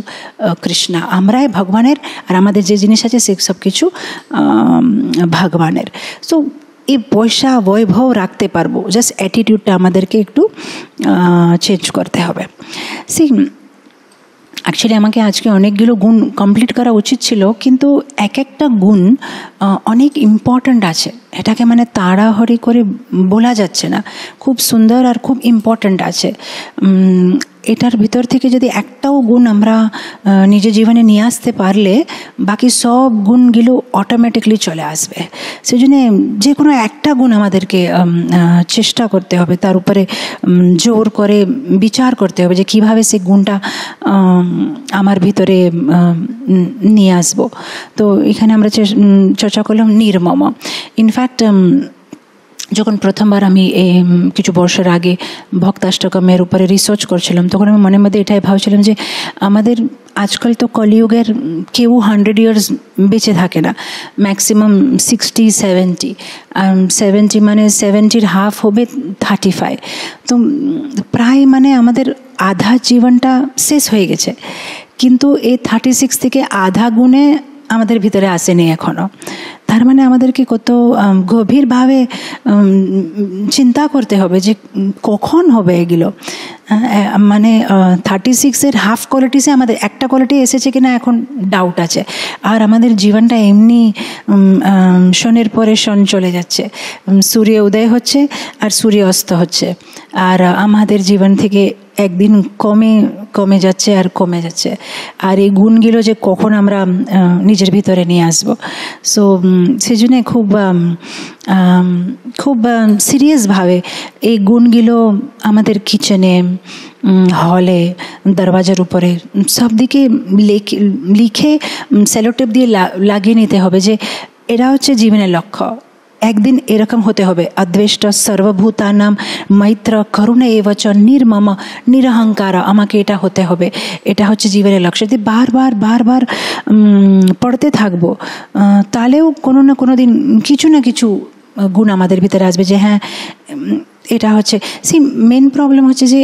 কৃষ্ণা। আমরাই ভগবানের, আর আমাদের যে জিনিস আছে সে সব কিছু ভগবানের। সো এই পয়সা বৈভব রাখতে পারবো। জাস্ট অ্যাটিটিউডটা আমাদেরকে একটু চেঞ্জ করতে হবে। সি অ্যাকচুয়ালি আমাকে আজকে অনেকগুলো গুণ কমপ্লিট করা উচিত ছিল, কিন্তু এক একটা গুণ অনেক ইম্পর্ট্যান্ট আছে, এটাকে মানে তাড়াহুড়ি করে বলা যাচ্ছে না, খুব সুন্দর আর খুব ইম্পর্ট্যান্ট আছে। এটার ভিতর থেকে যদি একটাও গুণ আমরা নিজের জীবনে নিয়ে আসতে পারলে বাকি সব গুণগুলো অটোমেটিকলি চলে আসবে। সেই জন্যে যে কোনো একটা গুণ আমাদেরকে চেষ্টা করতে হবে, তার উপরে জোর করে বিচার করতে হবে যে কীভাবে সেই গুণটা আমার ভিতরে নিয়ে আসবো। তো এখানে আমরা চর্চা করলাম নির্মম। ইনফ্যাক্ট যখন প্রথমবার আমি কিছু বছর আগে ভক্তাষ্টকমের উপরে রিসার্চ করছিলাম, তখন আমি মনের মধ্যে এটাই ভাবছিলাম যে আমাদের আজকাল তো কলিযুগের কেউ 100 ইয়ার্স বেঁচে থাকে না, ম্যাক্সিমাম 60-70, 70 মানে 70-র হাফ হবে 35। তো প্রায় মানে আমাদের আধা জীবনটা শেষ হয়ে গেছে, কিন্তু এই 36 থেকে আধা গুণে আমাদের ভিতরে আসেনি এখনও। তার মানে আমাদেরকে কত গভীরভাবে চিন্তা করতে হবে যে কখন হবে এগুলো। মানে 36-এর হাফ কোয়ালিটিসে আমাদের একটা কোয়ালিটি এসেছে কিনা এখন ডাউট আছে। আর আমাদের জীবনটা এমনি শনের পরে শন চলে যাচ্ছে, সূর্য উদয় হচ্ছে আর সূর্য অস্ত হচ্ছে, আর আমাদের জীবন থেকে একদিন কমে যাচ্ছে আর কমে যাচ্ছে। আর এই গুণগুলো যে কখন আমরা নিজের ভিতরে নিয়ে আসবো, সো সেই জন্যে খুব সিরিয়াসভাবে এই গুণগুলো আমাদের কিচেনে, হলে, দরওয়াজার উপরে সব দিকে লিখে সেলোটেপ দিয়ে লাগিয়ে নিতে হবে যে এরা হচ্ছে জীবনের লক্ষ্য। একদিন এরকম হতে হবে, অদ্বেষ্ট সর্বভূতানাম মৈত্র করুণ এবচ নির্মম নিরহংকার। আমাকে এটা হতে হবে, এটা হচ্ছে জীবনের লক্ষ্য। যদি বারবার পড়তে থাকবো, তাহলেও কোনো না কোনো দিন কিছু না কিছু গুণ আমাদের ভিতরে আসবে যে হ্যাঁ এটা হচ্ছে। মেন প্রবলেম হচ্ছে যে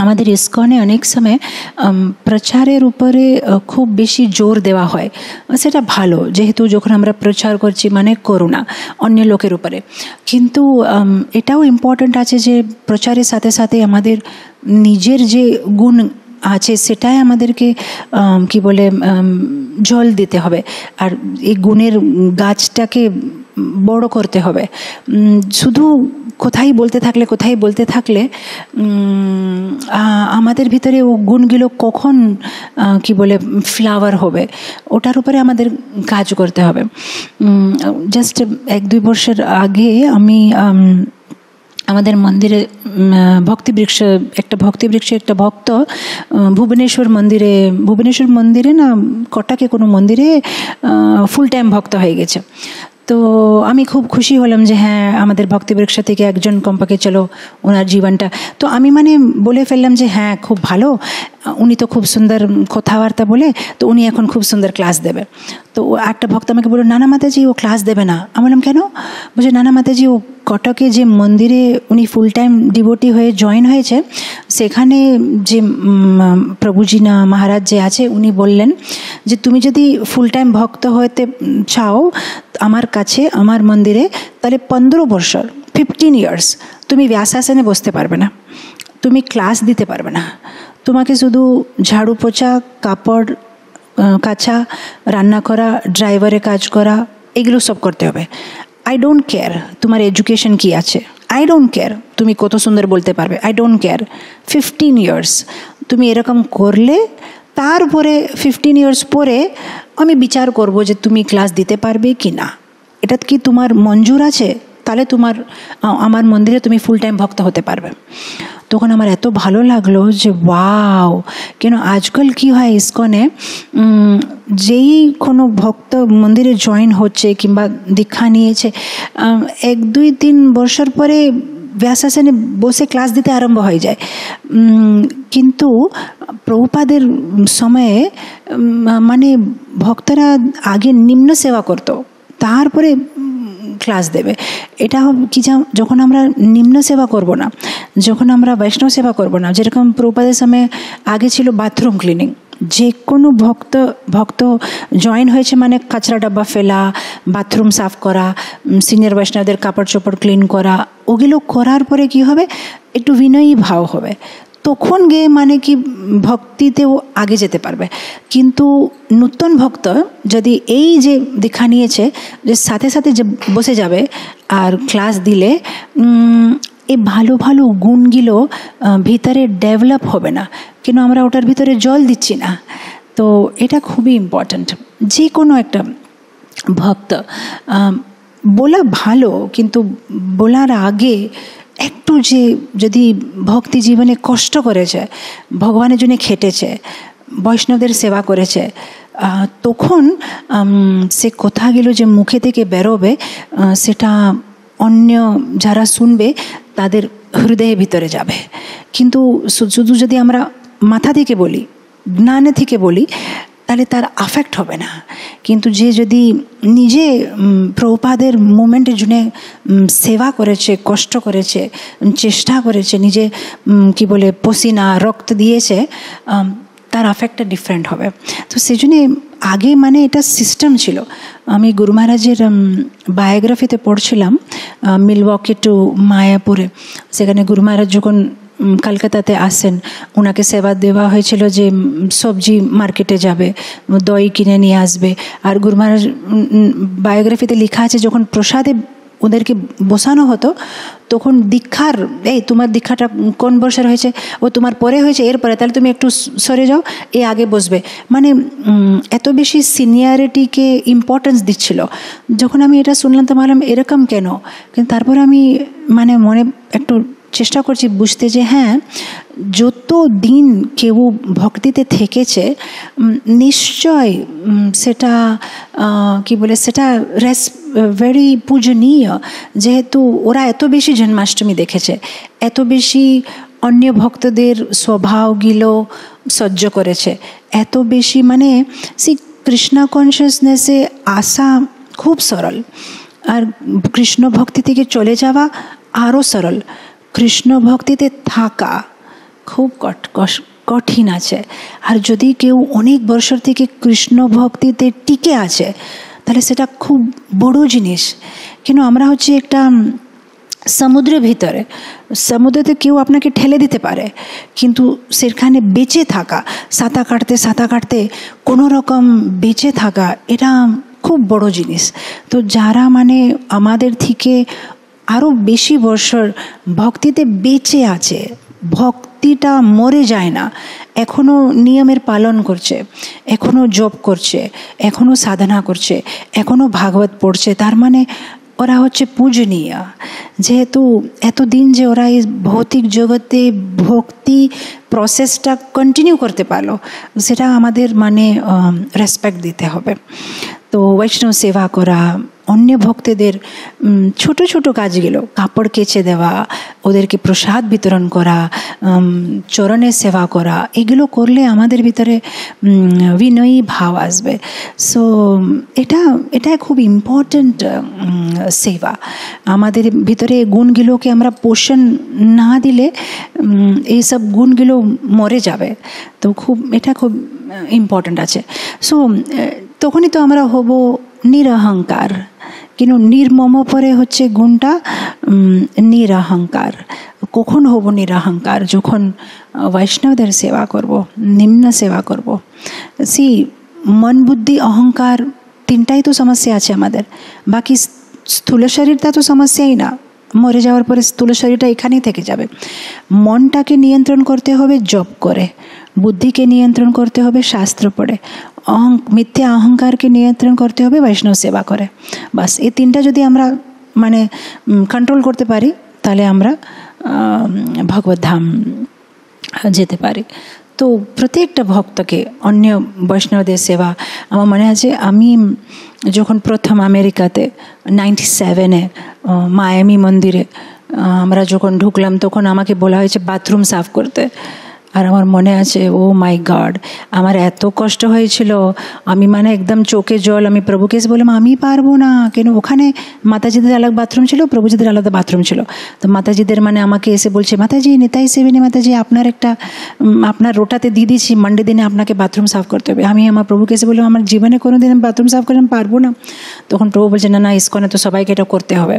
আমাদের ইস্কনে অনেক সময় প্রচারের উপরে খুব বেশি জোর দেওয়া হয়। সেটা ভালো, যেহেতু যখন আমরা প্রচার করছি মানে করুণা অন্য লোকের উপরে, কিন্তু এটাও ইম্পর্ট্যান্ট আছে যে প্রচারের সাথে সাথে আমাদের নিজের যে গুণ আছে সেটাই আমাদেরকে কি বলে জল দিতে হবে, আর এই গুণের গাছটাকে বড় করতে হবে। শুধু কোথায় বলতে থাকলে আমাদের ভিতরে ও গুণগুলো কখন কি বলে ফ্লাওয়ার হবে, ওটার উপরে আমাদের কাজ করতে হবে। জাস্ট 1-2 বছর আগে আমি আমাদের মন্দিরে একটা ভক্ত ভুবনেশ্বর মন্দিরে না কটাকে কোনো মন্দিরে ফুল টাইম ভক্ত হয়ে গেছে। তো আমি খুব খুশি হলাম যে হ্যাঁ আমাদের ভক্তিবৃক্ষ থেকে একজন কম্পাকে চলো ওনার জীবনটা। তো আমি মানে বলে ফেললাম যে হ্যাঁ খুব ভালো, উনি তো খুব সুন্দর কথাবার্তা বলে, তো উনি এখন খুব সুন্দর ক্লাস দেবে। তো একটা ভক্ত আমাকে বলল নানা মাতাজি ও ক্লাস দেবে না। আমি বললাম কেন? বলছে নানা মাতাজি ও কটকে যে মন্দিরে উনি ফুল টাইম ডিভোটি হয়ে জয়েন হয়েছে, সেখানে যে প্রভুজি না মহারাজ যে আছে উনি বললেন যে তুমি যদি ফুল টাইম ভক্ত হতে চাও আমার কাছে আমার মন্দিরে, তাহলে 15 বছর 15 ইয়ার্স তুমি ব্যাসাসনে বসতে পারবে না, তুমি ক্লাস দিতে পারবে না, তোমাকে শুধু ঝাড়ু পোছা, কাপড় কাচা, রান্না করা, ড্রাইভারে কাজ করা, এগুলো সব করতে হবে। আই ডোন্ট কেয়ার তোমার এডুকেশন কি আছে, আই ডোন্ট কেয়ার তুমি কত সুন্দর বলতে পারবে, আই ডোন্ট কেয়ার। 15 ইয়ার্স তুমি এরকম করলে তারপরে 15 ইয়ার্স পরে আমি বিচার করব যে তুমি ক্লাস দিতে পারবে কি না। এটা কি তোমার মঞ্জুর আছে? তাহলে আমার মন্দিরে তুমি ফুল টাইম ভক্ত হতে পারবে। তখন আমার এত ভালো লাগলো যে ওয়াও, কেন আজকাল কি হয় ইস্কনে যেই কোনো ভক্ত মন্দিরে জয়েন হচ্ছে কিংবা দীক্ষা নিয়েছে 1-2-3 বছর পরে ব্যাসাসনে বসে ক্লাস দিতে আরম্ভ হয়ে যায়। কিন্তু প্রভুপাদের সময়ে মানে ভক্তরা আগে নিম্ন সেবা করতো, তারপরে ক্লাস দেবে। এটা কি যখন আমরা নিম্ন সেবা করব না, যখন আমরা বৈষ্ণব সেবা করব না, যেরকম প্রভুপাদের সময় আগে ছিল বাথরুম ক্লিনিং, যে কোনো ভক্ত জয়েন হয়েছে মানে কাচরা ডাব্বা ফেলা, বাথরুম সাফ করা, সিনিয়র বৈষ্ণবদের কাপড় চোপড় ক্লিন করা, ওগুলো করার পরে কি হবে, একটু বিনয়ী ভাব হবে, তখন গিয়ে মানে কি ভক্তিতেও আগে যেতে পারবে। কিন্তু নূতন ভক্ত যদি এই যে দীক্ষা নিয়েছে যে সাথে সাথে যে বসে যাবে আর ক্লাস দিলে এই ভালো ভালো গুণগুলো ভিতরে ডেভেলপ হবে না, কেন আমরা ওটার ভিতরে জল দিচ্ছি না। তো এটা খুবই ইম্পর্ট্যান্ট। যে কোনো একটা ভক্ত বলা ভালো, কিন্তু বলার আগে একটু যে যদি ভক্তি জীবনে কষ্ট করেছে, ভগবানের জন্য খেটেছে, বৈষ্ণবদের সেবা করেছে, তখন সে কথাগুলো যে মুখে থেকে বেরোবে সেটা অন্য যারা শুনবে তাদের হৃদয়ের ভিতরে যাবে। কিন্তু শুধু যদি আমরা মাথা থেকে বলি, জ্ঞানে থেকে বলি, তাহলে তার আফেক্ট হবে না। কিন্তু যে যদি নিজে প্রভুপাদের মুভমেন্টের জন্য সেবা করেছে, কষ্ট করেছে, চেষ্টা করেছে, নিজে কি বলে পসিনা রক্ত দিয়েছে, তার আফেক্টটা ডিফারেন্ট হবে। তো সেই জন্যে আগে মানে এটা সিস্টেম ছিল। আমি গুরু মহারাজের বায়োগ্রাফিতে পড়ছিলাম, মিলওয়াকি টু মায়াপুরে, সেখানে গুরু মহারাজ যখন কলকাতাতে আসেন, ওনাকে সেবা দেওয়া হয়েছিল যে সবজি মার্কেটে যাবে, দই কিনে নিয়ে আসবে। আর গুরু মহারাজ বায়োগ্রাফিতে লেখা আছে যখন প্রসাদে ওদেরকে বসানো হতো তখন দীক্ষার, এই তোমার দীক্ষাটা কোন বর্ষের হয়েছে, ও তোমার পরে হয়েছে, এরপরে, তাহলে তুমি একটু সরে যাও, এ আগে বসবে। মানে এত বেশি সিনিয়রিটিকে ইম্পর্টেন্স দিচ্ছিল। যখন আমি এটা শুনলাম তো ভাবলাম এরকম কেন, কিন্তু তারপর আমি মানে মনে একটু চেষ্টা করছি বুঝতে যে হ্যাঁ, যত দিন কেউ ভক্তিতে থেকেছে নিশ্চয় সেটা কি বলে, সেটা ভেরি পূজনীয়। যেহেতু ওরা এত বেশি জন্মাষ্টমী দেখেছে, এত বেশি অন্য ভক্তদের স্বভাবগুলো সহ্য করেছে, এত বেশি মানে সেই কৃষ্ণ কনসিয়াসনেসে আসা খুব সরল, আর কৃষ্ণ ভক্তি থেকে চলে যাওয়া আরও সরল। কৃষ্ণ ভক্তিতে থাকা খুব কঠিন আছে। আর যদি কেউ অনেক বছর থেকে কৃষ্ণ ভক্তিতে টিকে আছে তাহলে সেটা খুব বড় জিনিস। কেন আমরা হচ্ছে একটা সমুদ্রের ভিতরে, সমুদ্রতে কেউ আপনাকে ঠেলে দিতে পারে, কিন্তু সেখানে বেঁচে থাকা, সাঁতার কাটতে কোনো রকম বেঁচে থাকা, এটা খুব বড় জিনিস। তো যারা মানে আমাদের থেকে আরও বেশি বছর ভক্তিতে বেঁচে আছে, ভক্তিটা মরে যায় না, এখনও নিয়মের পালন করছে, এখনও জপ করছে, এখনও সাধনা করছে, এখনও ভাগবত পড়ছে, তার মানে ওরা হচ্ছে পূজনীয়। যেহেতু এতদিন যে ওরা এই ভৌতিক জগতে ভক্তি প্রসেসটা কন্টিনিউ করতে পারলো, সেটা আমাদের মানে রেসপেক্ট দিতে হবে। তো বৈষ্ণব সেবা করা, অন্য ভক্তদের ছোট ছোট কাজগুলো, কাপড় কেচে দেওয়া, ওদেরকে প্রসাদ বিতরণ করা, চরণের সেবা করা, এগুলো করলে আমাদের ভিতরে বিনয়ী ভাব আসবে। সো এটা খুব ইম্পর্ট্যান্ট সেবা। আমাদের ভিতরে গুণগুলোকে আমরা পোষণ না দিলে এইসব গুণগুলো মরে যাবে। তো এটা খুব ইম্পর্ট্যান্ট আছে। সো তখনই তো আমরা হব নিরহংকার। কিন্তু নির্মম পরে হচ্ছে গুণটা নিরহংকার। কখন হব নিরহংকার? যখন বৈষ্ণবদের সেবা করব, নিম্ন সেবা করব। মন বুদ্ধি অহংকার তিনটাই তো সমস্যা আছে আমাদের। বাকি স্থূল শরীরটা তো সমস্যাই না, মরে যাওয়ার পরে স্থূল শরীরটা এখানেই থেকে যাবে। মনটাকে নিয়ন্ত্রণ করতে হবে জপ করে, বুদ্ধিকে নিয়ন্ত্রণ করতে হবে শাস্ত্র পড়ে, মিথ্যা অহংকারকে নিয়ন্ত্রণ করতে হবে বৈষ্ণব সেবা করে। বাস এই তিনটা যদি আমরা মানে কন্ট্রোল করতে পারি তাহলে আমরা ভগবত ধাম যেতে পারি। তো প্রত্যেকটা ভক্তকে অন্য বৈষ্ণবদের সেবা, আমার মনে আছে আমি যখন প্রথম আমেরিকাতে 97-এ মায়ামি মন্দিরে আমরা যখন ঢুকলাম তখন আমাকে বলা হয়েছে বাথরুম সাফ করতে। আর আমার মনে আছে, ও মাই গড, আমার এত কষ্ট হয়েছিল, আমি মানে একদম চোখে জল। আমি প্রভুকে এসে বললাম আমি পারবো না, কেন ওখানে মাতাজিদের আলাদা বাথরুম ছিল, প্রভুজিদের আলাদা বাথরুম ছিল। তো মাতাজিদের মানে আমাকে এসে বলছে, মাতাজি নেতাই সেবেনি মাতাজি, আপনার রোটাতে দিয়ে দিচ্ছি, মানডে দিনে আপনাকে বাথরুম সাফ করতে হবে। আমি আমার প্রভুকে এসে বললাম আমার জীবনে কোনো দিন বাথরুম সাফ করে আমি পারবো না। তখন প্রভু বলছে না না, ইসকনে তো সবাইকে এটা করতে হবে।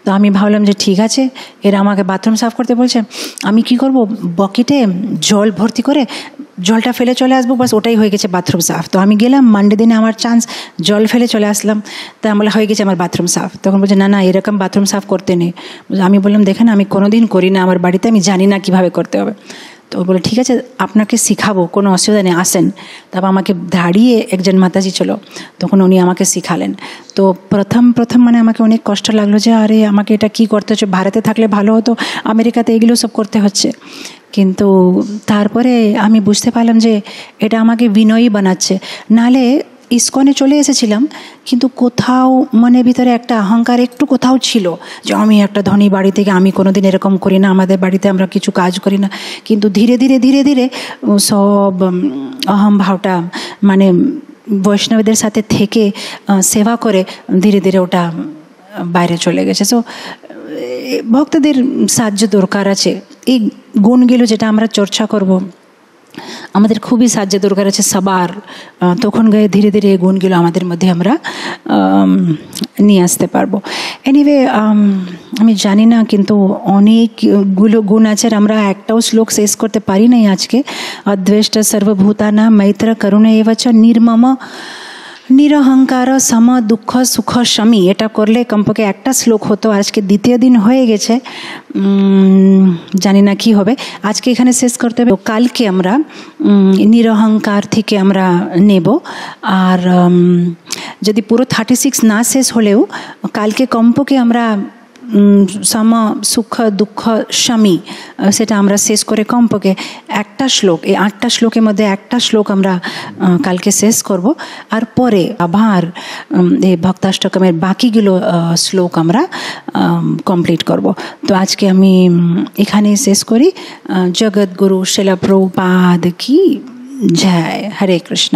তো আমি ভাবলাম যে ঠিক আছে, এরা আমাকে বাথরুম সাফ করতে বলছে, আমি কি করব, বকেটে জল ভর্তি করে জলটা ফেলে চলে আসবো, বাস ওটাই হয়ে গেছে বাথরুম সাফ। তো আমি গেলাম, মানডে দিনে আমার চান্স, জল ফেলে চলে আসলাম, তা আমার হয়ে গেছে আমার বাথরুম সাফ। তখন বলছে না না, এরকম বাথরুম সাফ করতে নেই। আমি বললাম দেখেন আমি কোনোদিন করি না আমার বাড়িতে, আমি জানি না কিভাবে করতে হবে। তো বলে ঠিক আছে আপনাকে শিখাবো, কোনো অসুবিধা নেই, আসেন। তারপর আমাকে দাঁড়িয়ে একজন মাতাজি ছিল, তখন উনি আমাকে শিখালেন। তো প্রথম মানে আমাকে অনেক কষ্ট লাগলো যে আরে আমাকে এটা কি করতে হচ্ছে, ভারতে থাকলে ভালো হতো, আমেরিকাতে এগুলো সব করতে হচ্ছে। কিন্তু তারপরে আমি বুঝতে পারলাম যে এটা আমাকে বিনয়ী বানাচ্ছে। নালে ইসকনে চলে এসেছিলাম, কিন্তু কোথাও মনের ভিতরে একটা অহংকার একটু কোথাও ছিল যে আমি একটা ধনী বাড়ি থেকে, আমি কোনোদিন এরকম করি না, আমাদের বাড়িতে আমরা কিছু কাজ করি না। কিন্তু ধীরে ধীরে সব অহম ভাবটা মানে বৈষ্ণবদের সাথে থেকে সেবা করে ধীরে ধীরে ওটা বাইরে চলে গেছে। সো ভক্তদের সাহায্য দরকার আছে। এই গুণগুলো যেটা আমরা চর্চা করব, আমাদের খুবই সাহায্য দরকার আছে সবার। তখন গিয়ে ধীরে ধীরে এই গুণগুলো আমাদের মধ্যে আমরা নিয়ে আসতে পারবো। এনিওয়ে আমি জানি না, কিন্তু অনেকগুলো গুণ আছে, আমরা একটাও শ্লোক শেষ করতে পারি নাই আজকে। অদ্বেষ্ট সর্বভূতানাং মৈত্র করুণ এবচ নির্মম নিরহংকার সম দুঃখ সুখ শমী। এটা করলে কমপক্ষে একটা শ্লোক হতো। আজকে দ্বিতীয় দিন হয়ে গেছে, জানি না কি হবে। আজকে এখানে শেষ করতে হবে। কালকে আমরা নিরহংকার থেকে আমরা নেব। আর যদি পুরো 36 না শেষ হলেও কালকে কমপক্ষে আমরা সম সুখ দুঃখ শমী সেটা আমরা শেষ করে কমপক্ষে একটা শ্লোক, এই 8টা শ্লোকের মধ্যে একটা শ্লোক আমরা কালকে শেষ করব। আর পরে আবার এই ভক্তাষ্টকমের বাকিগুলো শ্লোক আমরা কমপ্লিট করব। তো আজকে আমি এখানেই শেষ করি। জগৎগুরু শিলা প্রভুপাদ কি জয়। হরে কৃষ্ণ।